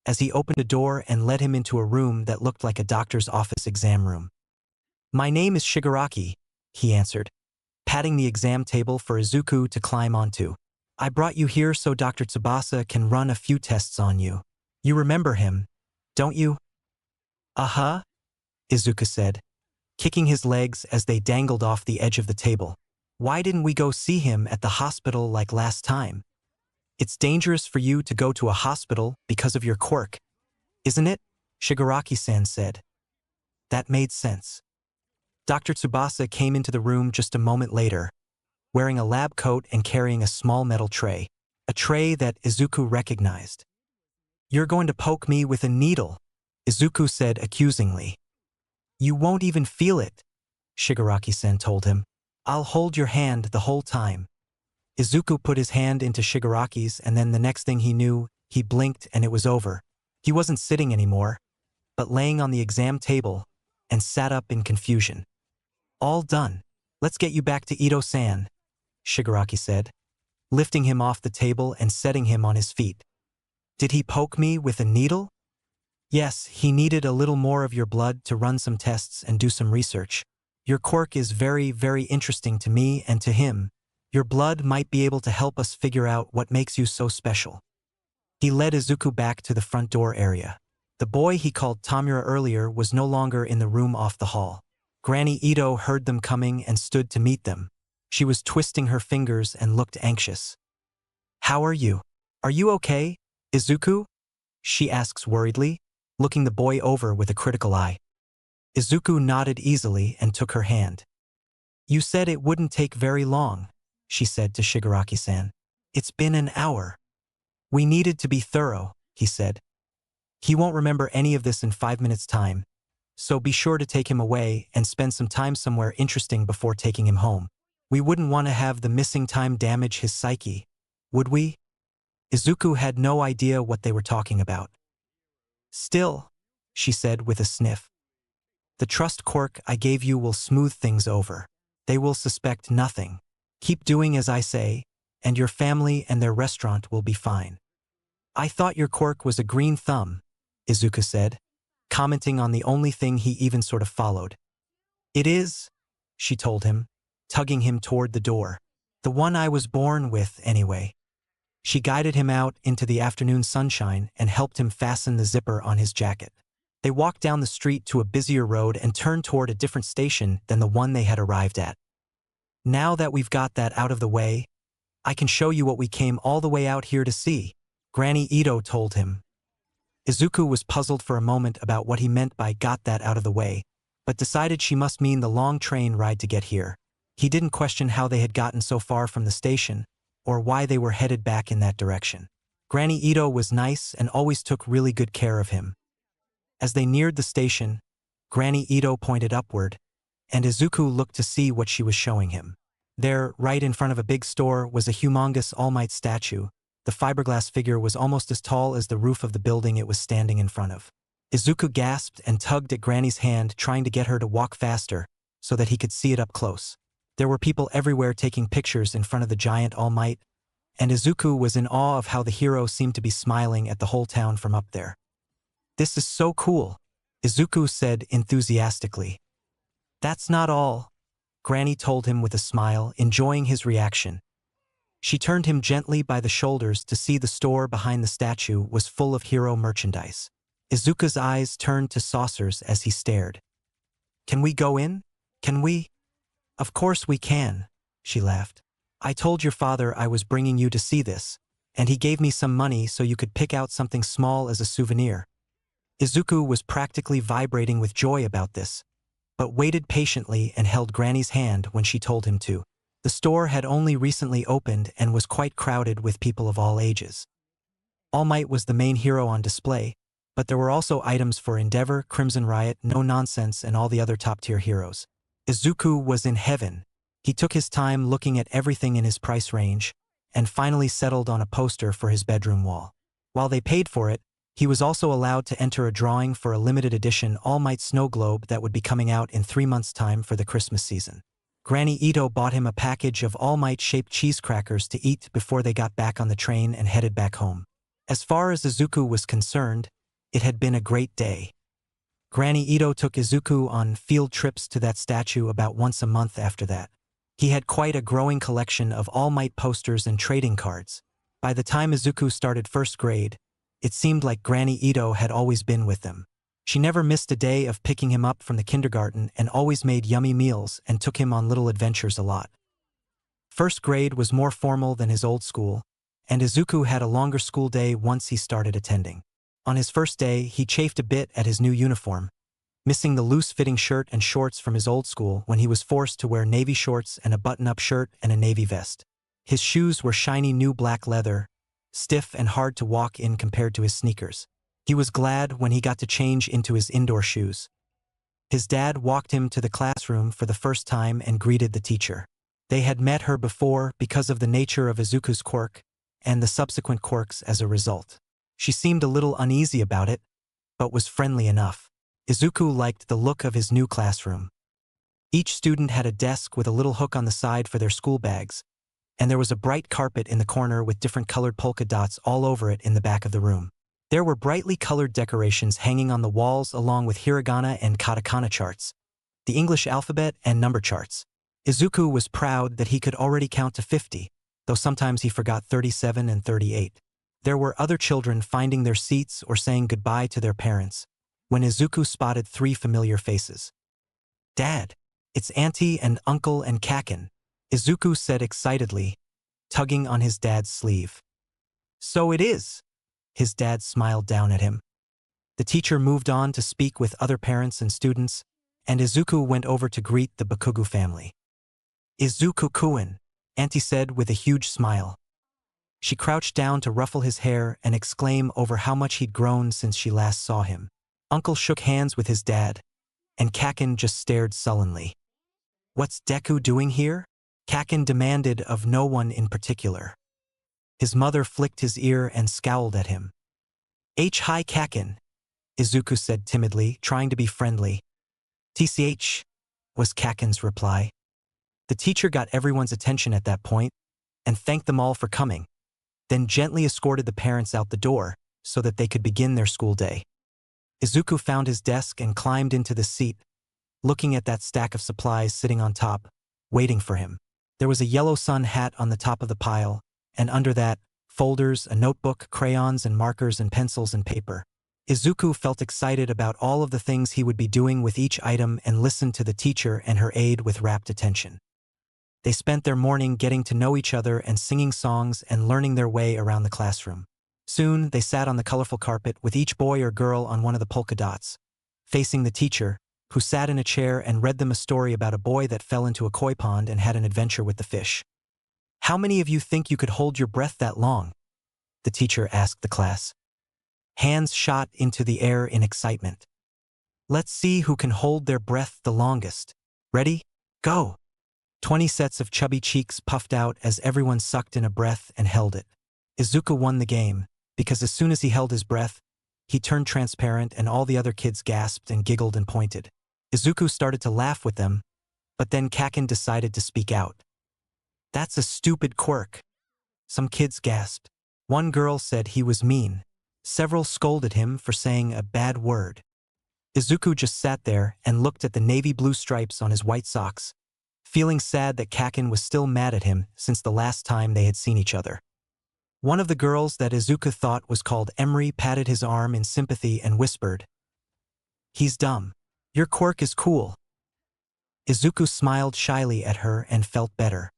as he opened a door and led him into a room that looked like a doctor's office exam room. My name is Shigaraki, he answered, patting the exam table for Izuku to climb onto. I brought you here so Dr. Tsubasa can run a few tests on you. You remember him, don't you? Uh-huh, Izuku said, kicking his legs as they dangled off the edge of the table. Why didn't we go see him at the hospital like last time? It's dangerous for you to go to a hospital because of your quirk, isn't it? Shigaraki-san said. That made sense. Dr. Tsubasa came into the room just a moment later, wearing a lab coat and carrying a small metal tray, a tray that Izuku recognized. You're going to poke me with a needle, Izuku said accusingly. You won't even feel it, Shigaraki-san told him. I'll hold your hand the whole time. Izuku put his hand into Shigaraki's, and then the next thing he knew, he blinked and it was over. He wasn't sitting anymore, but laying on the exam table, and sat up in confusion. All done. Let's get you back to Ito-san, Shigaraki said, lifting him off the table and setting him on his feet. Did he poke me with a needle? Yes, he needed a little more of your blood to run some tests and do some research. Your quirk is very, very interesting to me and to him. Your blood might be able to help us figure out what makes you so special. He led Izuku back to the front door area. The boy he called Tamura earlier was no longer in the room off the hall. Granny Ito heard them coming and stood to meet them. She was twisting her fingers and looked anxious. How are you? Are you okay, Izuku? She asks worriedly, looking the boy over with a critical eye. Izuku nodded easily and took her hand. You said it wouldn't take very long, she said to Shigaraki-san. It's been an hour. We needed to be thorough, he said. He won't remember any of this in 5 minutes' time, so be sure to take him away and spend some time somewhere interesting before taking him home. We wouldn't want to have the missing time damage his psyche, would we? Izuku had no idea what they were talking about. Still, she said with a sniff. The trust quirk I gave you will smooth things over. They will suspect nothing. Keep doing as I say, and your family and their restaurant will be fine. I thought your quirk was a green thumb, Izuku said, commenting on the only thing he even sort of followed. It is, she told him, tugging him toward the door. The one I was born with, anyway. She guided him out into the afternoon sunshine and helped him fasten the zipper on his jacket. They walked down the street to a busier road and turned toward a different station than the one they had arrived at. Now that we've got that out of the way, I can show you what we came all the way out here to see, Granny Ito told him. Izuku was puzzled for a moment about what he meant by got that out of the way, but decided she must mean the long train ride to get here. He didn't question how they had gotten so far from the station, or why they were headed back in that direction. Granny Ito was nice and always took really good care of him. As they neared the station, Granny Ito pointed upward, and Izuku looked to see what she was showing him. There, right in front of a big store, was a humongous All Might statue. The fiberglass figure was almost as tall as the roof of the building it was standing in front of. Izuku gasped and tugged at Granny's hand, trying to get her to walk faster so that he could see it up close. There were people everywhere taking pictures in front of the giant All Might, and Izuku was in awe of how the hero seemed to be smiling at the whole town from up there. This is so cool, Izuku said enthusiastically. That's not all, Granny told him with a smile, enjoying his reaction. She turned him gently by the shoulders to see the store behind the statue was full of hero merchandise. Izuku's eyes turned to saucers as he stared. Can we go in? Can we? Of course we can, she laughed. I told your father I was bringing you to see this, and he gave me some money so you could pick out something small as a souvenir. Izuku was practically vibrating with joy about this, but waited patiently and held Granny's hand when she told him to. The store had only recently opened and was quite crowded with people of all ages. All Might was the main hero on display, but there were also items for Endeavor, Crimson Riot, No Nonsense, and all the other top-tier heroes. Izuku was in heaven. He took his time looking at everything in his price range, and finally settled on a poster for his bedroom wall. While they paid for it, he was also allowed to enter a drawing for a limited edition All Might snow globe that would be coming out in 3 months' time for the Christmas season. Granny Ito bought him a package of All Might-shaped cheese crackers to eat before they got back on the train and headed back home. As far as Izuku was concerned, it had been a great day. Granny Ito took Izuku on field trips to that statue about once a month after that. He had quite a growing collection of All Might posters and trading cards. By the time Izuku started first grade, it seemed like Granny Ito had always been with them. She never missed a day of picking him up from the kindergarten and always made yummy meals and took him on little adventures a lot. First grade was more formal than his old school, and Izuku had a longer school day once he started attending. On his first day, he chafed a bit at his new uniform, missing the loose-fitting shirt and shorts from his old school when he was forced to wear navy shorts and a button-up shirt and a navy vest. His shoes were shiny new black leather, stiff and hard to walk in compared to his sneakers. He was glad when he got to change into his indoor shoes. His dad walked him to the classroom for the first time and greeted the teacher. They had met her before because of the nature of Izuku's quirk and the subsequent quirks as a result. She seemed a little uneasy about it, but was friendly enough. Izuku liked the look of his new classroom. Each student had a desk with a little hook on the side for their school bags, and there was a bright carpet in the corner with different colored polka dots all over it in the back of the room. There were brightly colored decorations hanging on the walls along with hiragana and katakana charts, the English alphabet and number charts. Izuku was proud that he could already count to 50, though sometimes he forgot 37 and 38. There were other children finding their seats or saying goodbye to their parents, when Izuku spotted 3 familiar faces. "Dad, it's Auntie and Uncle and Kakin," Izuku said excitedly, tugging on his dad's sleeve. "So it is." His dad smiled down at him. The teacher moved on to speak with other parents and students, and Izuku went over to greet the Bakugu family. "Izuku-kun," Auntie said with a huge smile. She crouched down to ruffle his hair and exclaim over how much he'd grown since she last saw him. Uncle shook hands with his dad, and Kakin just stared sullenly. "What's Deku doing here?" Kakin demanded of no one in particular. His mother flicked his ear and scowled at him. "Hi Kakin," Izuku said timidly, trying to be friendly. "TCH," was Kakin's reply. The teacher got everyone's attention at that point, and thanked them all for coming, then gently escorted the parents out the door so that they could begin their school day. Izuku found his desk and climbed into the seat, looking at that stack of supplies sitting on top, waiting for him. There was a yellow sun hat on the top of the pile, and under that, folders, a notebook, crayons and markers and pencils and paper. Izuku felt excited about all of the things he would be doing with each item and listened to the teacher and her aide with rapt attention. They spent their morning getting to know each other and singing songs and learning their way around the classroom. Soon, they sat on the colorful carpet with each boy or girl on one of the polka dots, facing the teacher, who sat in a chair and read them a story about a boy that fell into a koi pond and had an adventure with the fish. "How many of you think you could hold your breath that long?" the teacher asked the class. Hands shot into the air in excitement. "Let's see who can hold their breath the longest. Ready? Go!" 20 sets of chubby cheeks puffed out as everyone sucked in a breath and held it. Izuku won the game, because as soon as he held his breath, he turned transparent and all the other kids gasped and giggled and pointed. Izuku started to laugh with them, but then Kakin decided to speak out. "That's a stupid quirk." Some kids gasped. One girl said he was mean. Several scolded him for saying a bad word. Izuku just sat there and looked at the navy blue stripes on his white socks, feeling sad that Kakin was still mad at him since the last time they had seen each other. One of the girls that Izuku thought was called Emery patted his arm in sympathy and whispered, "He's dumb. Your quirk is cool." Izuku smiled shyly at her and felt better.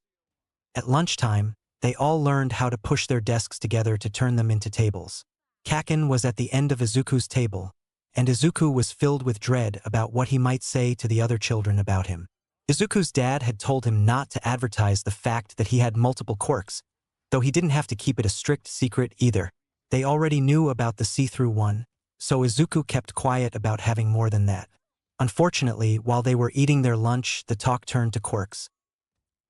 At lunchtime, they all learned how to push their desks together to turn them into tables. Kaken was at the end of Izuku's table, and Izuku was filled with dread about what he might say to the other children about him. Izuku's dad had told him not to advertise the fact that he had multiple quirks, though he didn't have to keep it a strict secret either. They already knew about the see-through one, so Izuku kept quiet about having more than that. Unfortunately, while they were eating their lunch, the talk turned to quirks.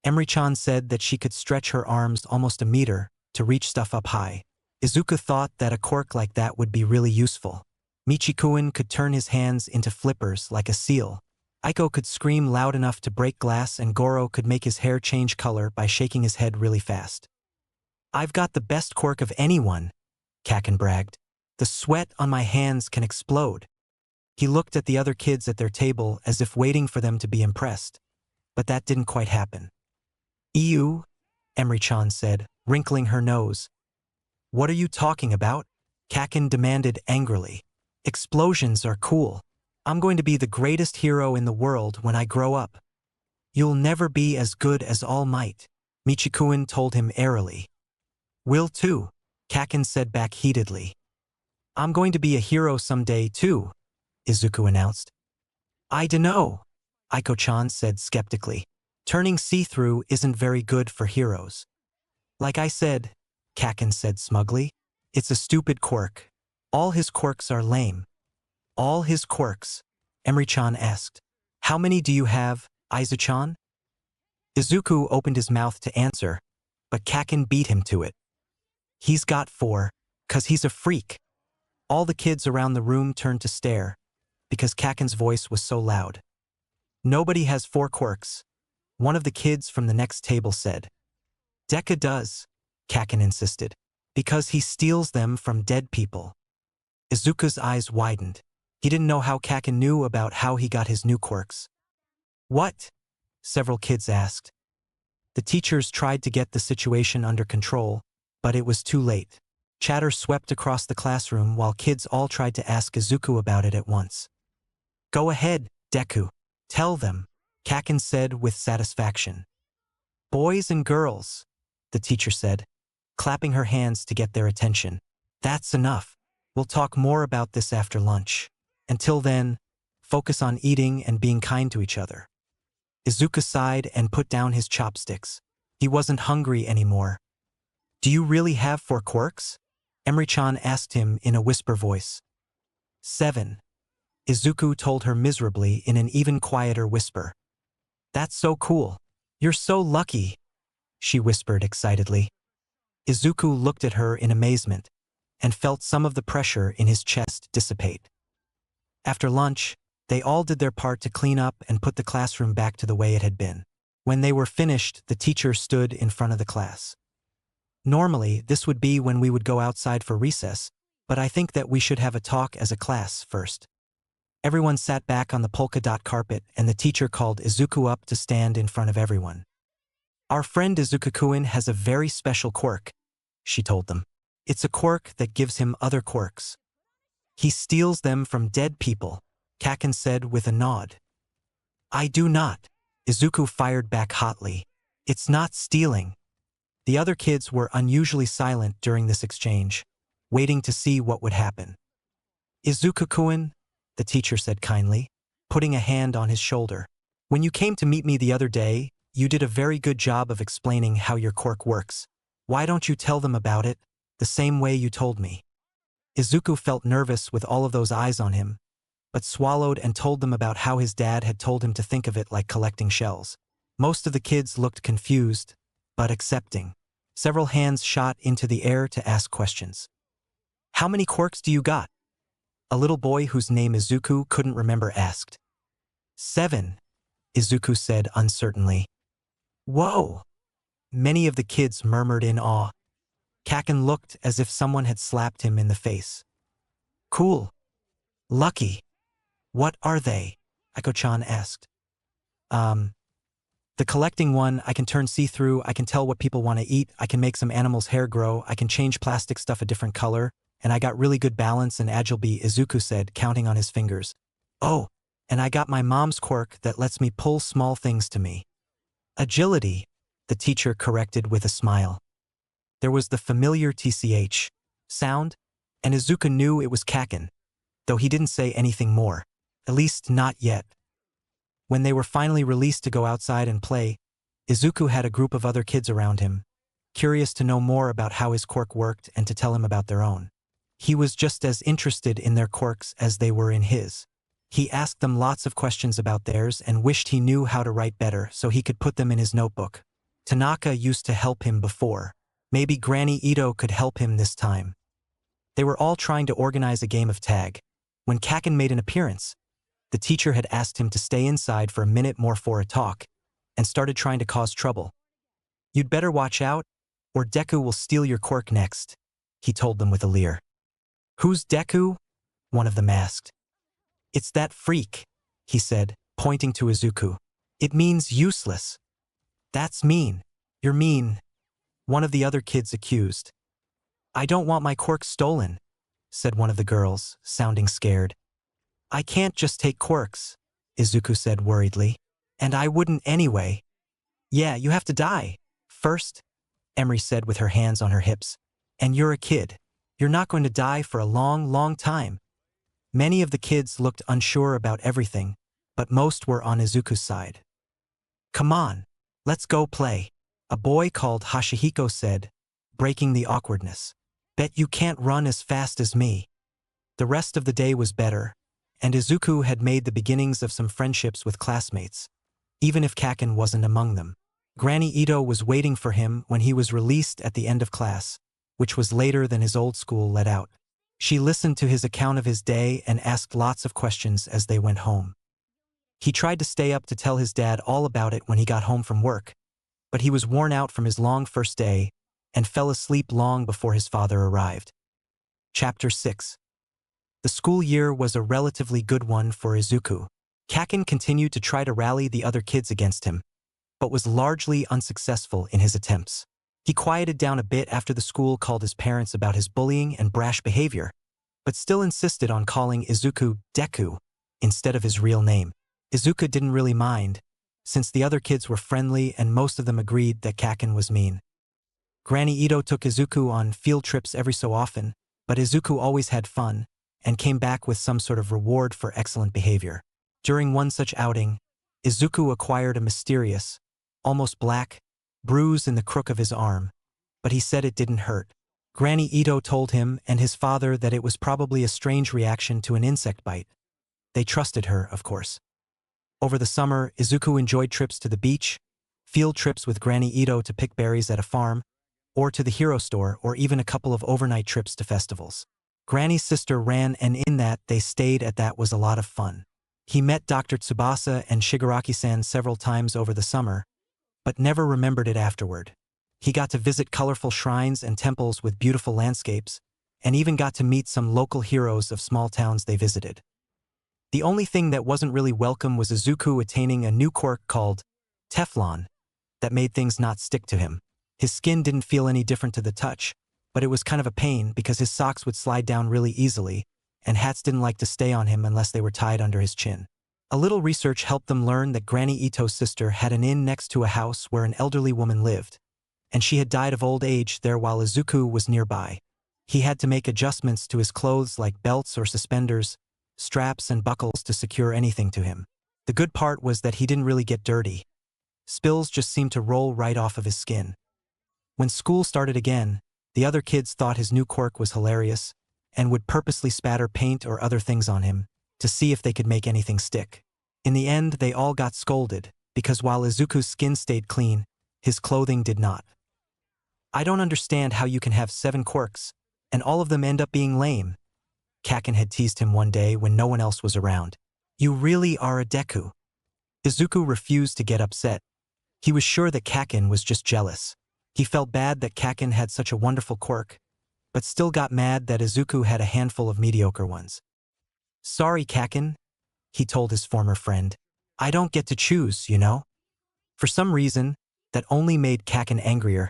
Emery-chan said that she could stretch her arms almost a meter to reach stuff up high. Izuku thought that a quirk like that would be really useful. Michikuin could turn his hands into flippers like a seal. Aiko could scream loud enough to break glass, and Goro could make his hair change color by shaking his head really fast. "I've got the best quirk of anyone," Kaken bragged. "The sweat on my hands can explode." He looked at the other kids at their table as if waiting for them to be impressed. But that didn't quite happen. "Ew," Emery-chan said, wrinkling her nose. "What are you talking about?" Kaken demanded angrily. "Explosions are cool. I'm going to be the greatest hero in the world when I grow up." "You'll never be as good as All Might," Michikuin told him airily. "Will too," Kaken said back heatedly. "I'm going to be a hero someday too," Izuku announced. "I dunno," Aiko-chan said skeptically. "Turning see-through isn't very good for heroes." "Like I said," Kaken said smugly, "it's a stupid quirk. All his quirks are lame." "All his quirks?" Emery-chan asked. "How many do you have, Izu-chan?" Izuku opened his mouth to answer, but Kaken beat him to it. "He's got 4, 'cause he's a freak." All the kids around the room turned to stare, because Kaken's voice was so loud. "Nobody has 4 quirks," one of the kids from the next table said. "Deku does," Kaken insisted, "because he steals them from dead people." Izuku's eyes widened. He didn't know how Kaken knew about how he got his new quirks. "What?" several kids asked. The teachers tried to get the situation under control, but it was too late. Chatter swept across the classroom while kids all tried to ask Izuku about it at once. "Go ahead, Deku. Tell them," Kaken said with satisfaction. "Boys and girls," the teacher said, clapping her hands to get their attention. "That's enough. We'll talk more about this after lunch. Until then, focus on eating and being kind to each other." Izuku sighed and put down his chopsticks. He wasn't hungry anymore. "Do you really have 4 quirks?" Emery-chan asked him in a whisper voice. 7. Izuku told her miserably in an even quieter whisper. "That's so cool. You're so lucky," she whispered excitedly. Izuku looked at her in amazement and felt some of the pressure in his chest dissipate. After lunch, they all did their part to clean up and put the classroom back to the way it had been. When they were finished, the teacher stood in front of the class. "Normally, this would be when we would go outside for recess, but I think that we should have a talk as a class first." Everyone sat back on the polka dot carpet, and the teacher called Izuku up to stand in front of everyone. "Our friend Izuku-kun has a very special quirk," she told them. "It's a quirk that gives him other quirks. He steals them from dead people," Kaken said with a nod. "I do not," Izuku fired back hotly. "It's not stealing." The other kids were unusually silent during this exchange, waiting to see what would happen. "Izuku-kun," the teacher said kindly, putting a hand on his shoulder. "When you came to meet me the other day, you did a very good job of explaining how your quirk works. Why don't you tell them about it, the same way you told me?" Izuku felt nervous with all of those eyes on him, but swallowed and told them about how his dad had told him to think of it like collecting shells. Most of the kids looked confused, but accepting. Several hands shot into the air to ask questions. "How many quirks do you got?" a little boy whose name Izuku couldn't remember asked. 7, Izuku said uncertainly. "Whoa!" many of the kids murmured in awe. Kaken looked as if someone had slapped him in the face. "Cool. Lucky. What are they?" Aiko-chan asked. The collecting one, I can turn see-through, I can tell what people want to eat, I can make some animals' hair grow, I can change plastic stuff a different color, and I got really good balance and agility, Izuku said, counting on his fingers. Oh, and I got my mom's quirk that lets me pull small things to me. Agility, the teacher corrected with a smile. There was the familiar TCH sound, and Izuku knew it was Kaken, though he didn't say anything more. At least not yet. When they were finally released to go outside and play, Izuku had a group of other kids around him, curious to know more about how his quirk worked and to tell him about their own. He was just as interested in their quirks as they were in his. He asked them lots of questions about theirs and wished he knew how to write better so he could put them in his notebook. Tanaka used to help him before. Maybe Granny Ito could help him this time. They were all trying to organize a game of tag. When Kaken made an appearance, the teacher had asked him to stay inside for a minute more for a talk, and started trying to cause trouble. "You'd better watch out, or Deku will steal your quirk next," he told them with a leer. "Who's Deku?" one of them asked. "It's that freak," he said, pointing to Izuku. "It means useless." "That's mean. You're mean," one of the other kids accused. "I don't want my quirk stolen," said one of the girls, sounding scared. "I can't just take quirks," Izuku said worriedly. "And I wouldn't anyway." "Yeah, you have to die first," Emery said with her hands on her hips. "And you're a kid. You're not going to die for a long, long time." Many of the kids looked unsure about everything, but most were on Izuku's side. "Come on, let's go play," a boy called Hashihiko said, breaking the awkwardness. "Bet you can't run as fast as me." The rest of the day was better, and Izuku had made the beginnings of some friendships with classmates, even if Kaken wasn't among them. Granny Ito was waiting for him when he was released at the end of class, which was later than his old school let out. She listened to his account of his day and asked lots of questions as they went home. He tried to stay up to tell his dad all about it when he got home from work, but he was worn out from his long first day and fell asleep long before his father arrived. Chapter 6. The school year was a relatively good one for Izuku. Kaken continued to try to rally the other kids against him, but was largely unsuccessful in his attempts. He quieted down a bit after the school called his parents about his bullying and brash behavior, but still insisted on calling Izuku Deku instead of his real name. Izuku didn't really mind, since the other kids were friendly and most of them agreed that Kaken was mean. Granny Ito took Izuku on field trips every so often, but Izuku always had fun and came back with some sort of reward for excellent behavior. During one such outing, Izuku acquired a mysterious, almost black, bruise in the crook of his arm, but he said it didn't hurt. Granny Ito told him and his father that it was probably a strange reaction to an insect bite. They trusted her, of course. Over the summer, Izuku enjoyed trips to the beach, field trips with Granny Ito to pick berries at a farm, or to the hero store, or even a couple of overnight trips to festivals. Granny's sister ran, and in that they stayed at that was a lot of fun. He met Dr. Tsubasa and Shigaraki-san several times over the summer, but never remembered it afterward. He got to visit colorful shrines and temples with beautiful landscapes, and even got to meet some local heroes of small towns they visited. The only thing that wasn't really welcome was Izuku attaining a new quirk called Teflon that made things not stick to him. His skin didn't feel any different to the touch, but it was kind of a pain because his socks would slide down really easily, and hats didn't like to stay on him unless they were tied under his chin. A little research helped them learn that Granny Ito's sister had an inn next to a house where an elderly woman lived, and she had died of old age there while Izuku was nearby. He had to make adjustments to his clothes like belts or suspenders, straps and buckles to secure anything to him. The good part was that he didn't really get dirty. Spills just seemed to roll right off of his skin. When school started again, the other kids thought his new quirk was hilarious and would purposely spatter paint or other things on him to see if they could make anything stick. In the end, they all got scolded because while Izuku's skin stayed clean, his clothing did not. "I don't understand how you can have 7 quirks, and all of them end up being lame," Kaken had teased him one day when no one else was around. "You really are a Deku." Izuku refused to get upset. He was sure that Kaken was just jealous. He felt bad that Kaken had such a wonderful quirk, but still got mad that Izuku had a handful of mediocre ones. "Sorry, Kaken," he told his former friend. "I don't get to choose, you know." For some reason, that only made Kaken angrier,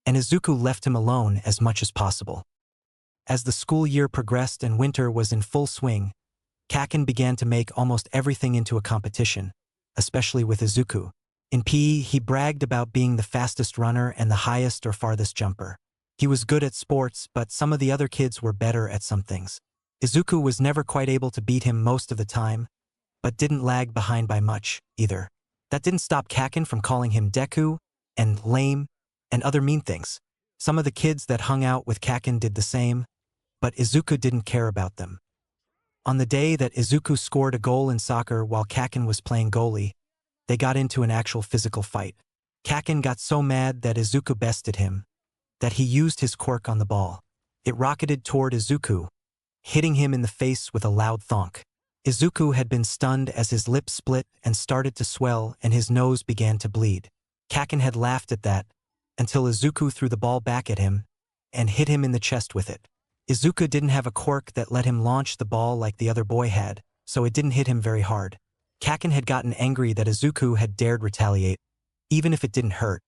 and Izuku left him alone as much as possible. As the school year progressed and winter was in full swing, Kaken began to make almost everything into a competition, especially with Izuku. In PE, he bragged about being the fastest runner and the highest or farthest jumper. He was good at sports, but some of the other kids were better at some things. Izuku was never quite able to beat him most of the time, but didn't lag behind by much, either. That didn't stop Kaken from calling him Deku and lame and other mean things. Some of the kids that hung out with Kaken did the same, but Izuku didn't care about them. On the day that Izuku scored a goal in soccer while Kaken was playing goalie, they got into an actual physical fight. Kaken got so mad that Izuku bested him, that he used his quirk on the ball. It rocketed toward Izuku, hitting him in the face with a loud thonk. Izuku had been stunned as his lips split and started to swell and his nose began to bleed. Kaken had laughed at that, until Izuku threw the ball back at him and hit him in the chest with it. Izuku didn't have a quirk that let him launch the ball like the other boy had, so it didn't hit him very hard. Kaken had gotten angry that Izuku had dared retaliate, even if it didn't hurt,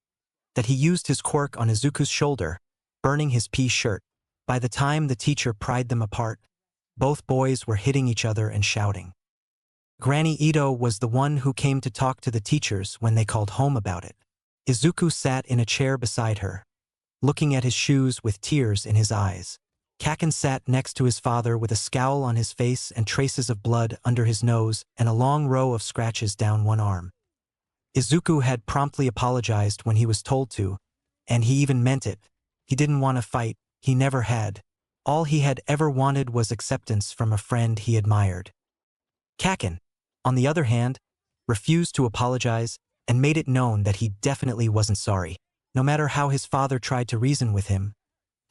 that he used his quirk on Izuku's shoulder, burning his pea shirt. By the time the teacher pried them apart, both boys were hitting each other and shouting. Granny Ito was the one who came to talk to the teachers when they called home about it. Izuku sat in a chair beside her, looking at his shoes with tears in his eyes. Kaken sat next to his father with a scowl on his face and traces of blood under his nose and a long row of scratches down one arm. Izuku had promptly apologized when he was told to, and he even meant it. He didn't want to fight, he never had. All he had ever wanted was acceptance from a friend he admired. Kaken, on the other hand, refused to apologize and made it known that he definitely wasn't sorry. No matter how his father tried to reason with him,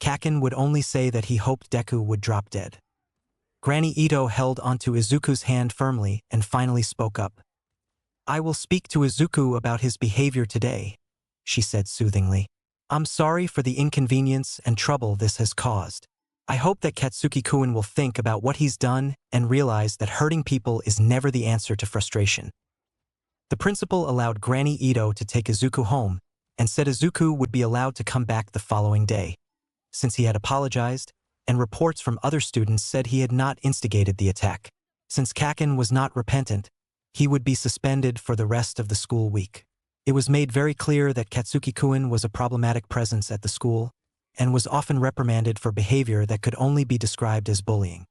Kaken would only say that he hoped Deku would drop dead. Granny Ito held onto Izuku's hand firmly and finally spoke up. "I will speak to Izuku about his behavior today," she said soothingly. "I'm sorry for the inconvenience and trouble this has caused. I hope that Katsuki-kun will think about what he's done and realize that hurting people is never the answer to frustration." The principal allowed Granny Ito to take Izuku home and said Izuku would be allowed to come back the following day, since he had apologized, and reports from other students said he had not instigated the attack. Since Kaken was not repentant, he would be suspended for the rest of the school week. It was made very clear that Katsuki-kun was a problematic presence at the school, and was often reprimanded for behavior that could only be described as bullying.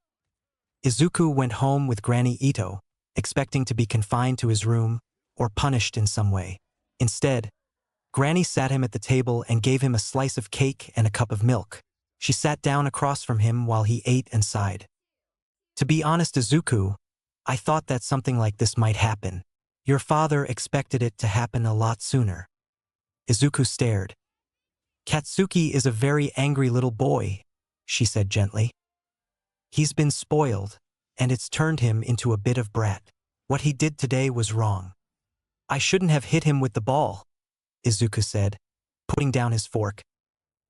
Izuku went home with Granny Ito, expecting to be confined to his room or punished in some way. Instead, Granny sat him at the table and gave him a slice of cake and a cup of milk. She sat down across from him while he ate and sighed. "To be honest, Izuku, I thought that something like this might happen. Your father expected it to happen a lot sooner." Izuku stared. "Katsuki is a very angry little boy," she said gently. "He's been spoiled, and it's turned him into a bit of brat. What he did today was wrong." "I shouldn't have hit him with the ball," Izuku said, putting down his fork.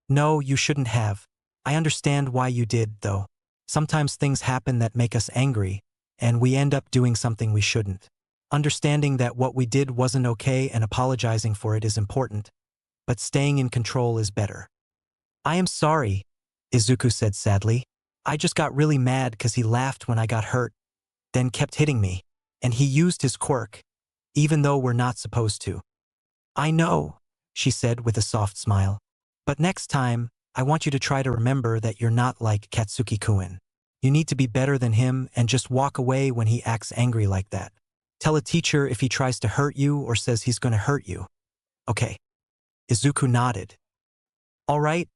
"No, you shouldn't have. I understand why you did, though. Sometimes things happen that make us angry, and we end up doing something we shouldn't. Understanding that what we did wasn't okay and apologizing for it is important, but staying in control is better." "I am sorry," Izuku said sadly. "I just got really mad because he laughed when I got hurt, then kept hitting me, and he used his quirk, even though we're not supposed to." "I know," she said with a soft smile. "But next time, I want you to try to remember that you're not like Katsuki-kun. You need to be better than him and just walk away when he acts angry like that. Tell a teacher if he tries to hurt you or says he's going to hurt you. Okay." Izuku nodded. "All right,"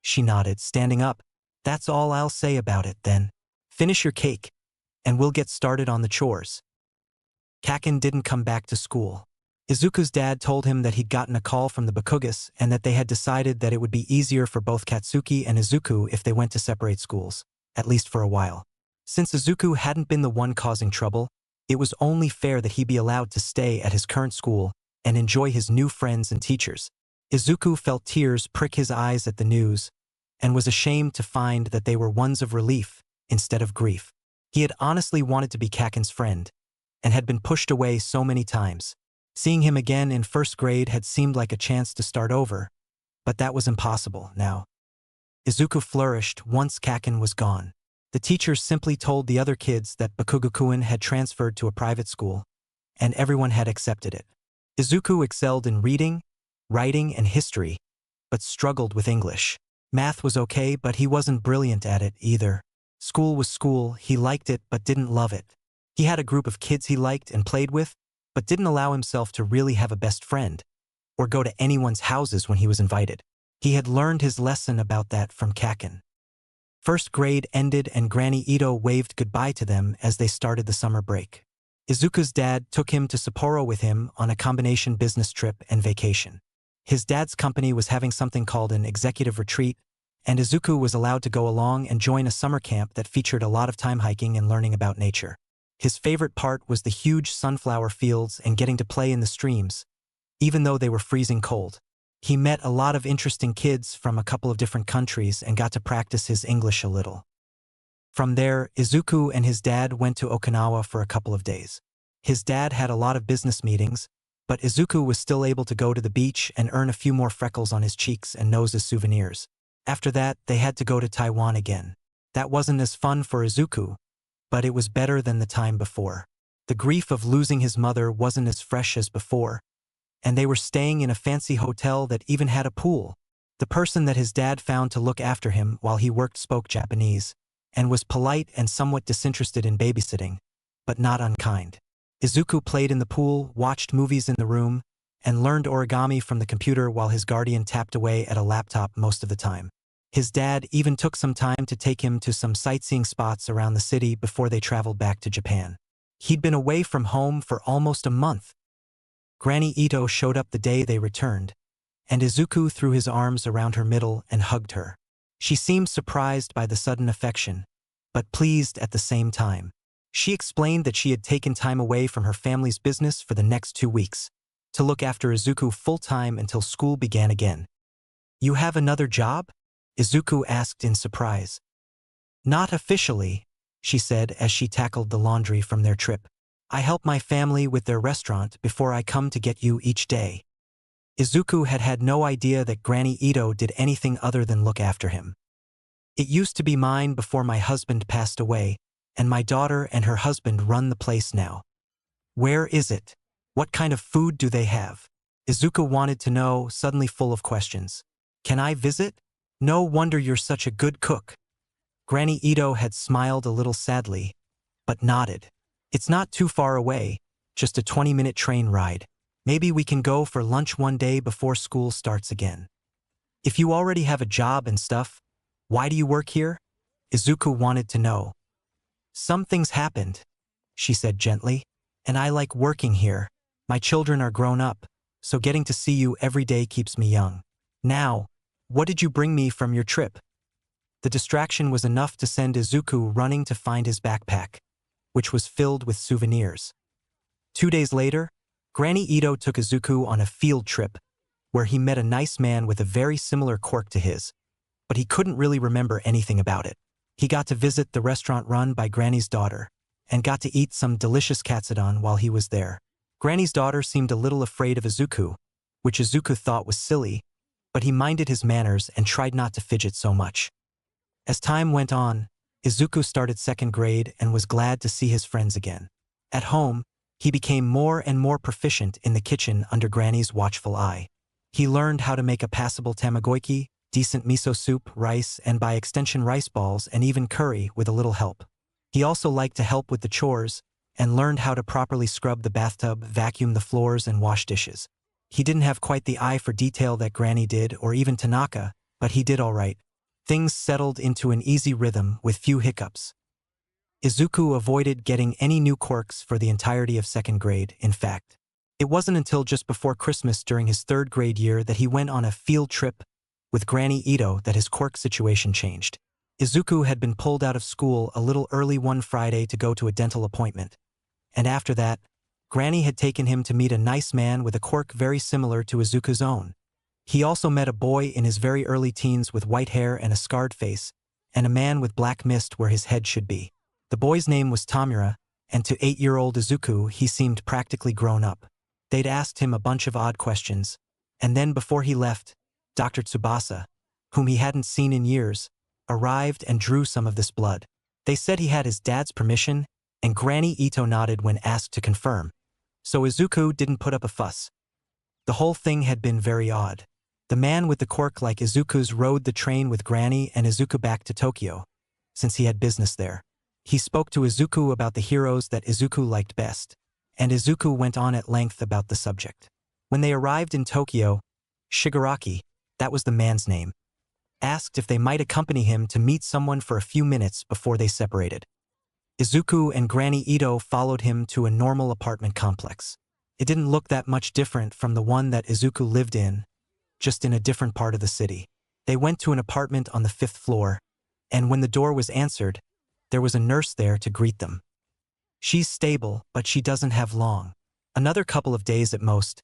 she nodded, standing up. "That's all I'll say about it, then. Finish your cake, and we'll get started on the chores." Kaken didn't come back to school. Izuku's dad told him that he'd gotten a call from the Bakugas and that they had decided that it would be easier for both Katsuki and Izuku if they went to separate schools, at least for a while. Since Izuku hadn't been the one causing trouble, it was only fair that he be allowed to stay at his current school and enjoy his new friends and teachers. Izuku felt tears prick his eyes at the news and was ashamed to find that they were ones of relief instead of grief. He had honestly wanted to be Kaken's friend and had been pushed away so many times. Seeing him again in first grade had seemed like a chance to start over, but that was impossible now. Izuku flourished once Kaken was gone. The teachers simply told the other kids that Bakugakuin had transferred to a private school, and everyone had accepted it. Izuku excelled in reading, writing, and history, but struggled with English. Math was okay, but he wasn't brilliant at it either. School was school, he liked it but didn't love it. He had a group of kids he liked and played with, but didn't allow himself to really have a best friend, or go to anyone's houses when he was invited. He had learned his lesson about that from Kaken. First grade ended and Granny Ito waved goodbye to them as they started the summer break. Izuku's dad took him to Sapporo with him on a combination business trip and vacation. His dad's company was having something called an executive retreat, and Izuku was allowed to go along and join a summer camp that featured a lot of time hiking and learning about nature. His favorite part was the huge sunflower fields and getting to play in the streams, even though they were freezing cold. He met a lot of interesting kids from a couple of different countries and got to practice his English a little. From there, Izuku and his dad went to Okinawa for a couple of days. His dad had a lot of business meetings, but Izuku was still able to go to the beach and earn a few more freckles on his cheeks and nose as souvenirs. After that, they had to go to Taiwan again. That wasn't as fun for Izuku, but it was better than the time before. The grief of losing his mother wasn't as fresh as before, and they were staying in a fancy hotel that even had a pool. The person that his dad found to look after him while he worked spoke Japanese, and was polite and somewhat disinterested in babysitting, but not unkind. Izuku played in the pool, watched movies in the room, and learned origami from the computer while his guardian tapped away at a laptop most of the time. His dad even took some time to take him to some sightseeing spots around the city before they traveled back to Japan. He'd been away from home for almost a month. Granny Ito showed up the day they returned, and Izuku threw his arms around her middle and hugged her. She seemed surprised by the sudden affection, but pleased at the same time. She explained that she had taken time away from her family's business for the next 2 weeks, to look after Izuku full-time until school began again. "You have another job?" Izuku asked in surprise. "Not officially," she said as she tackled the laundry from their trip. "I help my family with their restaurant before I come to get you each day." Izuku had had no idea that Granny Ito did anything other than look after him. "It used to be mine before my husband passed away, and my daughter and her husband run the place now." "Where is it? What kind of food do they have?" Izuku wanted to know, suddenly full of questions. "Can I visit? No wonder you're such a good cook." Granny Ito had smiled a little sadly, but nodded. "It's not too far away, just a 20-minute train ride. Maybe we can go for lunch one day before school starts again." "If you already have a job and stuff, why do you work here?" Izuku wanted to know. "Some things happened," she said gently, "and I like working here. My children are grown up, so getting to see you every day keeps me young. Now, what did you bring me from your trip?" The distraction was enough to send Izuku running to find his backpack, which was filled with souvenirs. 2 days later, Granny Ito took Izuku on a field trip, where he met a nice man with a very similar quirk to his, but he couldn't really remember anything about it. He got to visit the restaurant run by Granny's daughter, and got to eat some delicious katsudon while he was there. Granny's daughter seemed a little afraid of Izuku, which Izuku thought was silly, but he minded his manners and tried not to fidget so much. As time went on, Izuku started second grade and was glad to see his friends again. At home, he became more and more proficient in the kitchen under Granny's watchful eye. He learned how to make a passable tamagoyaki, decent miso soup, rice, and by extension rice balls and even curry with a little help. He also liked to help with the chores, and learned how to properly scrub the bathtub, vacuum the floors, and wash dishes. He didn't have quite the eye for detail that Granny did, or even Tanaka, but he did all right. Things settled into an easy rhythm with few hiccups. Izuku avoided getting any new quirks for the entirety of second grade, in fact. It wasn't until just before Christmas during his third grade year that he went on a field trip with Granny Ito that his quirk situation changed. Izuku had been pulled out of school a little early one Friday to go to a dental appointment, and after that, Granny had taken him to meet a nice man with a quirk very similar to Izuku's own. He also met a boy in his very early teens with white hair and a scarred face, and a man with black mist where his head should be. The boy's name was Tamura, and to 8-year-old Izuku he seemed practically grown up. They'd asked him a bunch of odd questions, and then before he left, Dr. Tsubasa, whom he hadn't seen in years, arrived and drew some of this blood. They said he had his dad's permission, and Granny Ito nodded when asked to confirm. So Izuku didn't put up a fuss. The whole thing had been very odd. The man with the quirk like Izuku's rode the train with Granny and Izuku back to Tokyo, since he had business there. He spoke to Izuku about the heroes that Izuku liked best, and Izuku went on at length about the subject. When they arrived in Tokyo, Shigaraki, that was the man's name, asked if they might accompany him to meet someone for a few minutes before they separated. Izuku and Granny Ito followed him to a normal apartment complex. It didn't look that much different from the one that Izuku lived in, just in a different part of the city. They went to an apartment on the 5th floor, and when the door was answered, there was a nurse there to greet them. She's stable, but she doesn't have long. Another couple of days at most,